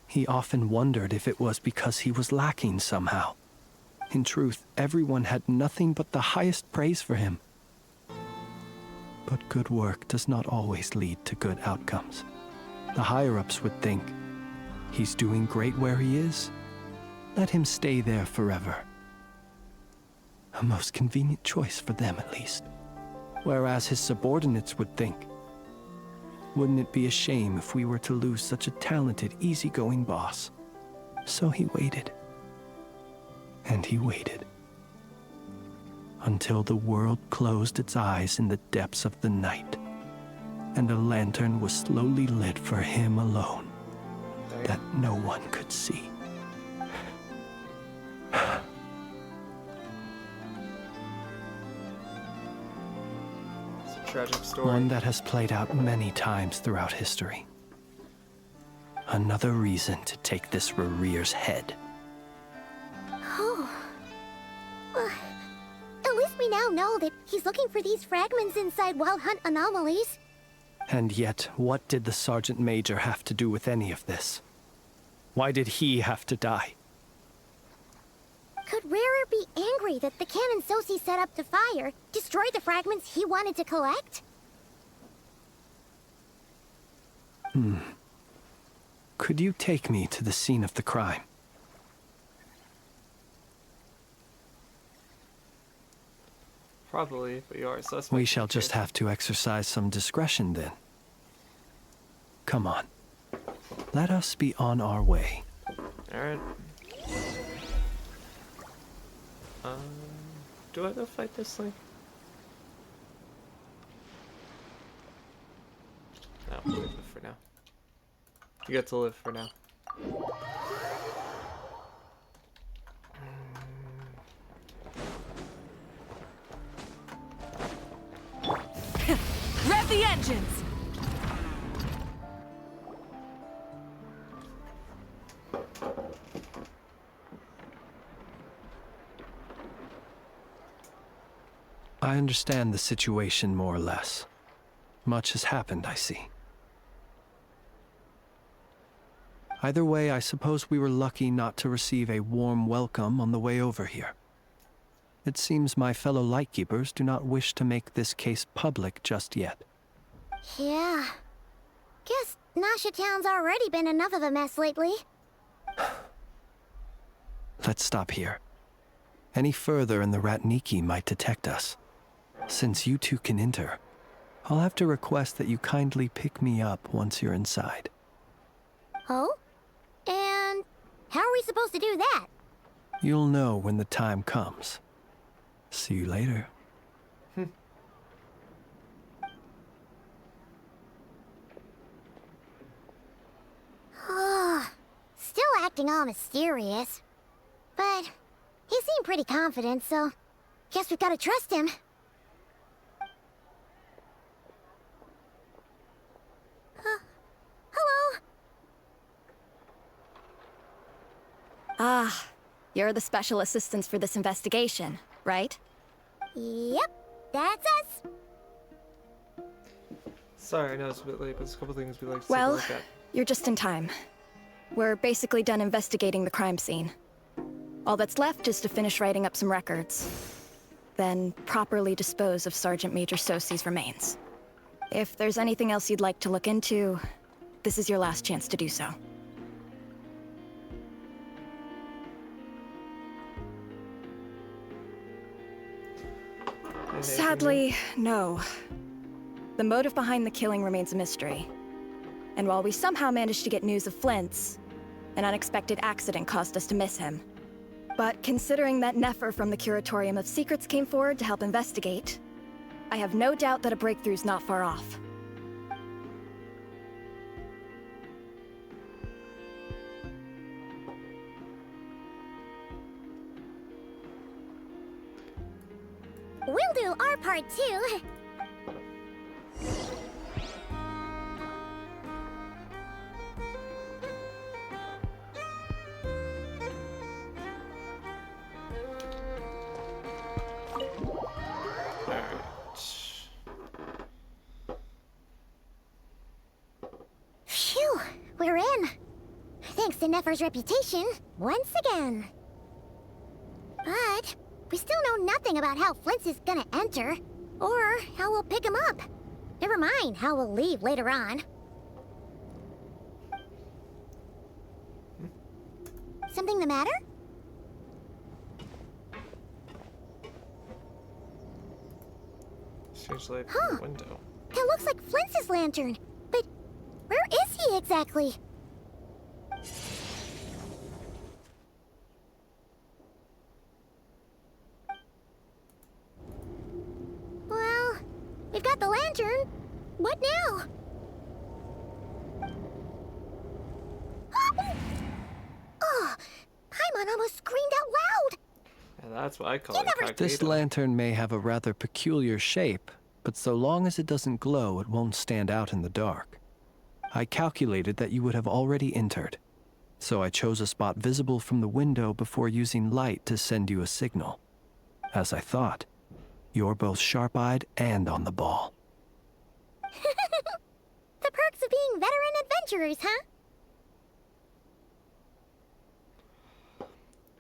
He often wondered if it was because he was lacking somehow. In truth, everyone had nothing but the highest praise for him. But good work does not always lead to good outcomes. The higher-ups would think, he's doing great where he is. Let him stay there forever. A most convenient choice for them, at least. Whereas his subordinates would think, wouldn't it be a shame if we were to lose such a talented, easygoing boss? So he waited. And he waited. Until the world closed its eyes in the depths of the night, and a lantern was slowly lit for him alone, that no one could see. Tragic story. One that has played out many times throughout history. Another reason to take this Rerir's head. Oh. At least we now know that he's looking for these fragments inside Wild Hunt anomalies. And yet, what did the Sergeant Major have to do with any of this? Why did he have to die? Could Rerir be angry that the cannon Sosi set up to fire destroyed the fragments he wanted to collect? Could you take me to the scene of the crime? Probably, but you are a suspect. We shall just have to exercise some discretion then. Come on. Let us be on our way. Alright. Do I go fight this thing? Live for now. You get to live for now. Rev the engines! I understand the situation more or less. Much has happened, I see. Either way, I suppose we were lucky not to receive a warm welcome on the way over here. It seems my fellow Lightkeepers do not wish to make this case public just yet. Yeah. Guess Nasha Town's already been enough of a mess lately. Let's stop here. Any further and the Ratniki might detect us. Since you two can enter, I'll have to request that you kindly pick me up once you're inside. Oh? And how are we supposed to do that? You'll know when the time comes. See you later. Still acting all mysterious. But he seemed pretty confident, so guess we've got to trust him. Hello? Ah, you're the special assistants for this investigation, right? Yep, that's us. Sorry, I know it's a bit late, but there's a couple things we'd like to Well, take a look at. you're just in time. We're basically done investigating the crime scene. All that's left is to finish writing up some records. Then properly dispose of Sergeant Major Sosi's remains. If there's anything else you'd like to look into, this is your last chance to do so. Sadly, no. The motive behind the killing remains a mystery. And while we somehow managed to get news of Flint's, an unexpected accident caused us to miss him. But considering that Nefer from the Curatorium of Secrets came forward to help investigate, I have no doubt that a breakthrough's not far off. We'll do our part too. Phew, we're in. Thanks to Nefer's reputation, once again. But we still know nothing about how Flint's is gonna enter, or how we'll pick him up. Never mind how we'll leave later on. Something the matter? Strange light from the window. It looks like Flint's lantern, but where is he exactly? Well, we've got the lantern. What now? Oh, Paimon almost screamed out loud. And that's what I call it. This lantern may have a rather peculiar shape, but so long as it doesn't glow, it won't stand out in the dark. I calculated that you would have already entered, so I chose a spot visible from the window before using light to send you a signal. As I thought, you're both sharp-eyed and on the ball. The perks of being veteran adventurers, huh?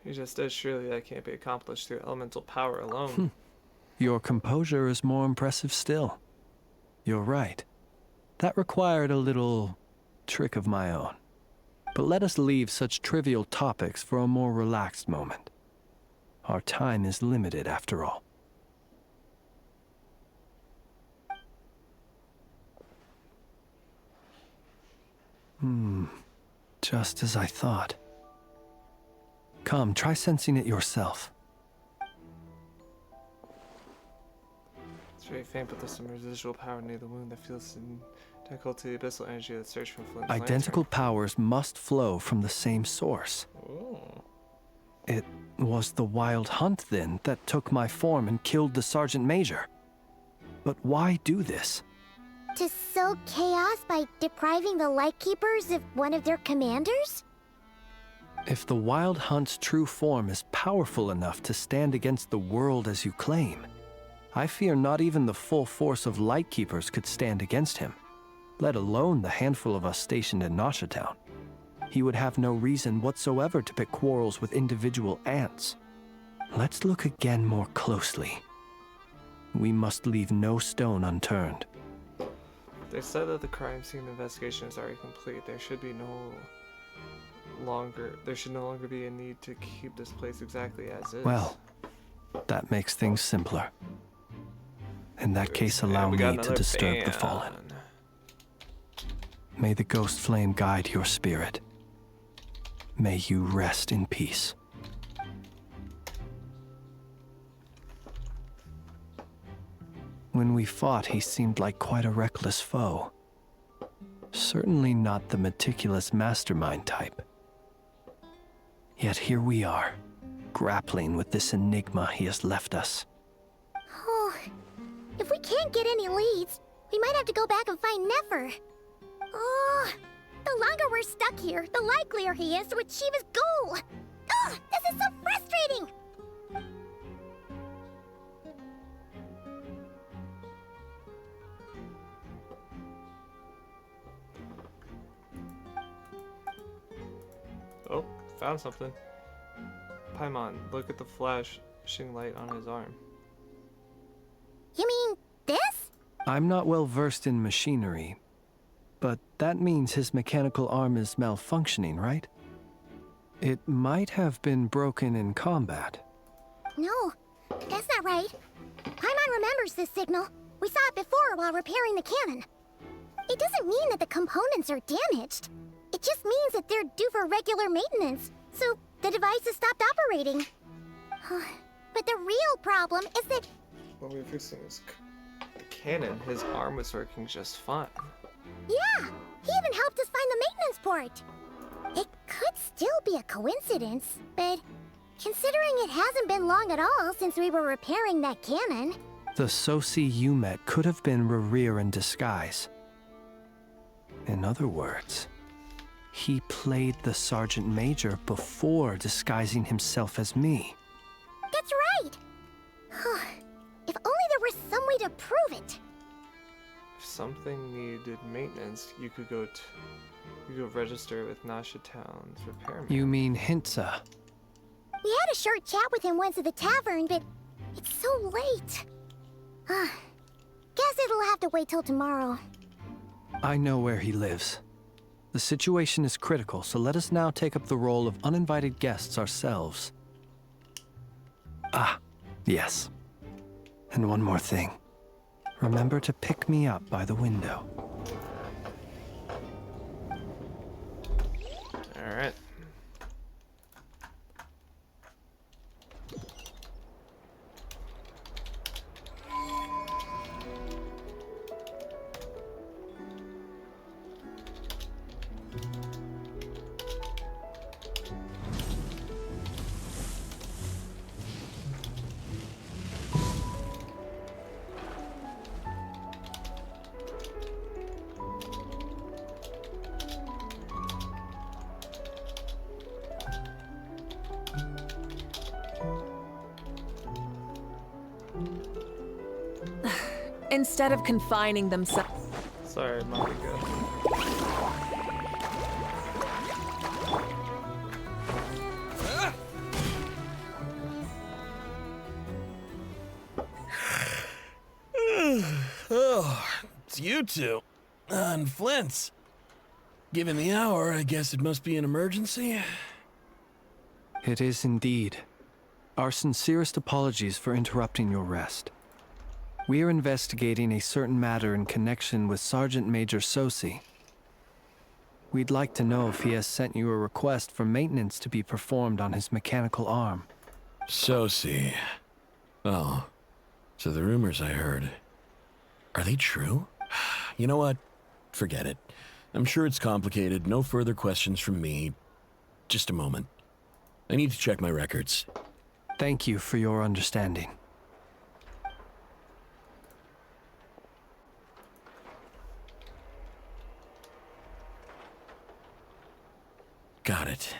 He just does. Surely that can't be accomplished through elemental power alone. Your composure is more impressive still. You're right. That required a little trick of my own. But let us leave such trivial topics for a more relaxed moment. Our time is limited after all. Just as I thought. Come, try sensing it yourself. It's very faint, but there's some residual power near the wound that feels Identical to the abyssal energy that surged from Flint's Identical powers must flow from the same source. Ooh. It was the Wild Hunt, then, that took my form and killed the Sergeant Major. But why do this? To sow chaos by depriving the Lightkeepers of one of their commanders? If the Wild Hunt's true form is powerful enough to stand against the world as you claim, I fear not even the full force of Lightkeepers could stand against him, let alone the handful of us stationed in Nasha Town. He would have no reason whatsoever to pick quarrels with individual ants. Let's look again more closely. We must leave no stone unturned. They said that the crime scene investigation is already complete. There should no longer be a need to keep this place exactly as is. Well, that makes things simpler. In that case, allow me to disturb the fallen. May the ghost flame guide your spirit. May you rest in peace. When we fought, he seemed like quite a reckless foe. Certainly not the meticulous mastermind type. Yet here we are, grappling with this enigma he has left us. Oh, if we can't get any leads, we might have to go back and find Nefer. Oh, the longer we're stuck here, the likelier he is to achieve his goal. Oh, this is so frustrating! Oh, found something. Paimon, look at the flashing light on his arm. You mean this? I'm not well versed in machinery, but that means his mechanical arm is malfunctioning, right? It might have been broken in combat. No, that's not right. Paimon remembers this signal. We saw it before while repairing the cannon. It doesn't mean that the components are damaged. It just means that they're due for regular maintenance, so the device has stopped operating. But the real problem is that... When we were fixing the cannon, his arm was working just fine. Yeah, he even helped us find the maintenance port. It could still be a coincidence, but considering it hasn't been long at all since we were repairing that cannon... The Sosi you met could have been Rerir in disguise. In other words, he played the Sergeant Major before disguising himself as me. That's right! If only there were some way to prove it. If something needed maintenance, you could go register with Nasha Town's repairman. You mean Hintsa? We had a short chat with him once at the tavern, but it's so late. Guess it'll have to wait till tomorrow. I know where he lives. The situation is critical, so let us now take up the role of uninvited guests ourselves. Ah, yes. And one more thing. Remember to pick me up by the window. Alright. Instead of confining themselves... Sorry, Monica. Oh, it's you two. And Flint's. Given the hour, I guess it must be an emergency. It is indeed. Our sincerest apologies for interrupting your rest. We are investigating a certain matter in connection with Sergeant Major Sosi. We'd like to know if he has sent you a request for maintenance to be performed on his mechanical arm. Sosi. Oh, so the rumors I heard, are they true? You know what? forget it. I'm sure it's complicated. No further questions from me. Just a moment. I need to check my records. Thank you for your understanding. Got it.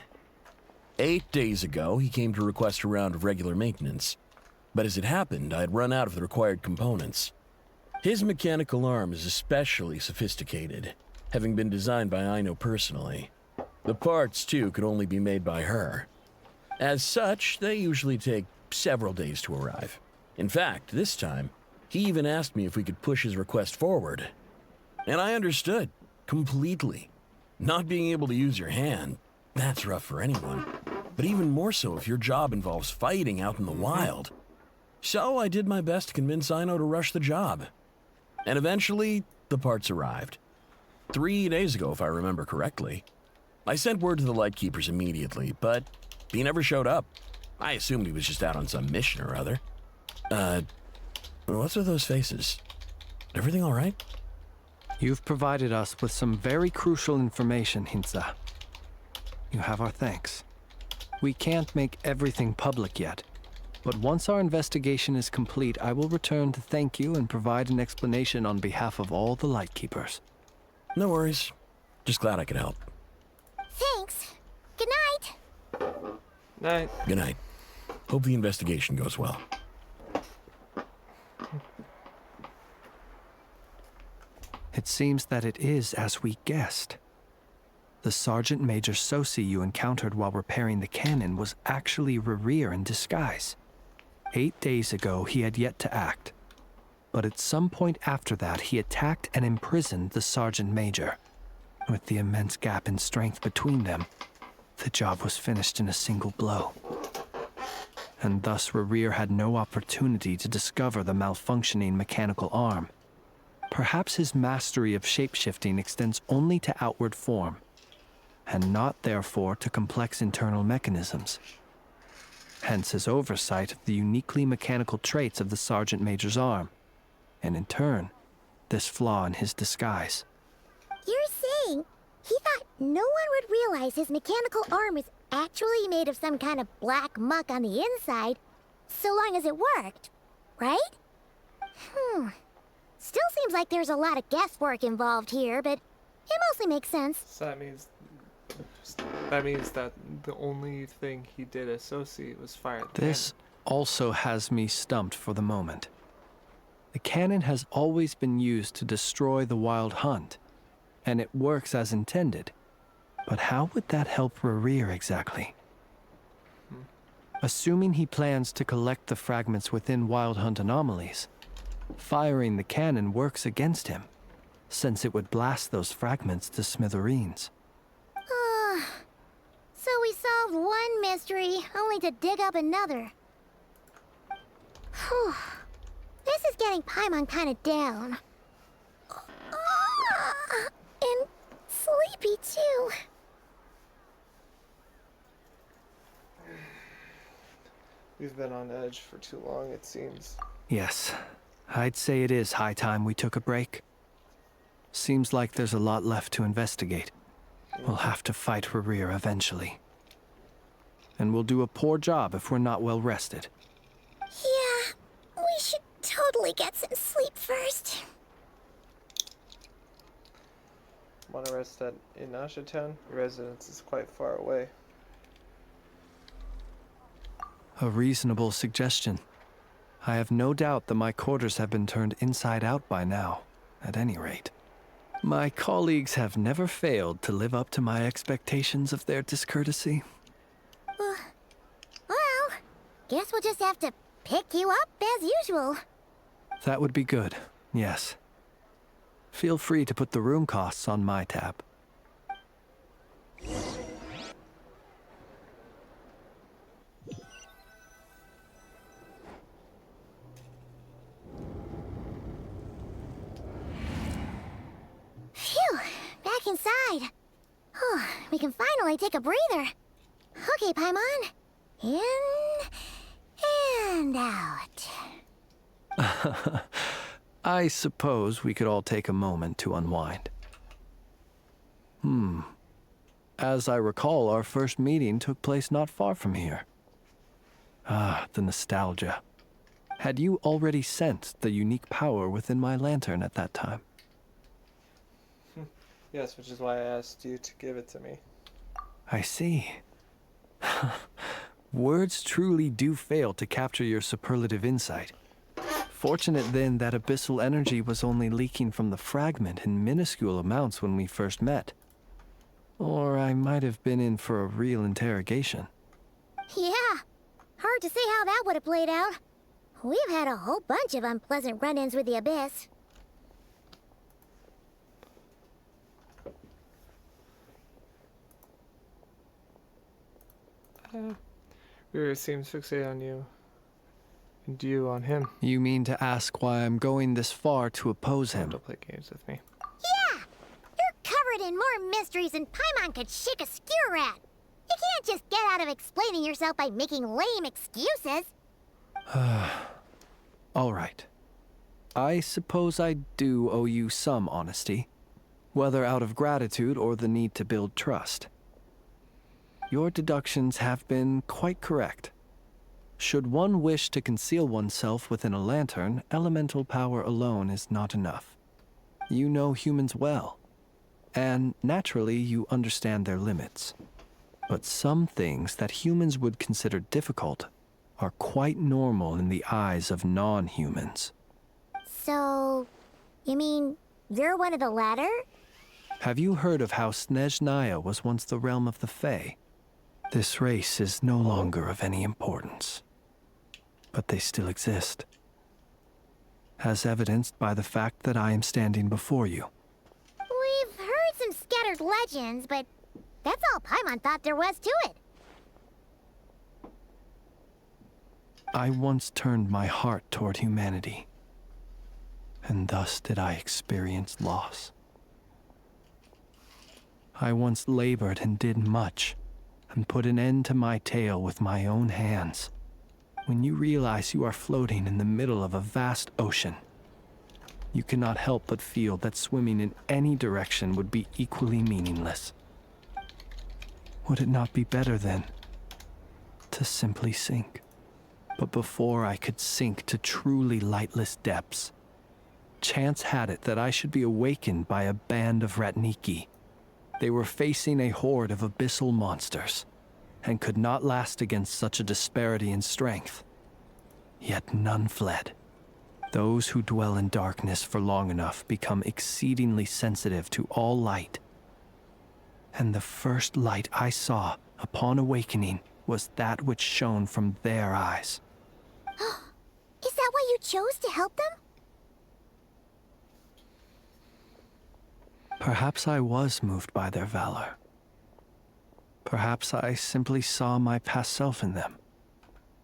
8 days ago, he came to request a round of regular maintenance. But as it happened, I had run out of the required components. His mechanical arm is especially sophisticated, having been designed by Aino personally. The parts, too, could only be made by her. As such, they usually take several days to arrive. In fact, this time, he even asked me if we could push his request forward. And I understood, completely. Not being able to use your hand, that's rough for anyone. But even more so if your job involves fighting out in the wild. So I did my best to convince Aino to rush the job. And eventually, the parts arrived. 3 days ago, if I remember correctly. I sent word to the Lightkeepers immediately, but he never showed up. I assumed he was just out on some mission or other. What's with those faces? Everything all right? You've provided us with some very crucial information, Hintsa. You have our thanks. We can't make everything public yet, but once our investigation is complete, I will return to thank you and provide an explanation on behalf of all the Lightkeepers. No worries. Just glad I could help. Thanks. Good night. Night. Good night. Hope the investigation goes well. It seems that it is as we guessed. The Sergeant Major Sosi you encountered while repairing the cannon was actually Rerir in disguise. 8 days ago, he had yet to act. But at some point after that, he attacked and imprisoned the Sergeant Major. With the immense gap in strength between them, the job was finished in a single blow. And thus Rerir had no opportunity to discover the malfunctioning mechanical arm. Perhaps his mastery of shapeshifting extends only to outward form, and not therefore to complex internal mechanisms. Hence his oversight of the uniquely mechanical traits of the Sergeant Major's arm, and in turn, this flaw in his disguise. You're saying he thought no one would realize his mechanical arm is actually made of some kind of black muck on the inside, so long as it worked, right? Still seems like there's a lot of guesswork involved here, but it mostly makes sense. So that means that the only thing he did associate was fire the This also has me stumped for the moment. The cannon has always been used to destroy the Wild Hunt, and it works as intended. But how would that help Rerir exactly? Assuming he plans to collect the fragments within Wild Hunt anomalies, firing the cannon works against him, since it would blast those fragments to smithereens. So we solved one mystery, only to dig up another. Whew. This is getting Paimon kind of down. And sleepy, too. We've been on edge for too long, it seems. Yes, I'd say it is high time we took a break. Seems like there's a lot left to investigate. We'll have to fight Rerir eventually. And we'll do a poor job if we're not well rested. Yeah, we should totally get some sleep first. Want to rest at Inasha Town? Your residence is quite far away. A reasonable suggestion. I have no doubt that my quarters have been turned inside out by now, at any rate. My colleagues have never failed to live up to my expectations of their discourtesy. Well, guess we'll just have to pick you up as usual. That would be good, yes. Feel free to put the room costs on my tab. Phew, back inside. We can finally take a breather. Okay, Paimon. In and out. I suppose we could all take a moment to unwind. As I recall, our first meeting took place not far from here. Ah, the nostalgia. Had you already sensed the unique power within my lantern at that time? Yes, which is why I asked you to give it to me. I see. Words truly do fail to capture your superlative insight. Fortunate then that abyssal energy was only leaking from the fragment in minuscule amounts when we first met. Or I might have been in for a real interrogation. Yeah, hard to say how that would have played out. We've had a whole bunch of unpleasant run-ins with the Abyss. Rearer seems fixated on you. And you on him. You mean to ask why I'm going this far to oppose him? Don't play games with me. Yeah! You're covered in more mysteries than Paimon could shake a skewer at. You can't just get out of explaining yourself by making lame excuses. All right. I suppose I do owe you some honesty, whether out of gratitude or the need to build trust. Your deductions have been quite correct. Should one wish to conceal oneself within a lantern, elemental power alone is not enough. You know humans well, and naturally you understand their limits. But some things that humans would consider difficult are quite normal in the eyes of non-humans. So, you mean you're one of the latter? Have you heard of how Snezhnaya was once the realm of the Fae? This race is no longer of any importance, but they still exist, as evidenced by the fact that I am standing before you. We've heard some scattered legends, but that's all Paimon thought there was to it. I once turned my heart toward humanity, and thus did I experience loss. I once labored and did much, and put an end to my tale with my own hands. When you realize you are floating in the middle of a vast ocean, you cannot help but feel that swimming in any direction would be equally meaningless. Would it not be better, then, to simply sink? But before I could sink to truly lightless depths, chance had it that I should be awakened by a band of Ratniki. They were facing a horde of abyssal monsters, and could not last against such a disparity in strength. Yet none fled. Those who dwell in darkness for long enough become exceedingly sensitive to all light. And the first light I saw upon awakening was that which shone from their eyes. Is that why you chose to help them? Perhaps I was moved by their valor. Perhaps I simply saw my past self in them,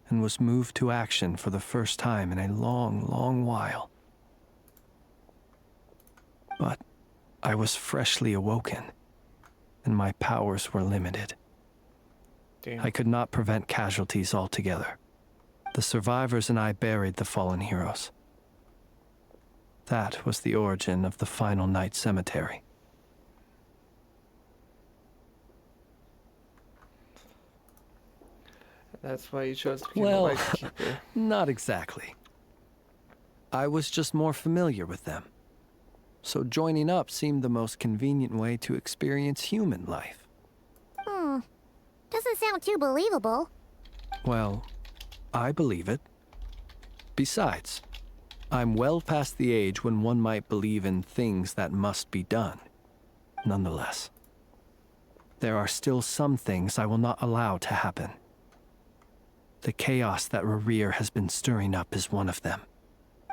and was moved to action for the first time in a long, long while. But I was freshly awoken, and my powers were limited. Damn. I could not prevent casualties altogether. The survivors and I buried the fallen heroes. That was the origin of the Final Night Cemetery. That's why you chose to become a Well, lightkeeper. not exactly. I was just more familiar with them. So joining up seemed the most convenient way to experience human life. Doesn't sound too believable. Well, I believe it. Besides, I'm well past the age when one might believe in things that must be done. Nonetheless, there are still some things I will not allow to happen. The chaos that Rerir has been stirring up is one of them.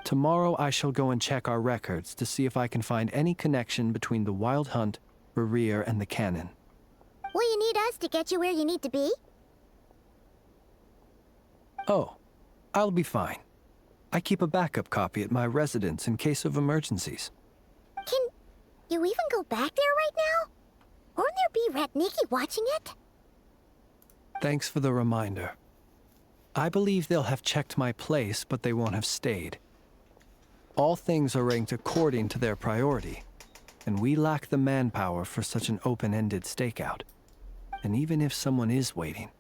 Tomorrow I shall go and check our records to see if I can find any connection between the Wild Hunt, Rerir, and the Cannon. Will you need us to get you where you need to be? Oh, I'll be fine. I keep a backup copy at my residence in case of emergencies. Can you even go back there right now? Won't there be Ratniki watching it? Thanks for the reminder. I believe they'll have checked my place, but they won't have stayed. All things are ranked according to their priority, and we lack the manpower for such an open-ended stakeout. And even if someone is waiting,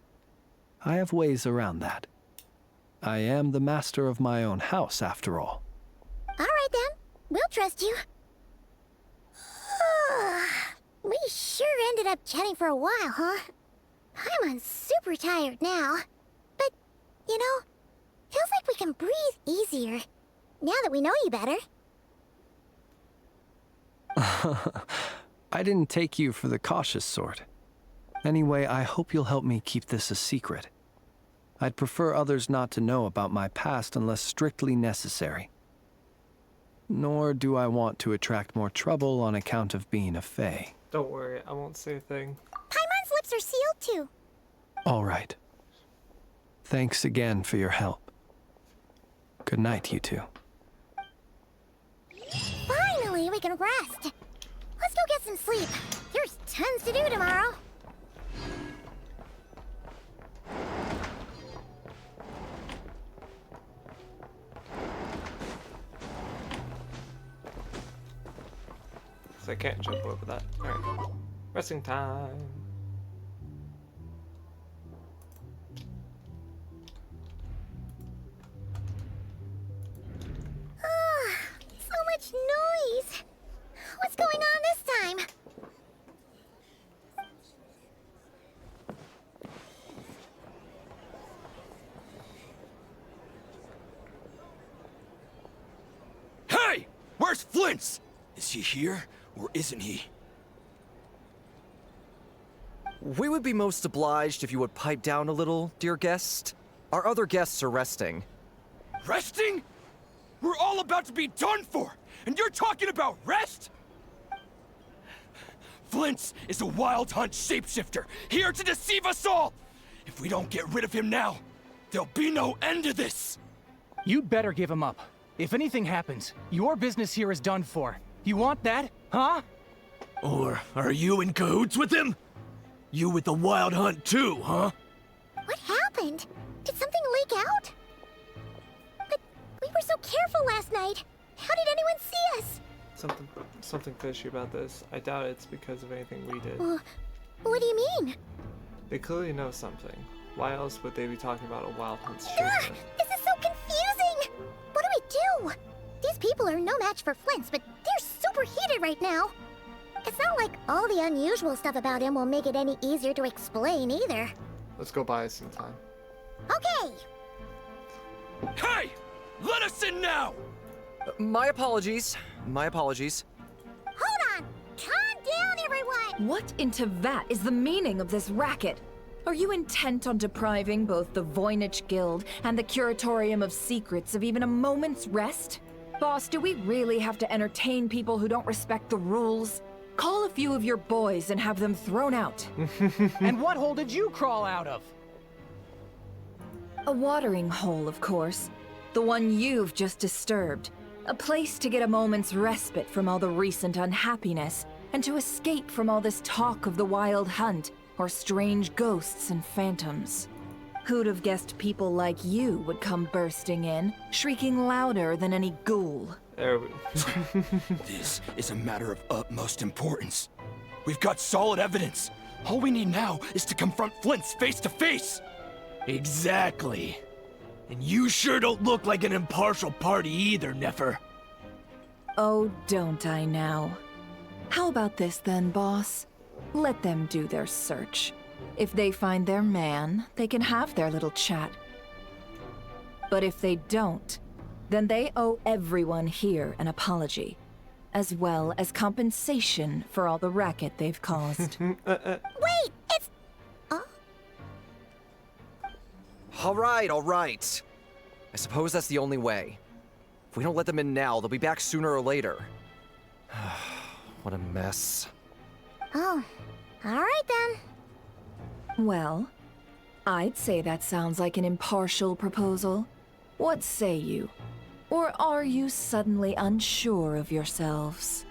I have ways around that. I am the master of my own house, after all. All right, then. We'll trust you. We sure ended up chatting for a while, huh? I'm super tired now. But, you know, feels like we can breathe easier now that we know you better. I didn't take you for the cautious sort. Anyway, I hope you'll help me keep this a secret. I'd prefer others not to know about my past unless strictly necessary. Nor do I want to attract more trouble on account of being a fae. Don't worry, I won't say a thing. Paimon's lips are sealed too. All right. Thanks again for your help. Good night, you two. Finally, we can rest. Let's go get some sleep. There's tons to do tomorrow. So I can't jump over that. Alright. Resting time. So much noise. What's going on this time? Hey! Where's Flint's? Is he here, or isn't he? We would be most obliged if you would pipe down a little, dear guest. Our other guests are resting. Resting? We're all about to be done for, and you're talking about rest? Flint's is a wild hunt shapeshifter, here to deceive us all! If we don't get rid of him now, there'll be no end to this! You'd better give him up. If anything happens, your business here is done for. You want that, huh? Or are you in cahoots with him? You with the Wild Hunt too, huh? What happened? Did something leak out? But we were so careful last night. How did anyone see us? Something fishy about this. I doubt it's because of anything we did. What do you mean? They clearly know something. Why else would they be talking about a wild hunt Ugh, shipment? this is so confusing! What do we do? These people are no match for Flint's, but they're super heated right now. It's not like all the unusual stuff about him will make it any easier to explain either. Let's go buy us some time. Okay! Hey! Let us in now! My apologies. My apologies. Hold on! Calm down, everyone! What in Tevat is the meaning of this racket? Are you intent on depriving both the Voynich Guild and the Curatorium of Secrets of even a moment's rest? Boss, do we really have to entertain people who don't respect the rules? Call a few of your boys and have them thrown out. And what hole did you crawl out of? A watering hole, of course. The one you've just disturbed. A place to get a moment's respite from all the recent unhappiness, and to escape from all this talk of the Wild Hunt, or strange ghosts and phantoms. Who'd have guessed people like you would come bursting in, shrieking louder than any ghoul? This is a matter of utmost importance. We've got solid evidence. All we need now is to confront Flint's face to face. Exactly. And you sure don't look like an impartial party either, Nefer. Oh, don't I now? How about this then, boss? Let them do their search. If they find their man, they can have their little chat. But if they don't, then they owe everyone here an apology, as well as compensation for all the racket they've caused. Wait, it's... All right. I suppose that's the only way. If we don't let them in now, they'll be back sooner or later. What a mess. Oh, all right then. Well, I'd say that sounds like an impartial proposal. What say you? Or are you suddenly unsure of yourselves?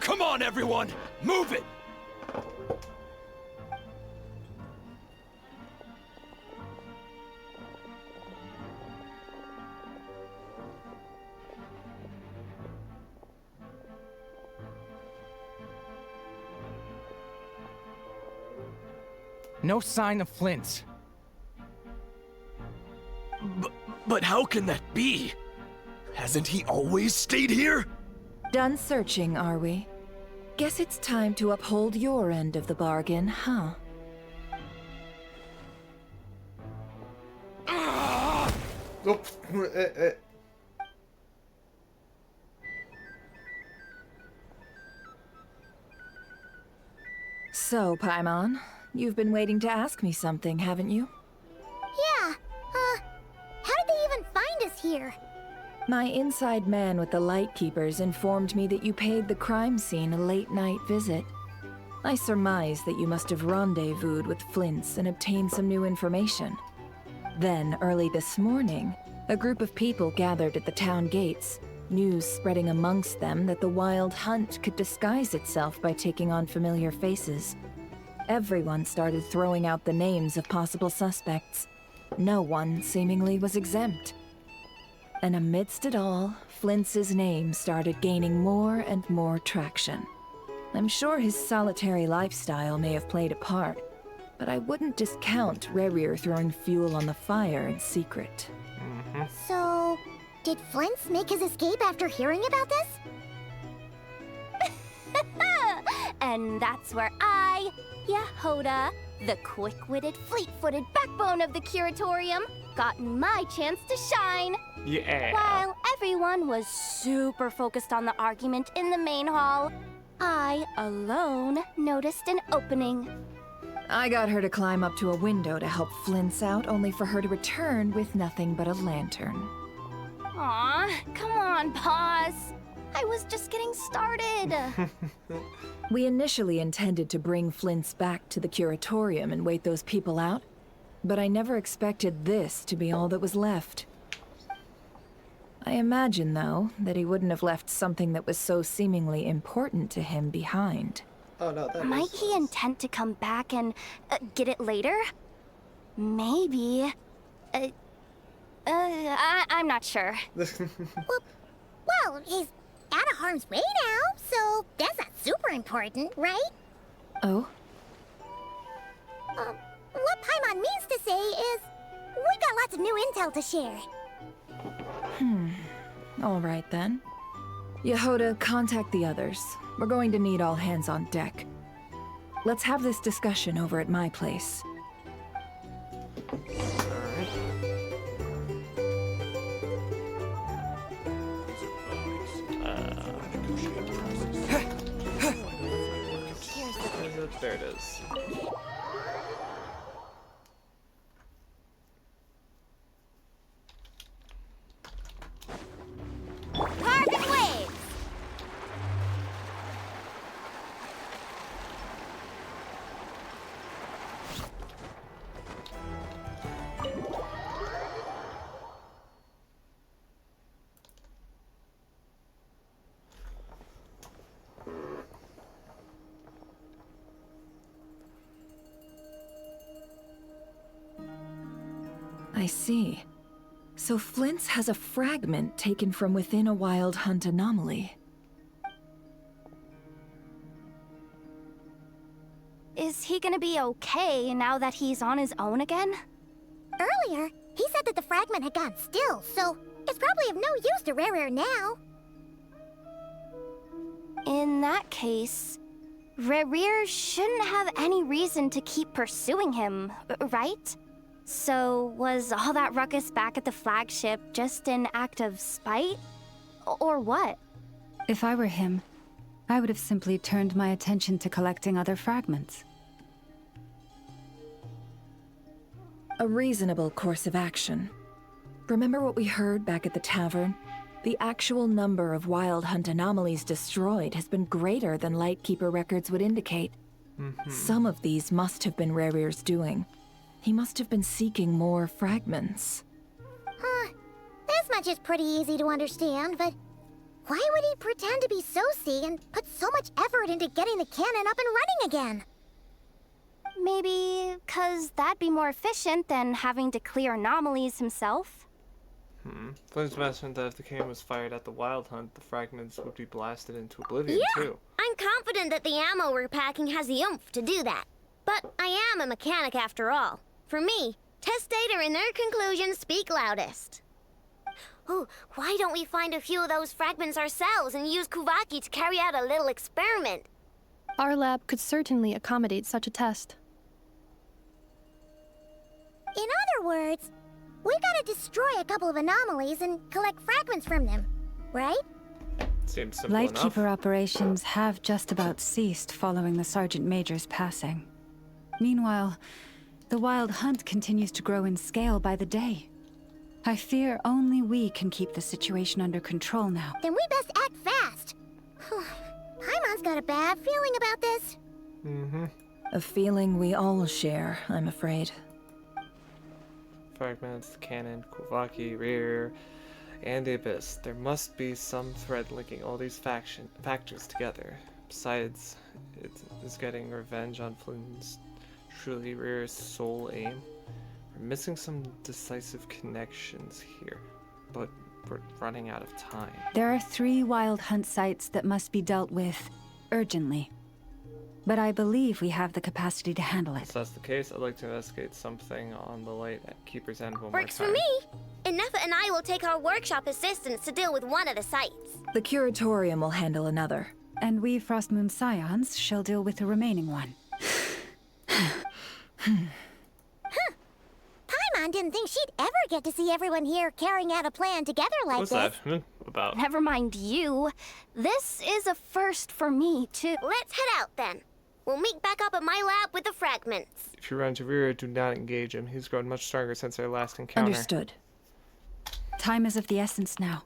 Come on, everyone! Move it! No sign of Flint's. But how can that be? Hasn't he always stayed here? Done searching, are we? Guess it's time to uphold your end of the bargain, huh? Oop. So, Paimon, you've been waiting to ask me something, haven't you? Yeah, how did they even find us here? My inside man with the Lightkeepers informed me that you paid the crime scene a late-night visit. I surmise that you must have rendezvoused with Flint's and obtained some new information. Then, early this morning, a group of people gathered at the town gates, news spreading amongst them that the Wild Hunt could disguise itself by taking on familiar faces. Everyone started throwing out the names of possible suspects. No one, seemingly, was exempt. And amidst it all, Flint's name started gaining more and more traction. I'm sure his solitary lifestyle may have played a part, but I wouldn't discount Rerir throwing fuel on the fire in secret. So, did Flint's make his escape after hearing about this? And that's where I, Yehoda, the quick-witted, fleet-footed backbone of the Curatorium, got my chance to shine. Yeah. While everyone was super focused on the argument in the main hall, I, alone, noticed an opening. I got her to climb up to a window to help Flint's out, only for her to return with nothing but a lantern. Aw, come on, pause. I was just getting started. We initially intended to bring Flint's back to the Curatorium and wait those people out, but I never expected this to be all that was left. I imagine, though, that he wouldn't have left something that was so seemingly important to him behind. Oh no, that Might he intend to come back and get it later? Maybe. I'm not sure. Well, he's out of harm's way now, so that's not super important, right? Oh? What Paimon means to say is, we got lots of new intel to share. All right then. Yehoda, contact the others. We're going to need all hands on deck. Let's have this discussion over at my place. There it is. Carbon waves! I see. So Flint's has a fragment taken from within a Wild Hunt anomaly. Is he gonna be okay now that he's on his own again? Earlier, he said that the fragment had gone still, so it's probably of no use to Rerir now. In that case, Rerir shouldn't have any reason to keep pursuing him, right? So, was all that ruckus back at the flagship just an act of spite? Or what? If I were him, I would have simply turned my attention to collecting other fragments. A reasonable course of action. Remember what we heard back at the tavern? The actual number of Wild Hunt anomalies destroyed has been greater than Lightkeeper records would indicate. Some of these must have been Rerir's doing. He must have been seeking more fragments. This much is pretty easy to understand, but why would he pretend to be Soci and put so much effort into getting the cannon up and running again? Maybe 'cause that'd be more efficient than having to clear anomalies himself? Flint's mentioned that if the cannon was fired at the Wild Hunt, the fragments would be blasted into oblivion, too. I'm confident that the ammo we're packing has the oomph to do that. But I am a mechanic after all. For me, test data and their conclusions speak loudest. Ooh, why don't we find a few of those fragments ourselves and use Kuvaki to carry out a little experiment? Our lab could certainly accommodate such a test. In other words, we gotta destroy a couple of anomalies and collect fragments from them, right? Seems simple enough. Lightkeeper operations have just about ceased following the Sergeant Major's passing. Meanwhile, the Wild Hunt continues to grow in scale by the day. I fear only we can keep the situation under control now. Then we best act fast. Paimon's got a bad feeling about this. Mm-hmm. A feeling we all share, I'm afraid. Fragments, the cannon, Kuvaki, rear, and the abyss. There must be some thread linking all these factors together. Besides, it is getting revenge on Flynn's truly rare sole aim. We're missing some decisive connections here, but we're running out of time. There are 3 Wild Hunt sites that must be dealt with urgently. But I believe we have the capacity to handle it. If that's the case, I'd like to investigate something on the light at Keeper's End one Works more for time. me. Nefa and I will take our workshop assistants to deal with one of the sites. The Curatorium will handle another. And we Frostmoon Scions shall deal with the remaining one. Paimon didn't think she'd ever get to see everyone here carrying out a plan together like What's this. that about? Never mind you. This is a first for me, too. Let's head out then. We'll meet back up at my lab with the fragments. If you run to Rear, do not engage him. He's grown much stronger since our last encounter. Understood. Time is of the essence now.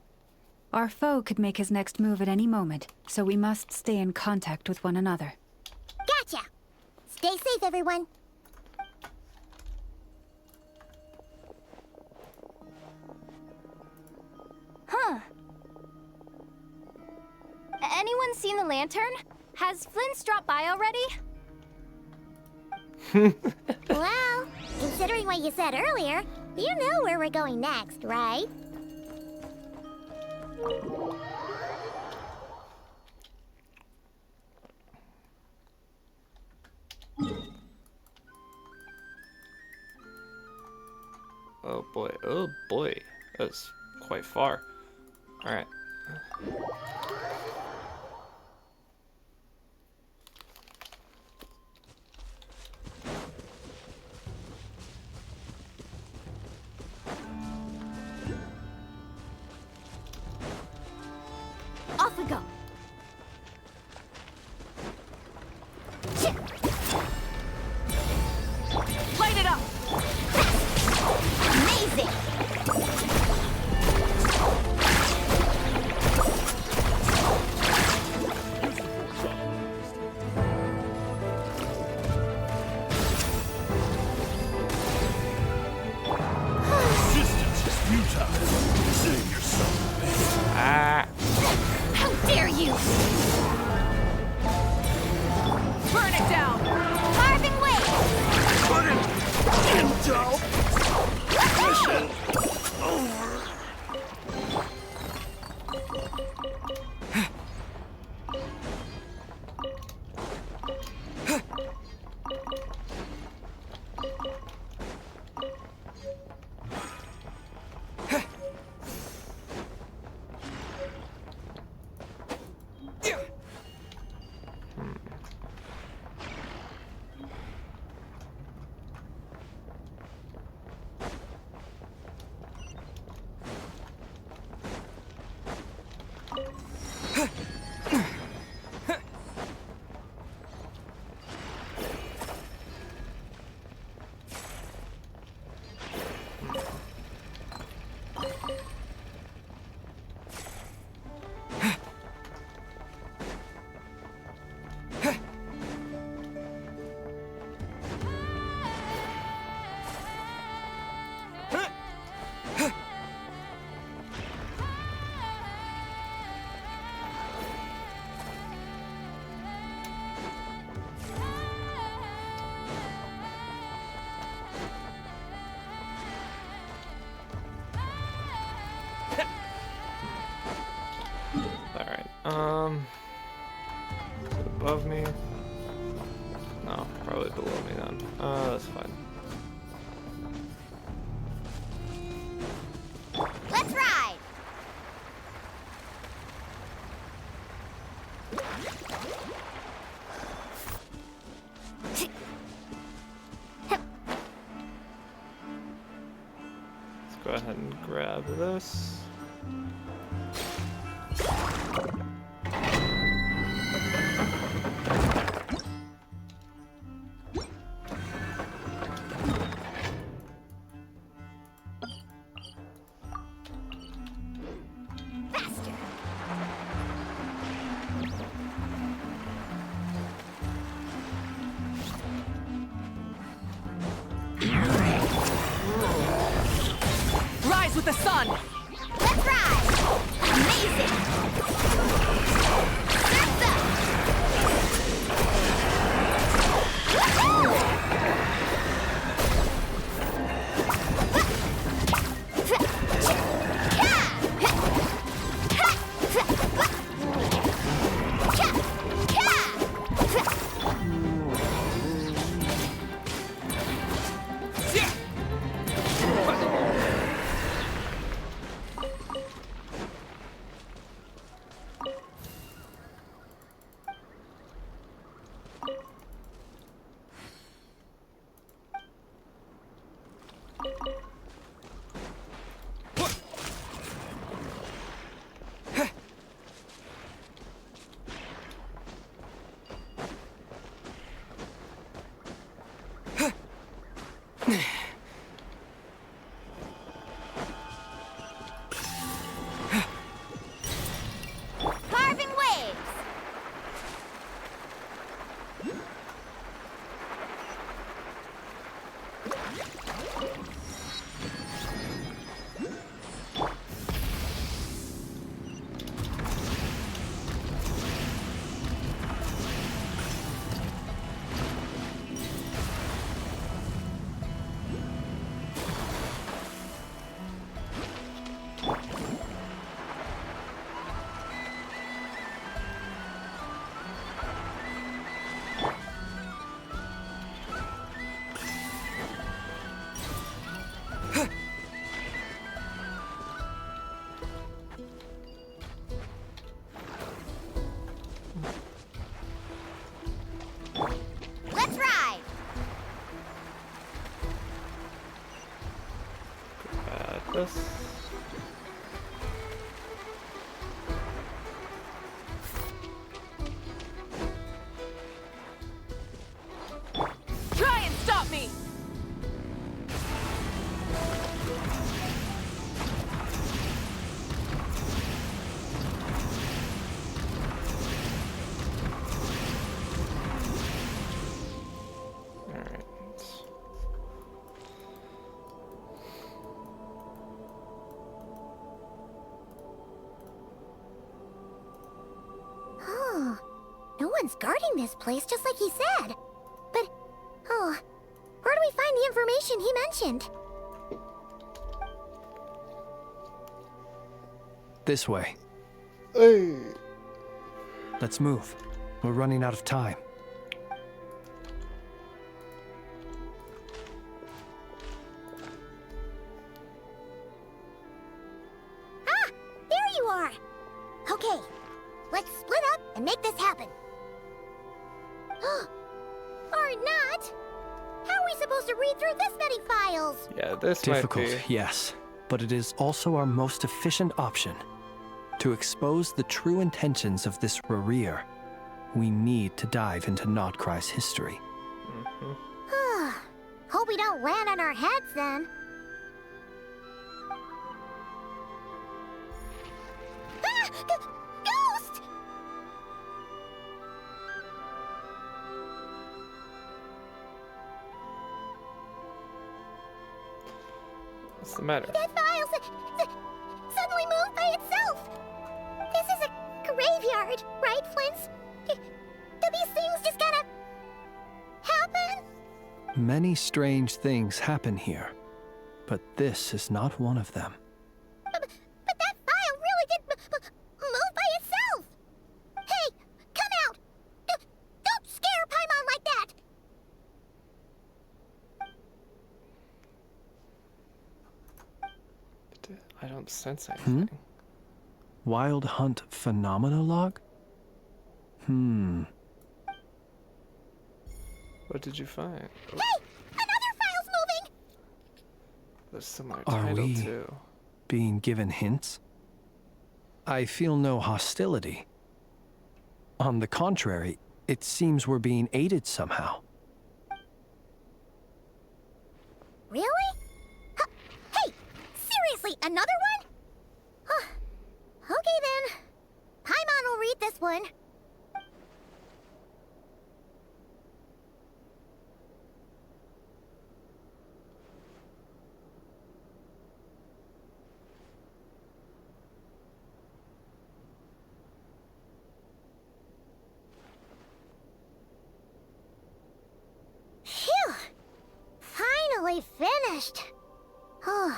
Our foe could make his next move at any moment, so we must stay in contact with one another. Gotcha! Stay safe, everyone. Huh. Anyone seen the lantern? Has Flint's dropped by already? Well, considering what you said earlier, you know where we're going next, right? Oh boy, that's quite far. Alright. Off we go. Light it up. Amazing! Resistance is futile. Save yourself. Ah. How dare you! Burn it down! Carving way! Put it in doubt. Mission over. Alright, is it above me? No, probably probably below me then. That's fine. Let's ride! Let's go ahead and grab this. Rise with the sun! Let's ride! Amazing! Surf's up! Carving waves! Let's ride! Add this. Try and stop me! Alright. Oh, no one's guarding this place, just like he said. But, oh, where do we find the information he mentioned? This way. Hey. Let's move. We're running out of time. Ah, there you are. Okay, let's split up and make this happen. Or not. How are we supposed to read through this many files? Yeah, this Difficult, might be... yes, but it is also our most efficient option. To expose the true intentions of this Rereer, we need to dive into Notcry's history. Hope we don't land on our heads then. Ah! Ghost! What's the matter? That file suddenly moved by itself. This is a graveyard, right, Flint's? Do these things just gotta happen? Many strange things happen here, but this is not one of them. But that file really did move by itself. Hey, come out! Don't scare Paimon like that. I don't sense anything. Wild Hunt Phenomenologue? What did you find? Hey! Another file's moving! There's similar Are title we too. being given hints? I feel no hostility. On the contrary, it seems we're being aided somehow. Really? Hey! Seriously, another one? Huh. Okay then. Paimon will read this one. Phew! Finally finished. Oh,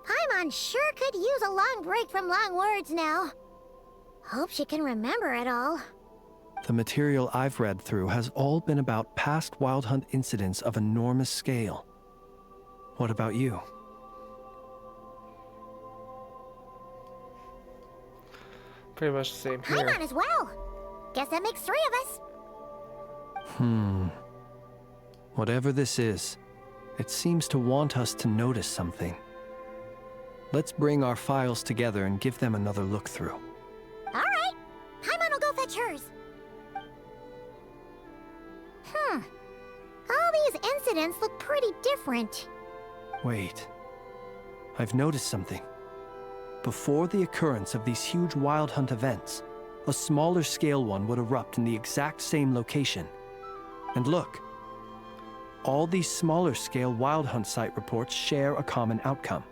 Paimon sure could use a long break from long words now. Hope she can remember it all. The material I've read through has all been about past Wild Hunt incidents of enormous scale. What about you? Pretty much the same here. Paimon as well. Guess that makes 3 of us. Whatever this is, it seems to want us to notice something. Let's bring our files together and give them another look through. All right. Paimon will go fetch hers. All these incidents look pretty different. Wait. I've noticed something. Before the occurrence of these huge Wild Hunt events, a smaller scale one would erupt in the exact same location. And look, all these smaller scale Wild Hunt site reports share a common outcome.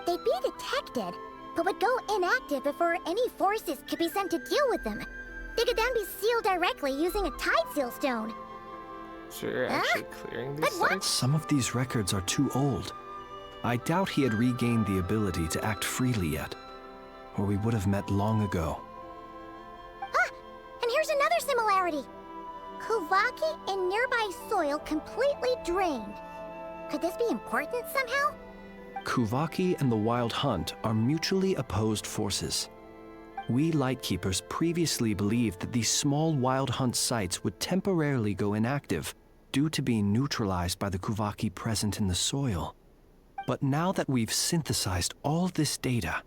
They'd be detected, but would go inactive before any forces could be sent to deal with them. They could then be sealed directly using a tide seal stone. So you're actually clearing these sites? Some of these records are too old. I doubt he had regained the ability to act freely yet, or we would have met long ago. And here's another similarity. Kuvaki and nearby soil completely drained. Could this be important somehow? Kuvaki and the Wild Hunt are mutually opposed forces. We Lightkeepers previously believed that these small Wild Hunt sites would temporarily go inactive due to being neutralized by the Kuvaki present in the soil. But now that we've synthesized all this data,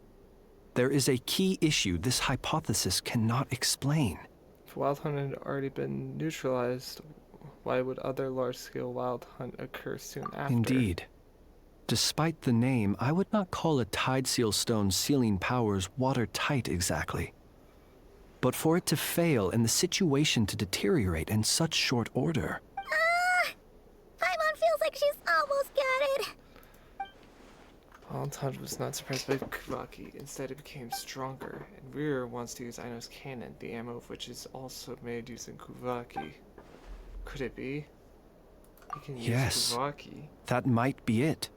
there is a key issue this hypothesis cannot explain. If Wild Hunt had already been neutralized, why would other large-scale Wild Hunt occur soon after? Indeed. Despite the name, I would not call a Tide Seal Stone's sealing powers watertight exactly. But for it to fail and the situation to deteriorate in such short order... Paimon feels like she's almost got it. Wild Hunt was not suppressed by Kuvaki. Instead, it became stronger, and Rear wants to use Aino's cannon, the ammo of which is also made using Kuvaki. Could it be? He can use Kuvaki. That might be it.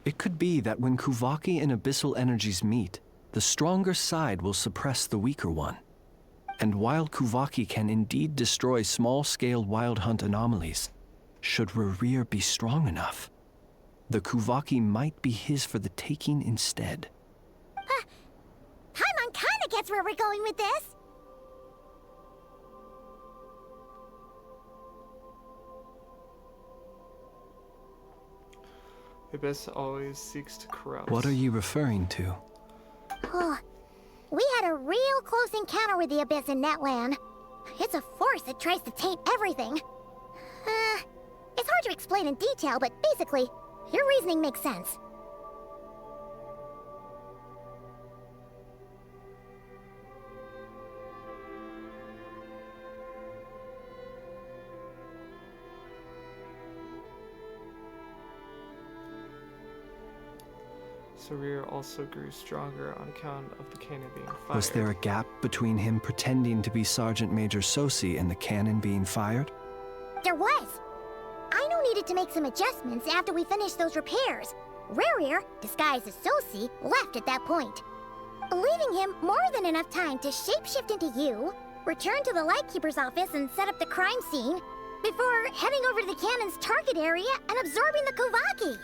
It could be that when Kuvaki and abyssal energies meet, the stronger side will suppress the weaker one. And while Kuvaki can indeed destroy small-scale Wild Hunt anomalies, should Rear be strong enough, the Kuvaki might be his for the taking instead. Paimon kinda gets where we're going with this. The Abyss always seeks to corrupt. What are you referring to? We had a real close encounter with the Abyss in Netland. It's a force that tries to taint everything. It's hard to explain in detail, but basically, your reasoning makes sense. So Rear also grew stronger on account of the cannon being fired. Was there a gap between him pretending to be Sergeant Major Sosi and the cannon being fired? There was. Aino needed to make some adjustments after we finished those repairs. Rear, disguised as Sosi, left at that point, leaving him more than enough time to shapeshift into you, return to the Lightkeeper's office and set up the crime scene, before heading over to the cannon's target area and absorbing the Kuvaki.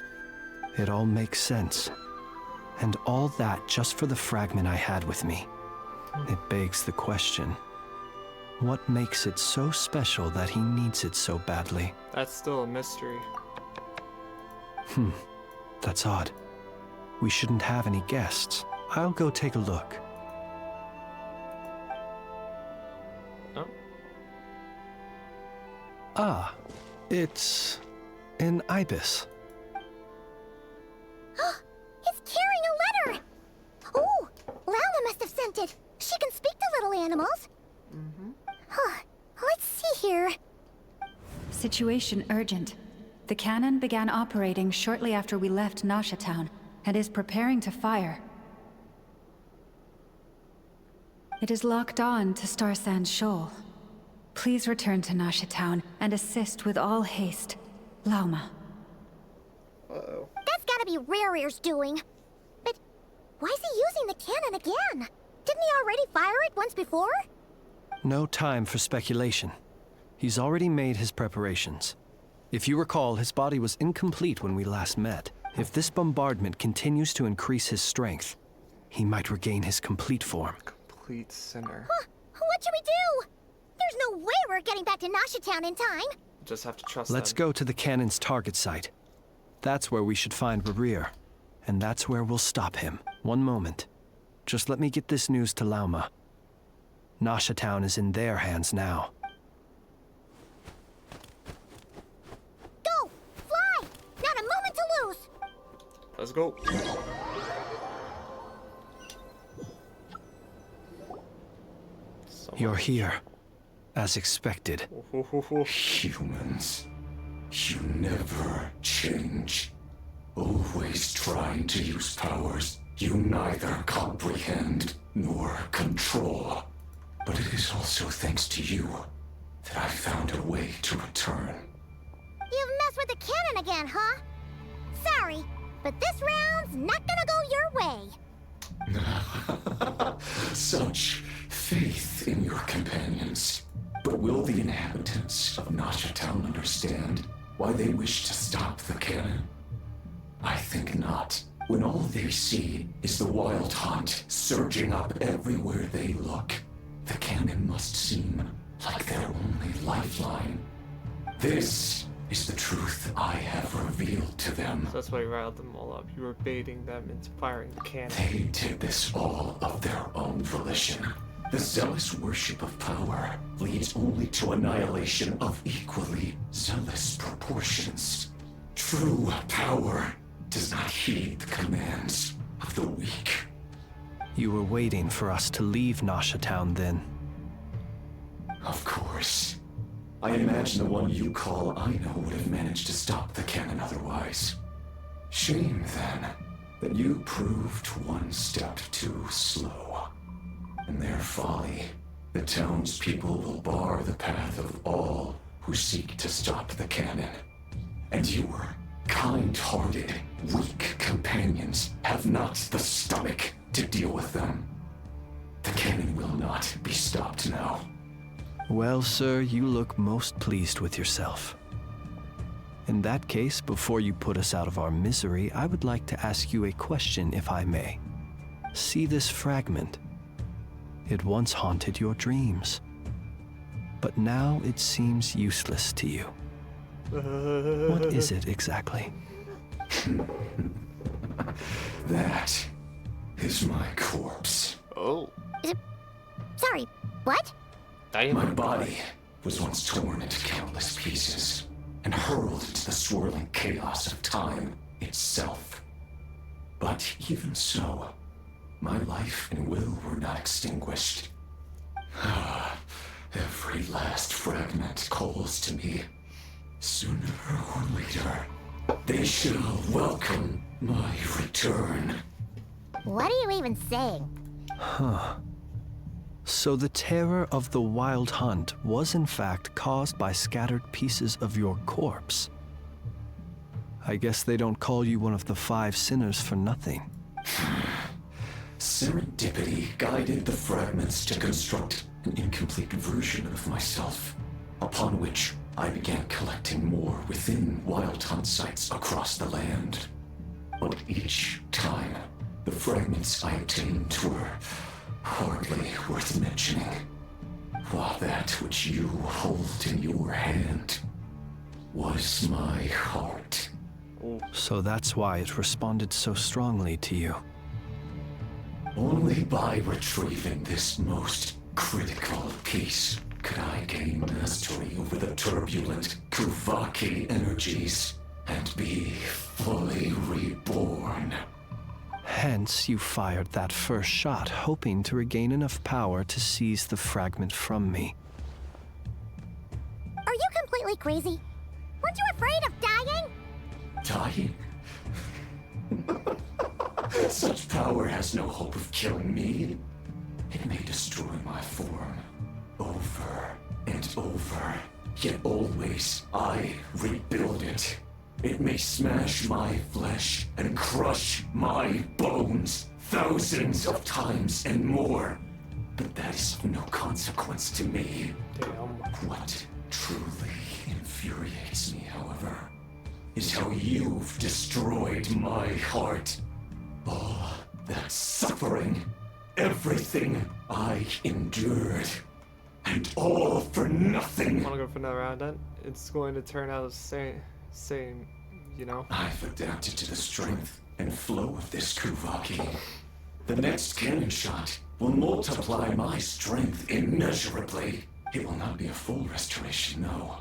It all makes sense. And all that just for the fragment I had with me. It begs the question, what makes it so special that he needs it so badly? That's still a mystery. That's odd. We shouldn't have any guests. I'll go take a look. Oh. Ah, it's an ibis. It's carrying a letter! Oh, Lala must have sent it. She can speak to little animals. Let's see here. Situation urgent. The cannon began operating shortly after we left Nasha Town and is preparing to fire. It is locked on to Star Sand Shoal. Please return to Nasha Town and assist with all haste. Lauma. Uh-oh. That's gotta be Rare's doing. But why is he using the cannon again? Didn't he already fire it once before? No time for speculation. He's already made his preparations. If you recall, his body was incomplete when we last met. If this bombardment continues to increase his strength, he might regain his complete form. Complete sinner. What should we do? There's no way we're getting back to Nasha Town in time. Just have to trust Let's them. go to the cannon's target site. That's where we should find Rarir. And that's where we'll stop him. One moment. Just let me get this news to Lauma. Nasha Town is in their hands now. Go! Fly! Not a moment to lose! Let's go. You're here. As expected. Humans, you never change. Always trying to use powers you neither comprehend nor control. But it is also thanks to you that I found a way to return. You've messed with the cannon again, huh? Sorry, but this round's not gonna go your way. Such faith in your companions. But will the inhabitants of Nasha Town understand why they wish to stop the cannon? I think not. When all they see is the wild hunt surging up everywhere they look, the cannon must seem like their only lifeline. This is the truth I have revealed to them. So that's why you riled them all up. You were baiting them into firing the cannon. They did this all of their own volition. The zealous worship of power leads only to annihilation of equally zealous proportions. True power does not heed the commands of the weak. You were waiting for us to leave Nasha Town then. Of course. I imagine the one you call Aino would have managed to stop the cannon otherwise. Shame, then, that you proved one step too slow. In their folly, the townspeople will bar the path of all who seek to stop the cannon. And your kind-hearted, weak companions have not the stomach to deal with them. The cannon will not be stopped now. Well, sir, you look most pleased with yourself. In that case, before you put us out of our misery, I would like to ask you a question, if I may. See this fragment? It once haunted your dreams. But now it seems useless to you. What is it exactly? That is my corpse. Oh. Sorry, what? My body was once torn into countless pieces and hurled into the swirling chaos of time itself. But even so, my life and will were not extinguished. Every last fragment calls to me. Sooner or later, they shall welcome my return. What are you even saying? Huh. So the terror of the wild hunt was in fact caused by scattered pieces of your corpse. I guess they don't call you one of the 5 sinners for nothing. Serendipity guided the fragments to construct an incomplete version of myself, upon which I began collecting more within wild hunt sites across the land. But each time, the fragments I obtained were hardly worth mentioning, while that which you hold in your hand was my heart. So that's why it responded so strongly to you. Only by retrieving this most critical piece could I gain mastery over the turbulent Kuvaki energies and be fully reborn. Hence, you fired that first shot, hoping to regain enough power to seize the fragment from me. Are you completely crazy? Weren't you afraid of dying? Dying? Such power has no hope of killing me. It may destroy my form over and over, yet always I rebuild it. It may smash my flesh and crush my bones thousands of times and more, but that is of no consequence to me. What truly infuriates me, however, is how you've destroyed my heart. All that suffering, everything I endured, and all for nothing. Wanna go for another round then? It's going to turn out the same, you know? I've adapted to the strength and flow of this Kuvaki. The next cannon shot will multiply my strength immeasurably. It will not be a full restoration, no.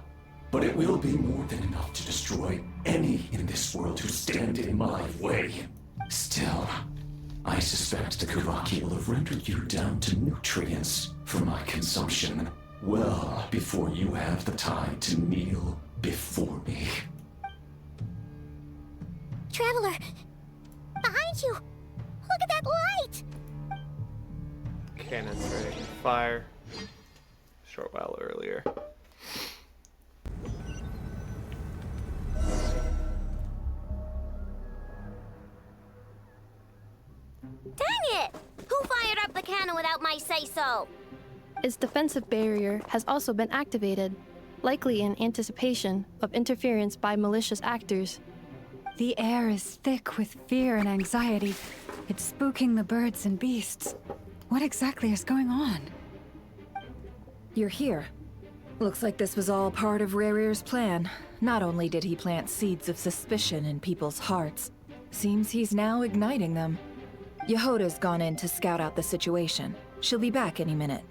But it will be more than enough to destroy any in this world who stand in my way. Still, I suspect the Kuvaki will have rendered you down to nutrients for my consumption well before you have the time to kneel before me. Traveler! Behind you! Look at that light! Cannons ready. Fire. Short while earlier. Dang it! Who fired up the cannon without my say-so? Its defensive barrier has also been activated, likely in anticipation of interference by malicious actors. The air is thick with fear and anxiety. It's spooking the birds and beasts. What exactly is going on? You're here. Looks like this was all part of Rarir's plan. Not only did he plant seeds of suspicion in people's hearts, seems he's now igniting them. Yehoda's gone in to scout out the situation. She'll be back any minute.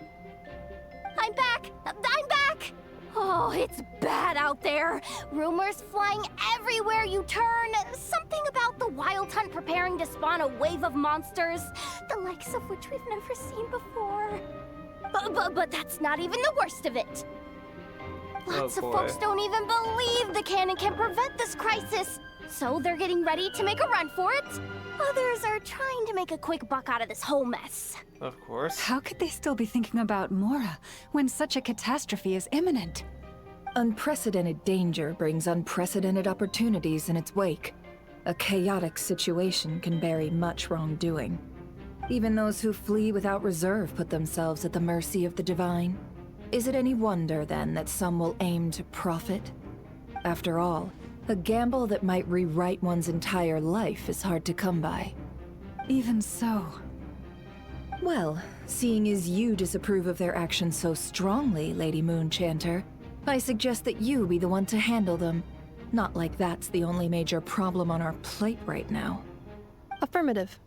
I'm back! I'm back! Oh, it's bad out there. Rumors flying everywhere you turn. Something about the Wild Hunt preparing to spawn a wave of monsters, the likes of which we've never seen before. But that's not even the worst of it. Lots of folks don't even believe the cannon can prevent this crisis, so they're getting ready to make a run for it. Others are trying to make a quick buck out of this whole mess. Of course. How could they still be thinking about Mora when such a catastrophe is imminent? Unprecedented danger brings unprecedented opportunities in its wake. A chaotic situation can bury much wrongdoing. Even those who flee without reserve put themselves at the mercy of the divine. Is it any wonder, then, that some will aim to profit? After all, a gamble that might rewrite one's entire life is hard to come by. Even so. Well, seeing as you disapprove of their actions so strongly, Lady Moonchanter, I suggest that you be the one to handle them. Not like that's the only major problem on our plate right now. Affirmative.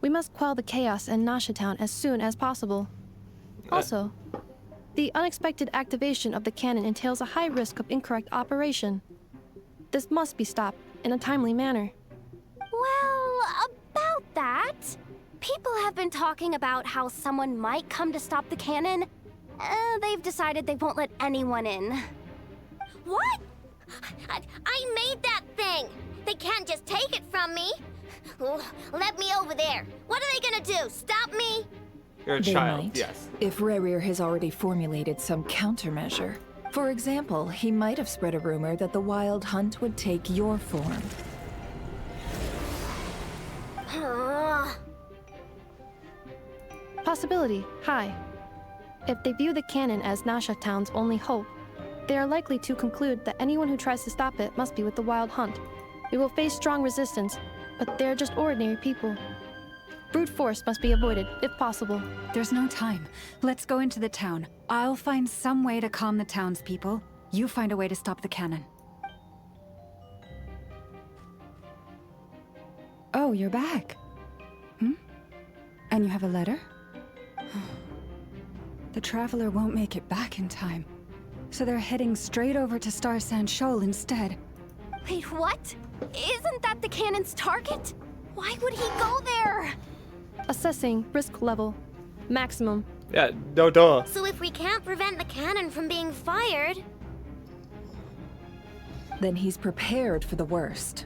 We must quell the chaos in Nasha Town as soon as possible. Also, the unexpected activation of the cannon entails a high risk of incorrect operation. This must be stopped in a timely manner. Well, about that, people have been talking about how someone might come to stop the cannon. They've decided they won't let anyone in. What? I made that thing! They can't just take it from me! Let me over there! What are they gonna do? Stop me? You're a They child, might, yes. if Rarir has already formulated some countermeasure. For example, he might have spread a rumor that the Wild Hunt would take your form. Possibility high. If they view the cannon as Nasha Town's only hope, they are likely to conclude that anyone who tries to stop it must be with the Wild Hunt. We will face strong resistance, but they're just ordinary people. Brute force must be avoided, if possible. There's no time. Let's go into the town. I'll find some way to calm the townspeople. You find a way to stop the cannon. Oh, you're back. And you have a letter? The Traveler won't make it back in time. So they're heading straight over to Star Sand Shoal instead. Wait, what? Isn't that the cannon's target? Why would he go there? Assessing risk level. Maximum. Yeah, no duh. So if we can't prevent the cannon from being fired... Then he's prepared for the worst.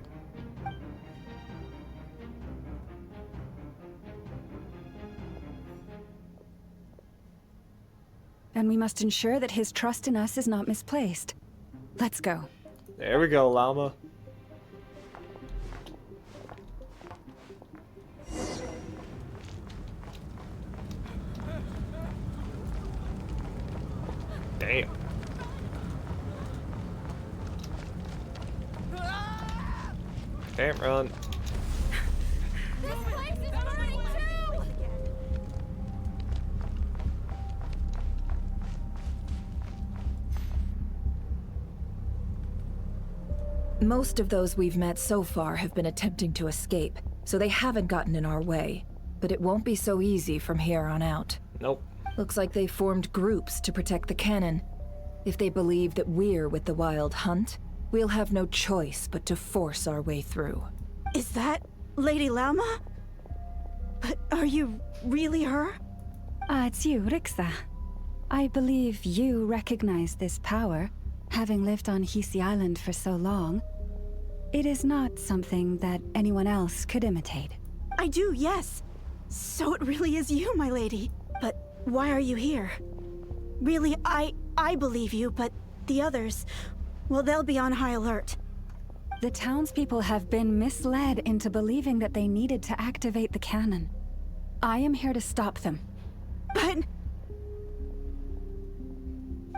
And we must ensure that his trust in us is not misplaced. Let's go. There we go, llama. Damn. Damn, run. This place is burning too! Most of those we've met so far have been attempting to escape, so they haven't gotten in our way. But it won't be so easy from here on out. Nope. Looks like they formed groups to protect the cannon. If they believe that we're with the Wild Hunt, we'll have no choice but to force our way through. Is that Lady Llama? But are you really her? It's you, Rixa. I believe you recognize this power, having lived on Hisi Island for so long. It is not something that anyone else could imitate. I do, yes. So it really is you, my lady. But why are you here? Really, I believe you, but the others, well, they'll be on high alert. The townspeople have been misled into believing that they needed to activate the cannon. I am here to stop them. But...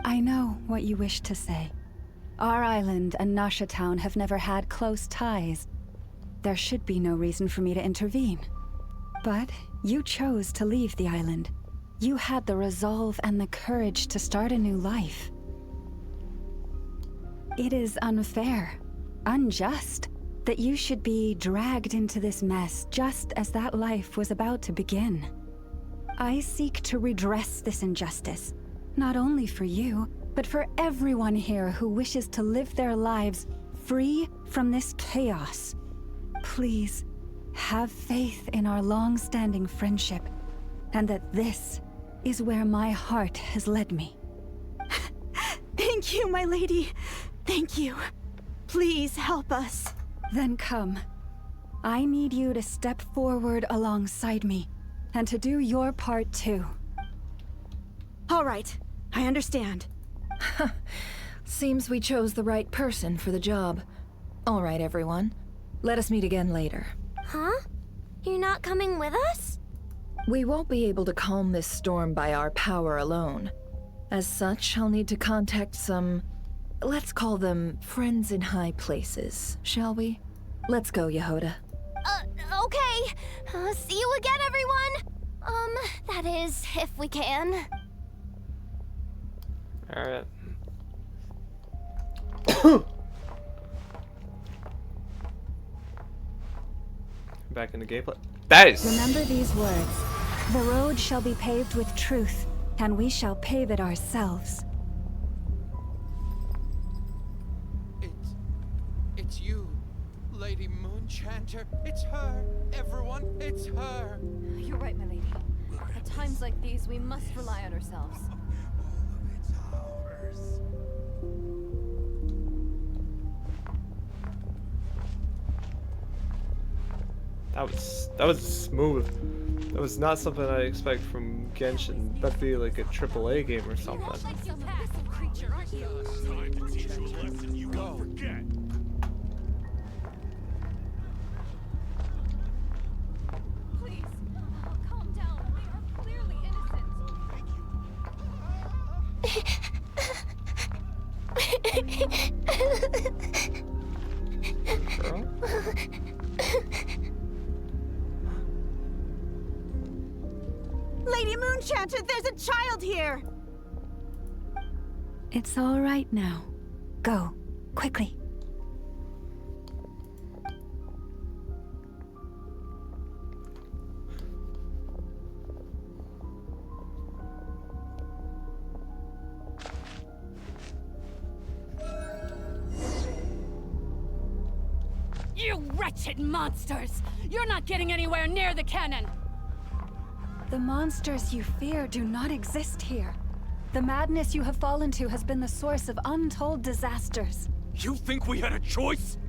I know what you wish to say. Our island and Nasha Town have never had close ties. There should be no reason for me to intervene. But you chose to leave the island. You had the resolve and the courage to start a new life. It is unfair, unjust, that you should be dragged into this mess just as that life was about to begin. I seek to redress this injustice, not only for you, but for everyone here who wishes to live their lives free from this chaos. Please, have faith in our long-standing friendship, and that this is where my heart has led me. Thank you, my lady. Thank you. Please help us. Then come. I need you to step forward alongside me, and to do your part too. All right, I understand. Seems we chose the right person for the job. All right, everyone. Let us meet again later. Huh? You're not coming with us? We won't be able to calm this storm by our power alone. As such, I'll need to contact some... let's call them friends in high places, shall we? Let's go, Yehoda. Okay. See you again, everyone. That is, if we can. Alright. Back in the gameplay. Nice! Remember these words. The road shall be paved with truth, and we shall pave it ourselves. It's you, Lady Moonchanter. It's her. Everyone, it's her. You're right, my lady. At times like these, we must rely on ourselves. That was smooth. That was not something I expect from Genshin. That'd be like a AAA game or something. Creature, aren't you? Time to teach you a lesson you won't forget. Please, calm down. They are clearly innocent. Girl? Moonchanter, there's a child here! It's all right now. Go, quickly. You wretched monsters! You're not getting anywhere near the cannon! The monsters you fear do not exist here. The madness you have fallen to has been the source of untold disasters. You think we had a choice?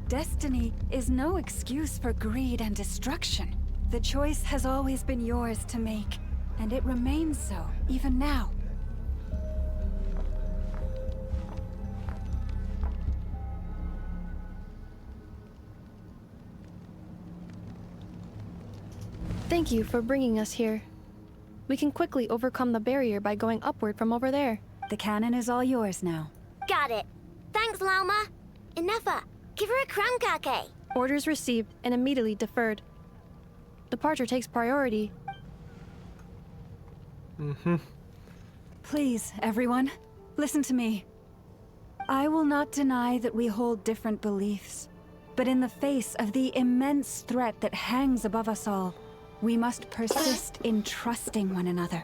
Destiny is no excuse for greed and destruction. The choice has always been yours to make, and it remains so, even now. Thank you for bringing us here. We can quickly overcome the barrier by going upward from over there. The cannon is all yours now. Got it. Thanks, Lauma. Enough. Give her a crown cake. Orders received and immediately deferred. Departure takes priority. Please, everyone, listen to me. I will not deny that we hold different beliefs, but in the face of the immense threat that hangs above us all, we must persist in trusting one another.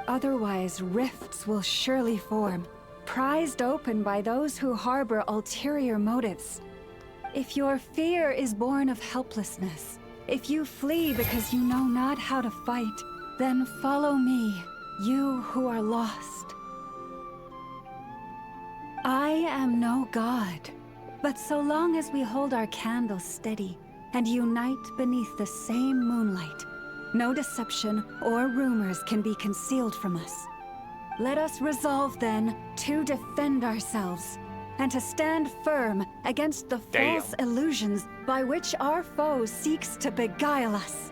Otherwise, rifts will surely form, prized open by those who harbor ulterior motives. If your fear is born of helplessness, if you flee because you know not how to fight, then follow me, you who are lost. I am no god, but so long as we hold our candles steady and unite beneath the same moonlight, no deception or rumors can be concealed from us. Let us resolve then to defend ourselves and to stand firm against the false illusions by which our foe seeks to beguile us.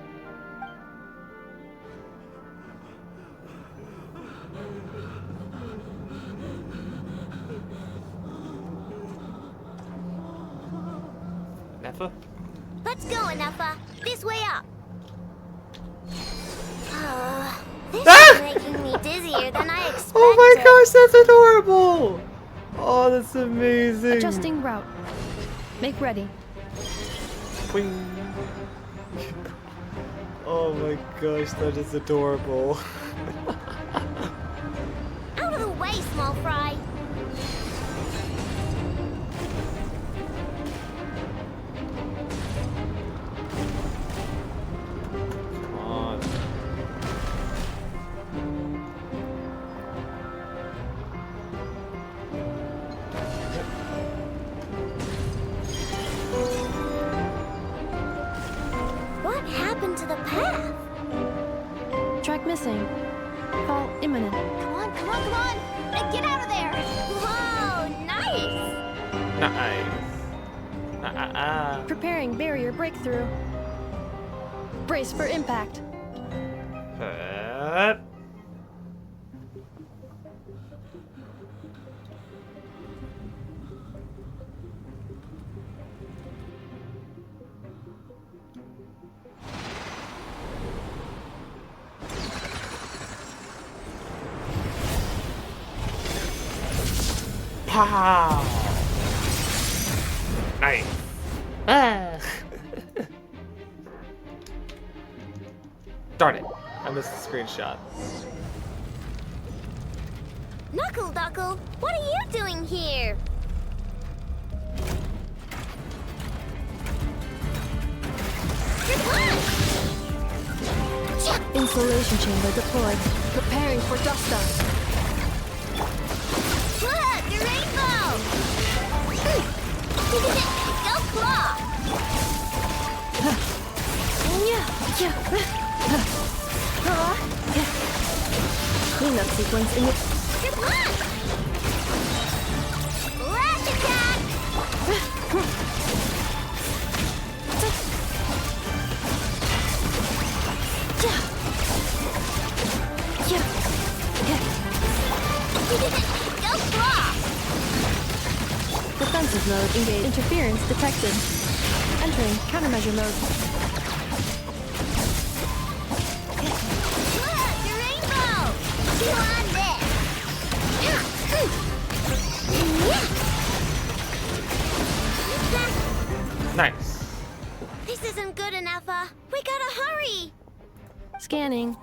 Nefa? Let's go, Anafa. This way up. This is making me dizzier than I expected. Oh my gosh, that's adorable! Oh, that's amazing. Adjusting route. Make ready. Boing. Oh my gosh, that is adorable. Out of the way, small fry. What happened to the path? Track missing. Fall imminent. Come on, come on, come on! Get out of there! Whoa, nice! Nice. Preparing barrier breakthrough. Brace for impact. Pow! Nice. Darn it. I missed the screenshot. Knuckle Duckle, what are you doing here? Good luck! Insulation chamber deployed. Preparing for dust up. Look, a rainbow! Go claw! Cleanup sequence in the... Good luck! Lash attack! Go claw! Defensive mode engaged. Interference detected. Entering countermeasure mode. Chew on this. Nice. This isn't good enough, we gotta hurry. Scanning.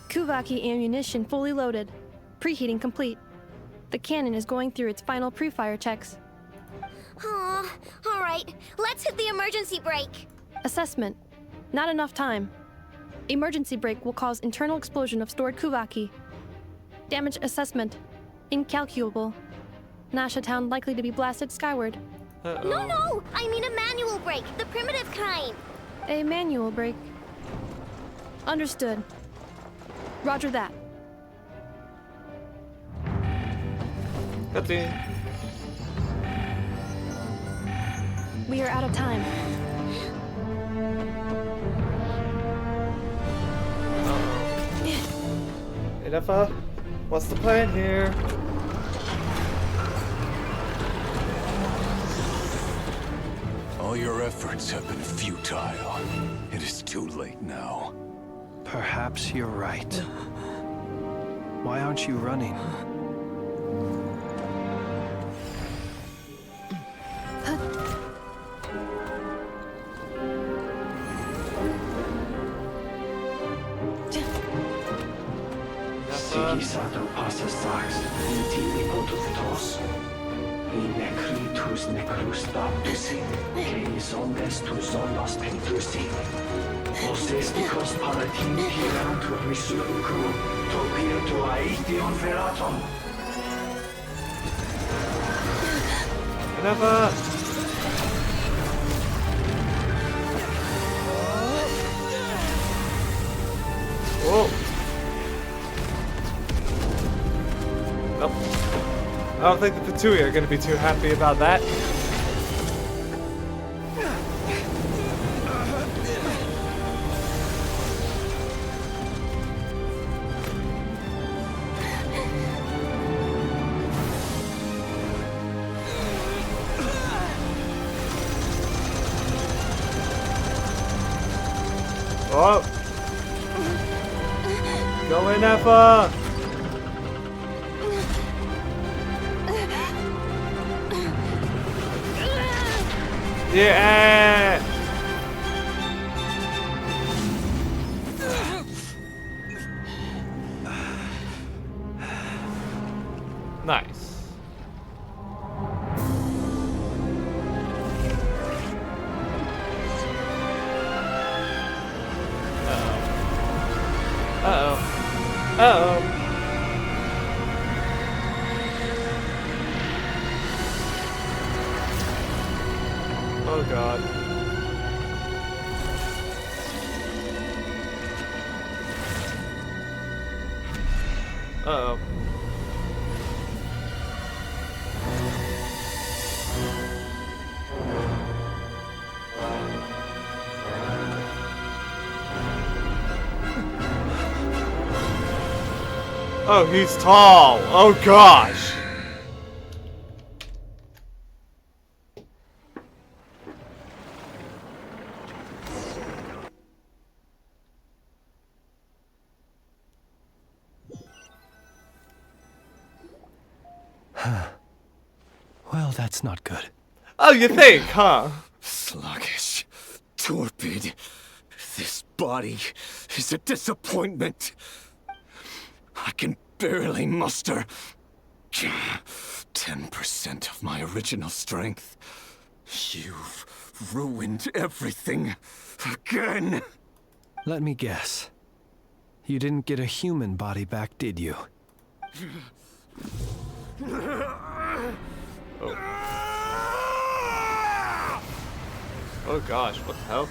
Kuvaki ammunition fully loaded. Preheating complete. The cannon is going through its final pre-fire checks. Aw, all right. Let's hit the emergency brake. Assessment. Not enough time. Emergency brake will cause internal explosion of stored Kuvaki. Damage assessment. Incalculable. Nasha Town likely to be blasted skyward. No, I mean a manual brake, the primitive kind. A manual brake. Understood. Roger that. Cutscene. We are out of time. Hey, Neffa, what's the plan here? All your efforts have been futile. It is too late now. Perhaps you're right. Why aren't you running? Sigisato passa sax, intimi potus necritus necrus baptisi, que omnes tu solos pentusi. Osesticos palatin pirantur resurrecum, topir aetion veratum. Neffa! Whoa! Nope. I don't think the Patui are going to be too happy about that. Oh! Go in, Neffa! Yeah! Nice. Uh-oh. Uh-oh. Oh god. Uh-oh. Oh, he's tall. Oh gosh. Well, that's not good. Oh, you think, huh? Sluggish, torpid. This body is a disappointment. I can barely muster 10% of my original strength. You've ruined everything again. Let me guess. You didn't get a human body back, did you? Oh. Oh gosh, what the hell?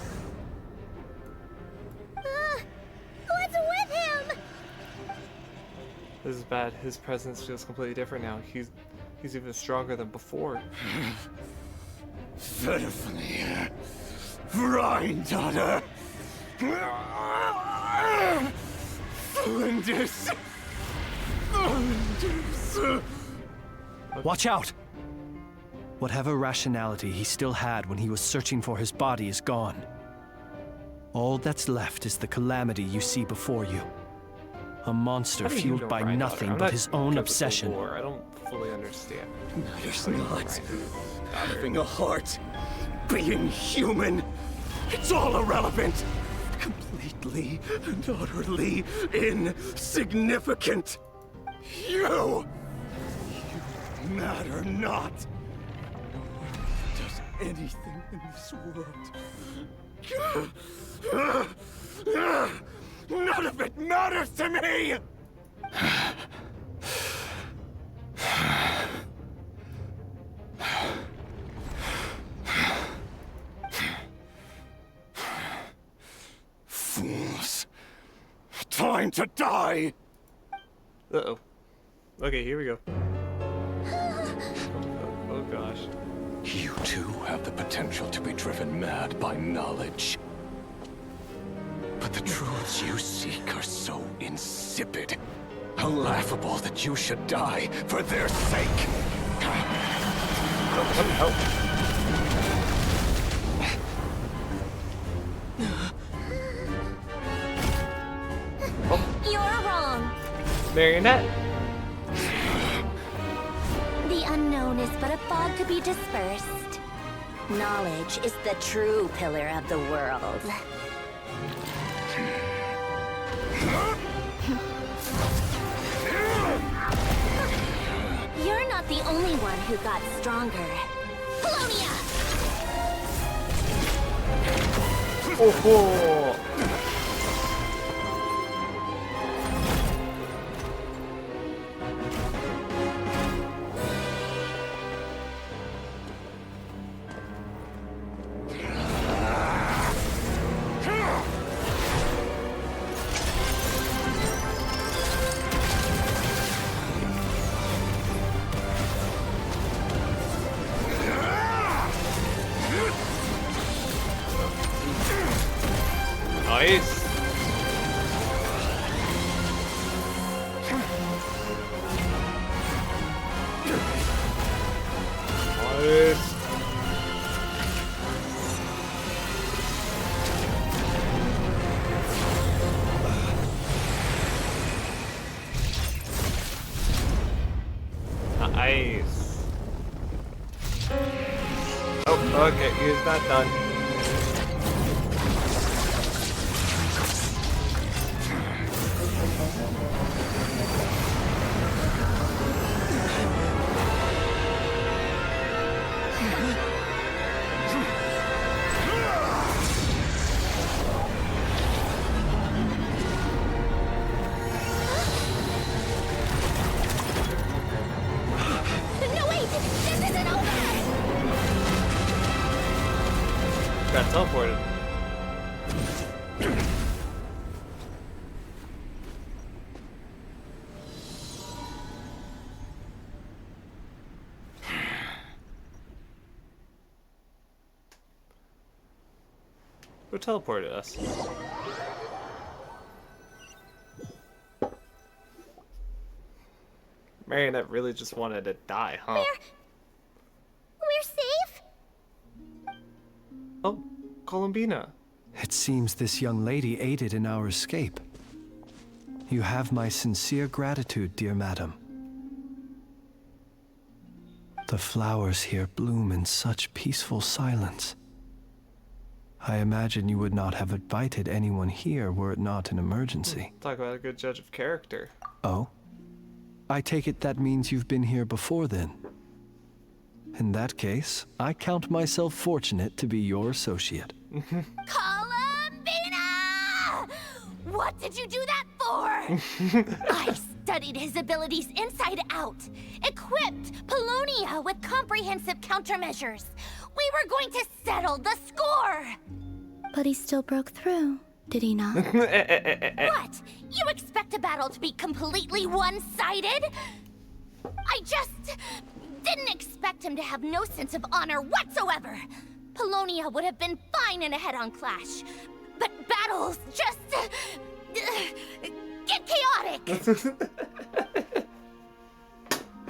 What's with him? This is bad. His presence feels completely different now. He's even stronger than before. Verfnir, Rheindotter, Flinders. Watch out! Whatever rationality he still had when he was searching for his body is gone. All that's left is the calamity you see before you. A monster How do you fueled know by Rhino? nothing I'm but not his own good with obsession. the lore. I don't fully understand. It's not having a heart, being human. It's all irrelevant. Completely and utterly insignificant. You matter not. No one does anything in this world. None of it matters to me! Fools. Time to die! Uh-oh. Okay, here we go. Oh gosh. You too have the potential to be driven mad by knowledge. But the truths you seek are so insipid. How laughable that you should die for their sake. You're wrong. Marionette. The unknown is but a fog to be dispersed. Knowledge is the true pillar of the world. You're not the only one who got stronger. Polonia! Oh. Nice. Nice. Nice. Oh, okay, he's not done. No, wait! This isn't over! Got teleported. Who teleported us? Marionette really just wanted to die, huh? We're safe? Oh, Columbina. It seems this young lady aided in our escape. You have my sincere gratitude, dear madam. The flowers here bloom in such peaceful silence. I imagine you would not have invited anyone here were it not an emergency. Talk about a good judge of character. Oh? I take it that means you've been here before then. In that case, I count myself fortunate to be your associate. Columbina! What did you do that for? I studied his abilities inside out, equipped Polonia with comprehensive countermeasures. We were going to settle the score! But he still broke through, did he not? What? You expect a battle to be completely one-sided? I just didn't expect him to have no sense of honor whatsoever. Polonia would have been fine in a head-on clash, but battles just get chaotic.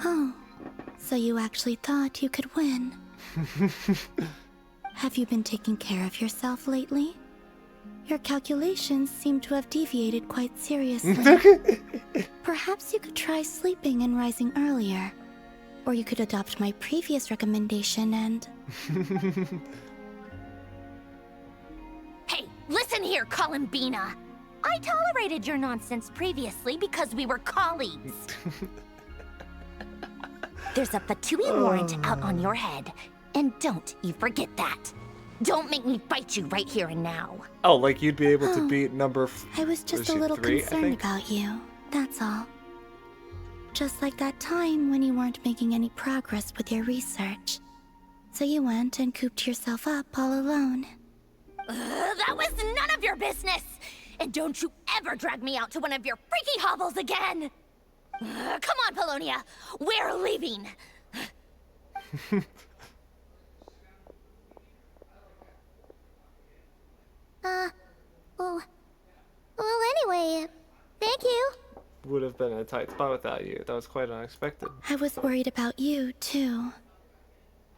Oh, so you actually thought you could win. Have you been taking care of yourself lately? Your calculations seem to have deviated quite seriously. Perhaps you could try sleeping and rising earlier. Or you could adopt my previous recommendation and... Hey, listen here, Columbina. I tolerated your nonsense previously because we were colleagues. There's a Fatui warrant out on your head, and don't you forget that. Don't make me fight you right here and now. Oh, like you'd be able to beat number... I was just a little concerned about you, that's all. Just like that time when you weren't making any progress with your research. So you went and cooped yourself up all alone. That was none of your business! And don't you ever drag me out to one of your freaky hovels again! Come on, Polonia! We're leaving! Well, anyway, thank you. Would have been a tight spot without you. That was quite unexpected. I was worried about you, too.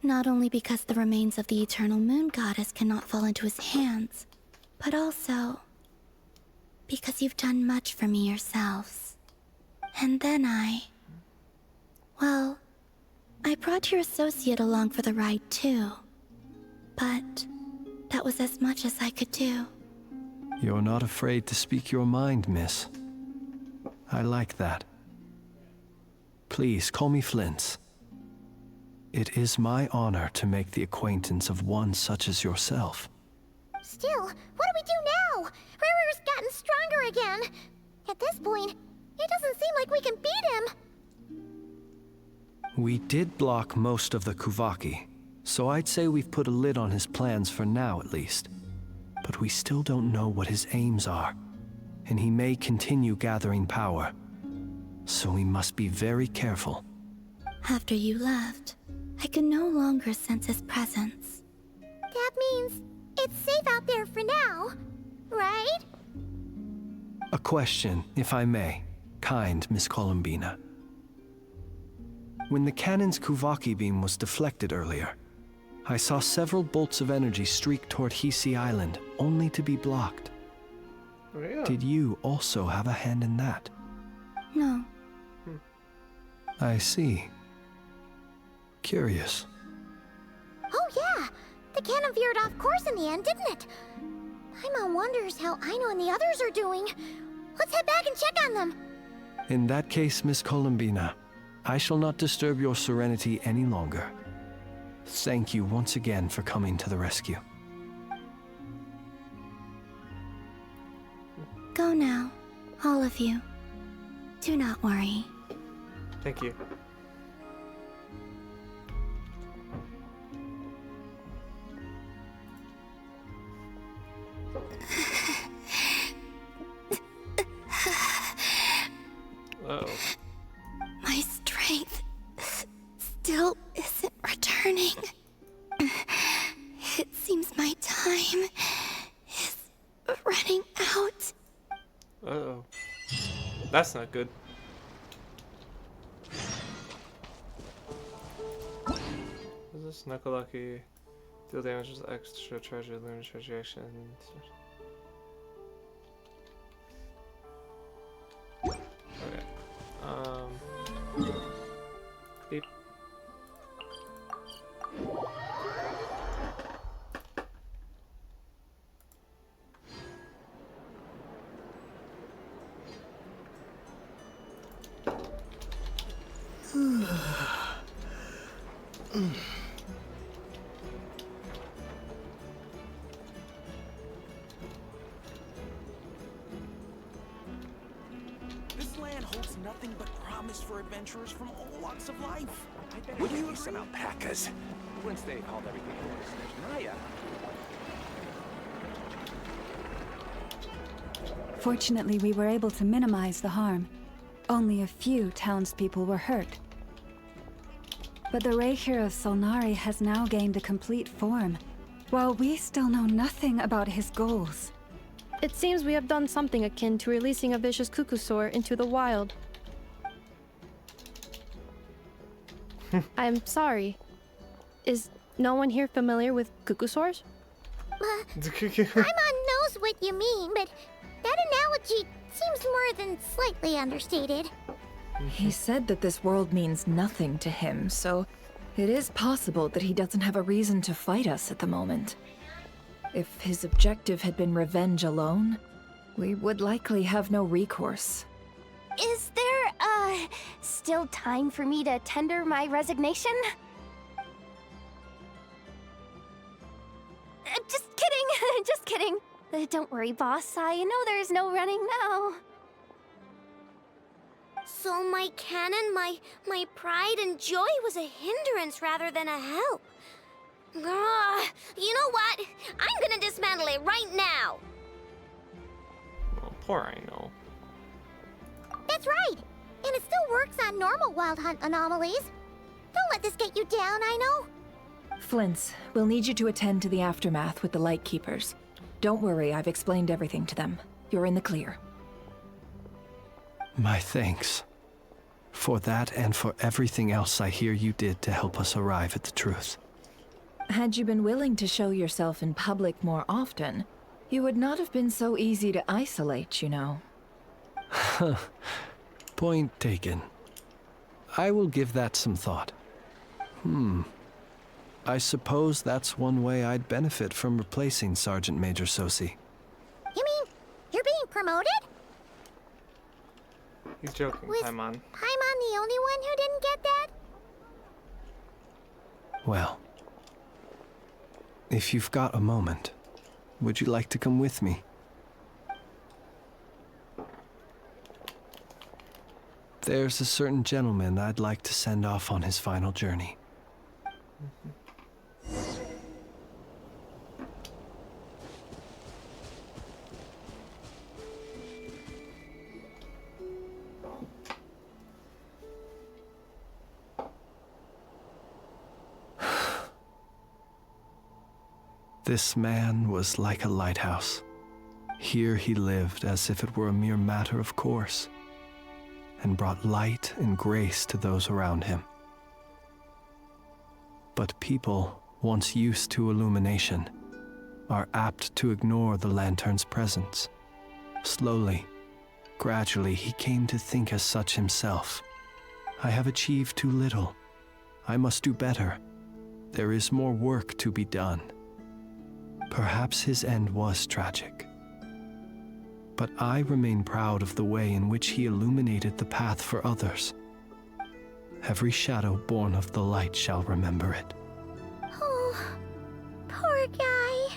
Not only because the remains of the Eternal Moon Goddess cannot fall into his hands, but also because you've done much for me yourselves. And then well, I brought your associate along for the ride, too. But that was as much as I could do. You're not afraid to speak your mind, miss. I like that. Please, call me Flint's. It is my honor to make the acquaintance of one such as yourself. Still, what do we do now? Rurer's gotten stronger again. At this point, it doesn't seem like we can beat him. We did block most of the Kuvaki, so I'd say we've put a lid on his plans for now at least. But we still don't know what his aims are, and he may continue gathering power. So we must be very careful. After you left, I could no longer sense his presence. That means it's safe out there for now, right? A question, if I may, kind Miss Columbina. When the cannon's Kuvaki beam was deflected earlier, I saw several bolts of energy streak toward Hisi Island, only to be blocked. Oh, yeah. Did you also have a hand in that? No. I see. Curious. Oh yeah, the cannon veered off course in the end, didn't it? Paimon wonders how Aino and the others are doing. Let's head back and check on them. In that case, Miss Columbina, I shall not disturb your serenity any longer. Thank you once again for coming to the rescue. Go now, all of you. Do not worry. Thank you. Uh-oh. My strength still isn't returning. It seems my time is running out. Uh-oh. That's not good. Is this Knuckle-Lucky? Deal damage with extra treasure, lunar treasure action. Okay. Beep. This land holds nothing but promise for adventurers from all walks of life. Would you some alpacas? Once they called everything Naya. Fortunately, we were able to minimize the harm. Only a few townspeople were hurt. But the Reikir of Solnari has now gained a complete form, while we still know nothing about his goals. It seems we have done something akin to releasing a vicious Kukusaur into the wild. I'm sorry. Is no one here familiar with Kukusaurs? Paimon knows what you mean, but that analogy seems more than slightly understated. He said that this world means nothing to him, so it is possible that he doesn't have a reason to fight us at the moment. If his objective had been revenge alone, we would likely have no recourse. Is there, still time for me to tender my resignation? Just kidding, just kidding. Don't worry, boss. I know there's no running now. So my canon, my pride and joy was a hindrance rather than a help. Ugh, you know what? I'm gonna dismantle it right now. Oh, poor Aino. That's right. And it still works on normal Wild Hunt anomalies. Don't let this get you down, I know. Flint's, we'll need you to attend to the aftermath with the Lightkeepers. Don't worry, I've explained everything to them. You're in the clear. My thanks. For that and for everything else I hear you did to help us arrive at the truth. Had you been willing to show yourself in public more often, you would not have been so easy to isolate, you know. Point taken. I will give that some thought. I suppose that's one way I'd benefit from replacing Sergeant Major Sosi. You mean you're being promoted? He's joking, Was Paimon. Paimon the only one who didn't get that? Well, if you've got a moment, would you like to come with me? There's a certain gentleman I'd like to send off on his final journey. This man was like a lighthouse. Here he lived as if it were a mere matter of course, and brought light and grace to those around him. But people, once used to illumination, are apt to ignore the lantern's presence. Slowly, gradually, he came to think as such himself. I have achieved too little. I must do better. There is more work to be done. Perhaps his end was tragic. But I remain proud of the way in which he illuminated the path for others. Every shadow born of the light shall remember it. Oh, poor guy.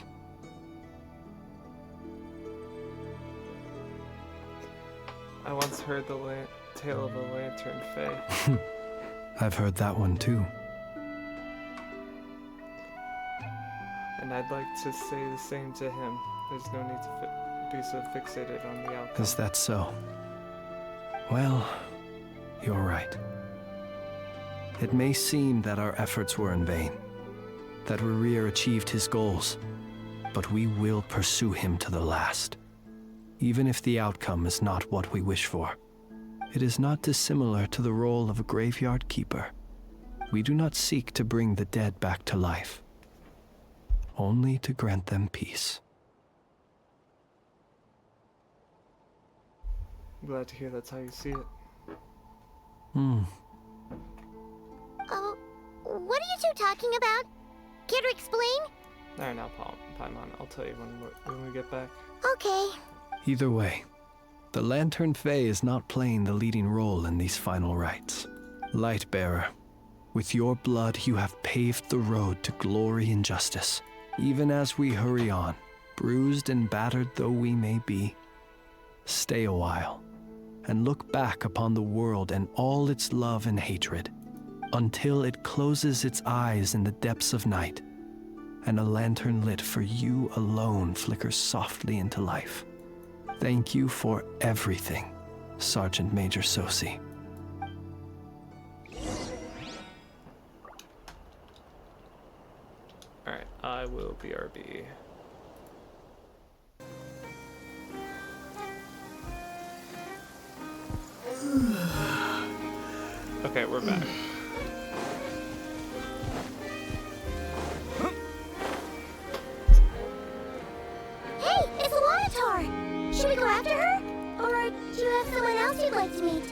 I once heard the tale of a lantern fae. I've heard that one too. And I'd like to say the same to him. There's no need to be so fixated on the outcome. Is that so? Well, you're right. It may seem that our efforts were in vain, that Rerir achieved his goals, but we will pursue him to the last, even if the outcome is not what we wish for. It is not dissimilar to the role of a graveyard keeper. We do not seek to bring the dead back to life, only to grant them peace. I'm glad to hear that's how you see it. Oh, what are you two talking about? Care to explain? There now, Paimon. I'll tell you when we get back. Okay. Either way, the Lantern Fae is not playing the leading role in these final rites. Lightbearer, with your blood you have paved the road to glory and justice. Even as we hurry on, bruised and battered though we may be, stay a while and look back upon the world and all its love and hatred, until it closes its eyes in the depths of night, and a lantern lit for you alone flickers softly into life. Thank you for everything, Sergeant Major Sosi. Alright, I will BRB. Okay, we're back. Hey, it's alive! like to meet.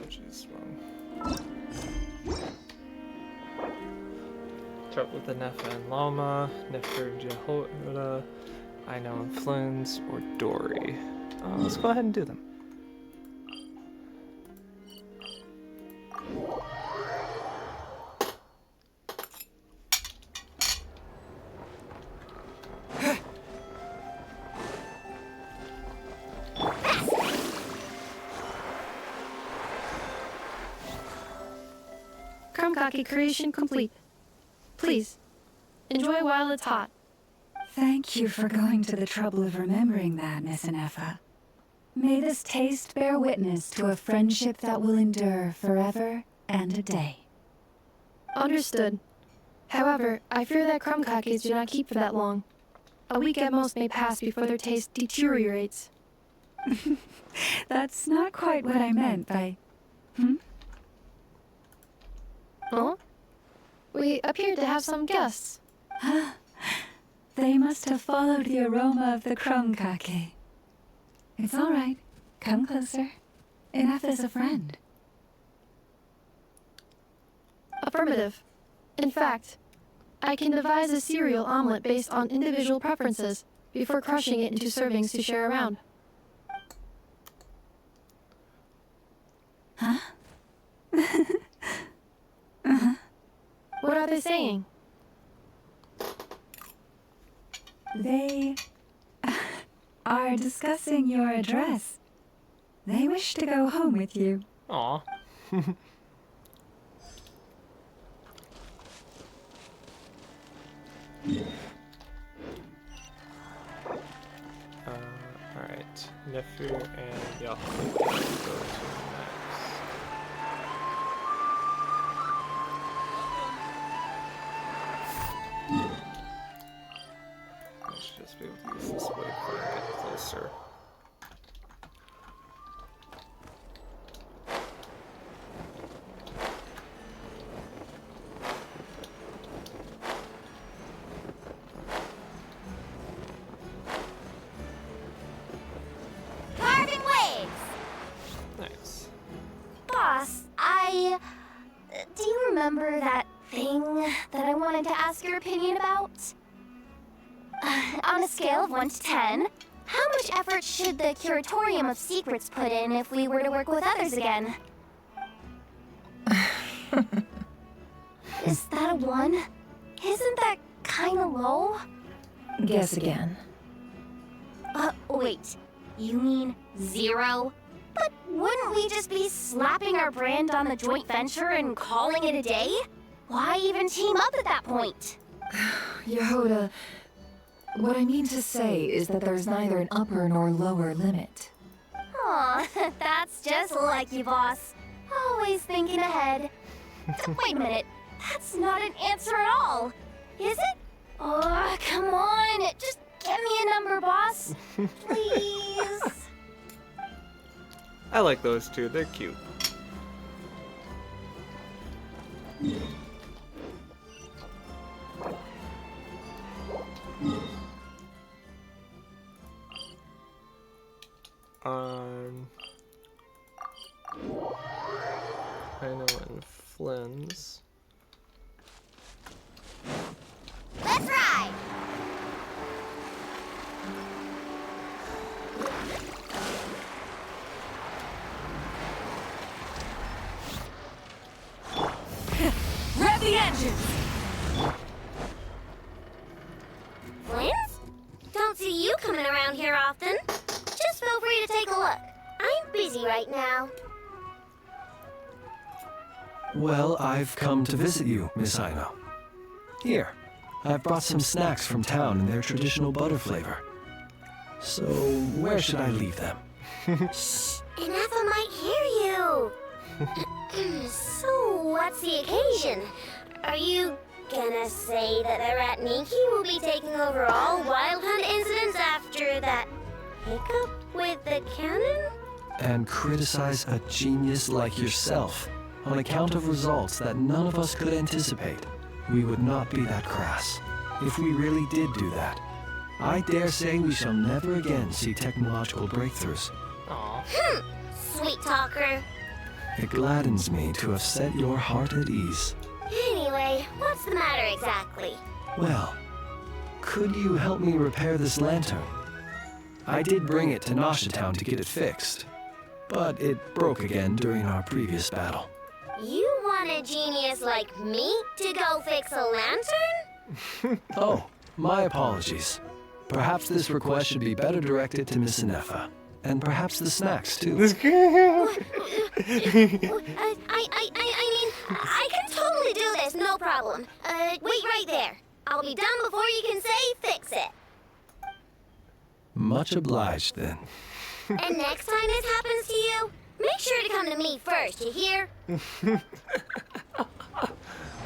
Which one? Start with the Nefa and Lama, Nefer Jehoda, Aino and Flins, or Dory. Let's go ahead and do them. Krumkake creation complete. Please, enjoy while it's hot. Thank you for going to the trouble of remembering that, Miss Inefa. May this taste bear witness to a friendship that will endure forever and a day. Understood. However, I fear that krumkakes do not keep for that long. A week at most may pass before their taste deteriorates. That's not quite what I meant by... Huh? We appear to have some guests. They must have followed the aroma of the krumkake. It's all right. Come closer. Inefa's a friend. Affirmative. In fact, I can devise a cereal omelet based on individual preferences before crushing it into servings to share around. Huh? What are they saying? They are discussing your address. They wish to go home with you. Aw. Alright. Nefu and Yahoo go to next. I should just be able to use this way before I get closer. Carving waves! Nice. Boss, do you remember that thing that I wanted to ask your opinion about? On a scale of 1 to 10, how much effort should the Curatorium of Secrets put in if we were to work with others again? Is that a 1? Isn't that kinda low? Guess again. Wait. You mean 0? But wouldn't we just be slapping our brand on the joint venture and calling it a day? Why even team up at that point? Yehoda, what I mean to say is that there's neither an upper nor lower limit. Aw, that's just like you, boss. Always thinking ahead. Wait a minute. That's not an answer at all. Is it? Oh, come on. Just give me a number, boss. Please. I like those two, they're cute. Aino and Flins. Let's ride. Rev the engines! Flins? Don't see you coming around here often. Just feel free to take a look. I'm busy right now. Well, I've come to visit you, Miss Aino. Here, I've brought some snacks from town in their traditional butter flavor. So, where should I leave them? Shh, Inefa might hear you. So, what's the occasion? Are you gonna say that the Rat Niki will be taking over all Wild Hunt incidents after that hiccup with the cannon? And criticize a genius like yourself on account of results that none of us could anticipate. We would not be that crass. If we really did do that, I dare say we shall never again see technological breakthroughs. Sweet talker. It gladdens me to have set your heart at ease. Anyway, what's the matter exactly? Well, could you help me repair this lantern? I did bring it to Town to get it fixed, but it broke again during our previous battle. You want a genius like me to go fix a lantern? Oh, my apologies. Perhaps this request should be better directed to Miss Inefa. And perhaps the snacks, too. I mean, I can totally do this, no problem. Wait right there. I'll be done before you can say fix it. Much obliged, then. And next time this happens to you, make sure to come to me first, you hear?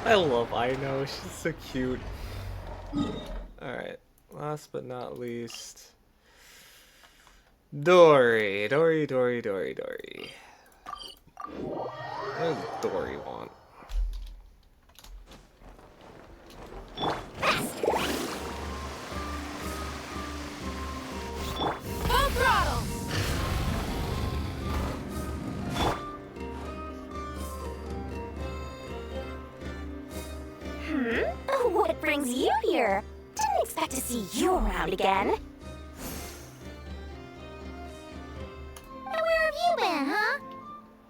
I love Ino, she's so cute. Alright, last but not least... Dory. What does Dory want? Full throttle! What brings you here? Didn't expect to see you around again. Where have you been, huh?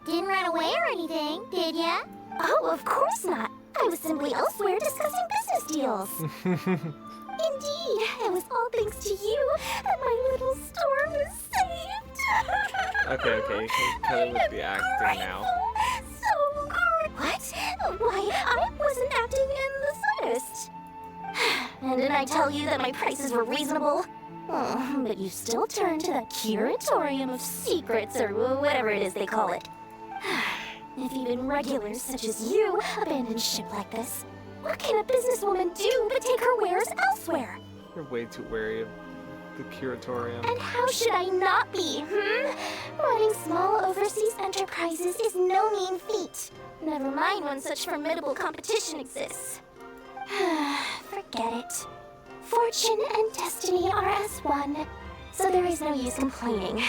Didn't run away or anything, did ya? Oh, of course not. I was simply elsewhere discussing business deals. Indeed, it was all thanks to you that my little store was saved. Okay, you can cut it with the acting now. So good. What? Why, I wasn't acting in the slightest. And didn't I tell you that my prices were reasonable? Oh, but you still turn to that curatorium of secrets or whatever it is they call it. If even regulars such as you abandon ship like this, what can a businesswoman do but take her wares elsewhere? You're way too wary of the curatorium. And how should I not be, Running small overseas enterprises is no mean feat. Never mind when such formidable competition exists. Forget it. Fortune and destiny are as one, so there is no use complaining.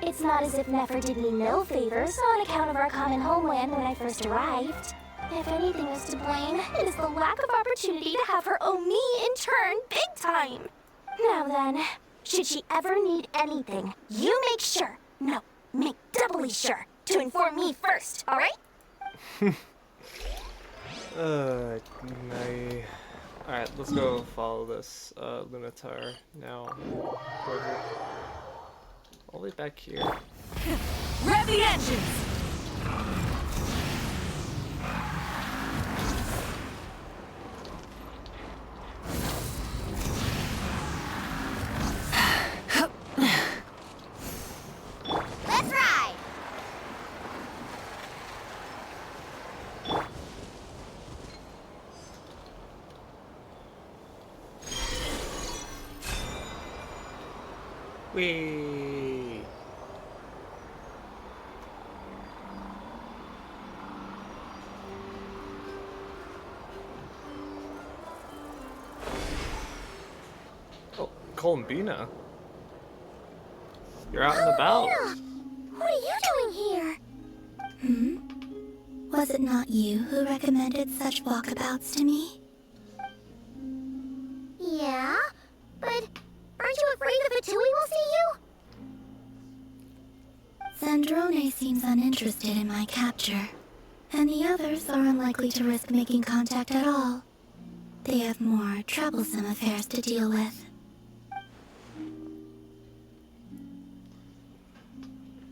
It's not as if Nefer did me no favors on account of our common homeland when I first arrived. If anything is to blame, it is the lack of opportunity to have her owe me in turn big time. Now then, should she ever need anything, you make sure, make doubly sure, to inform me first, alright? Alright, let's go follow this Lunatar now. All the way back here. Rev the engines! Let's ride! Whee! Oh, Columbina. You're out and about. What are you doing here? Was it not you who recommended such walkabouts to me? Yeah, but aren't you afraid the Fatui will see you? Zandrone seems uninterested in my capture, and the others are unlikely to risk making contact at all. They have more troublesome affairs to deal with.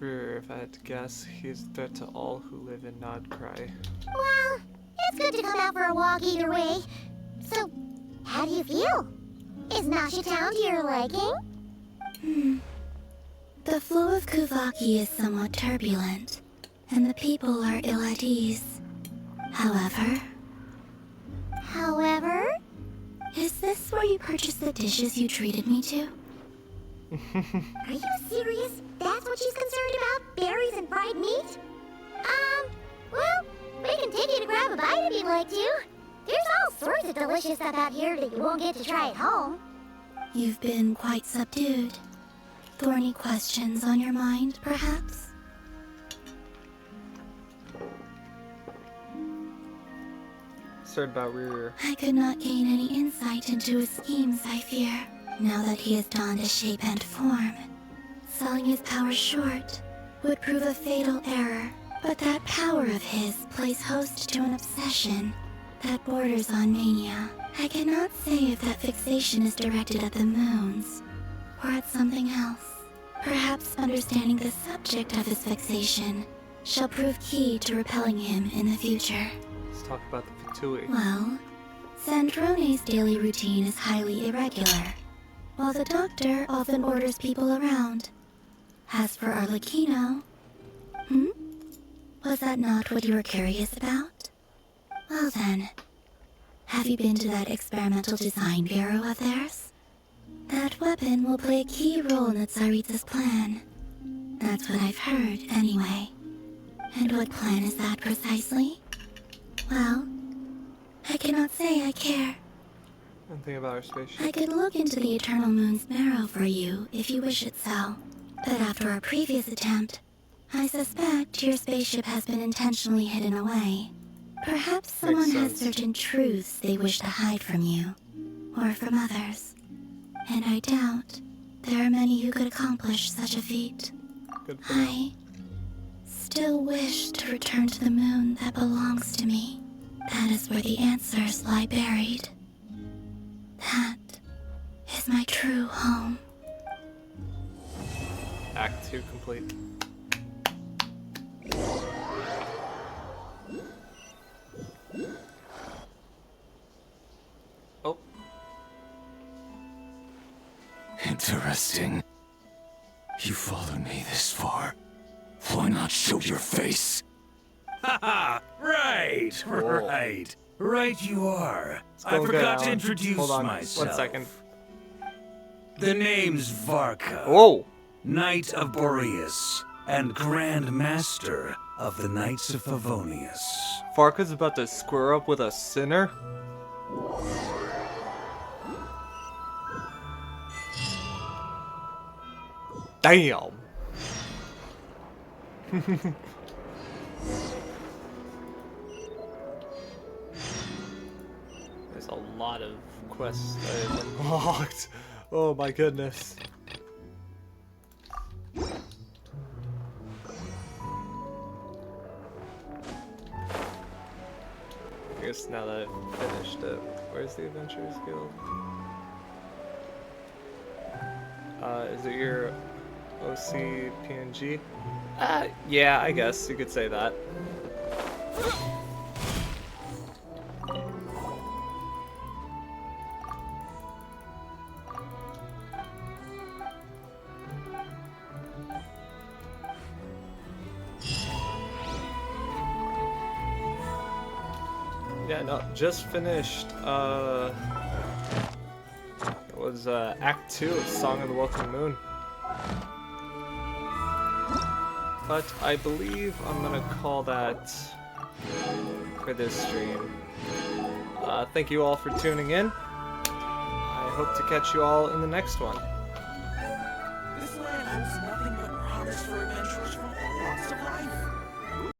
If I had to guess, he's a threat to all who live in Nodcry. Well, it's good to come out for a walk either way. So, how do you feel? Is Nasha Town to your liking? The flow of Kuvaki is somewhat turbulent, and the people are ill at ease. However... Is this where you purchased the dishes you treated me to? Are you serious? That's what she's concerned about? Berries and fried meat? Well, we can take you to grab a bite if you'd like to. There's all sorts of delicious stuff out here that you won't get to try at home. You've been quite subdued. Thorny questions on your mind, perhaps? Sorry about Rear. I could not gain any insight into his schemes, I fear, now that he has donned a shape and form. Selling his power short would prove a fatal error, but that power of his plays host to an obsession that borders on mania. I cannot say if that fixation is directed at the moons or at something else. Perhaps understanding the subject of his fixation shall prove key to repelling him in the future. Let's talk about the Fatui. Well, Sandrone's daily routine is highly irregular, while the doctor often orders people around. As for Arlecchino, was that not what you were curious about? Well then, have you been to that experimental design bureau of theirs? That weapon will play a key role in the Tsaritsa's plan. That's what I've heard, anyway. And what plan is that precisely? Well, I cannot say I care. One thing about our spaceship. I could look into the Eternal Moon's marrow for you, if you wish it so. But after our previous attempt, I suspect your spaceship has been intentionally hidden away. Perhaps someone has certain truths they wish to hide from you, or from others. And I doubt there are many who could accomplish such a feat. I still wish to return to the moon that belongs to me. That is where the answers lie buried. That is my true home. Act 2 complete. Oh. Interesting. You followed me this far. Why not show your face? Haha! Right! Whoa. Right you are. I go forgot to down. introduce Hold on, myself. 1 second. The name's Varka. Whoa! Knight of Boreas, and Grand Master of the Knights of Favonius. Farka's about to square up with a sinner? Damn! There's a lot of quests that I've unlocked. Oh my goodness. I guess now that I've finished it, where's the Adventurers Guild? Is it your OC PNG? Yeah, I guess you could say that. Yeah, no, just finished, it was, Act 2 of Song of the Welkin Moon. But I believe I'm gonna call that for this stream. Thank you all for tuning in. I hope to catch you all in the next one.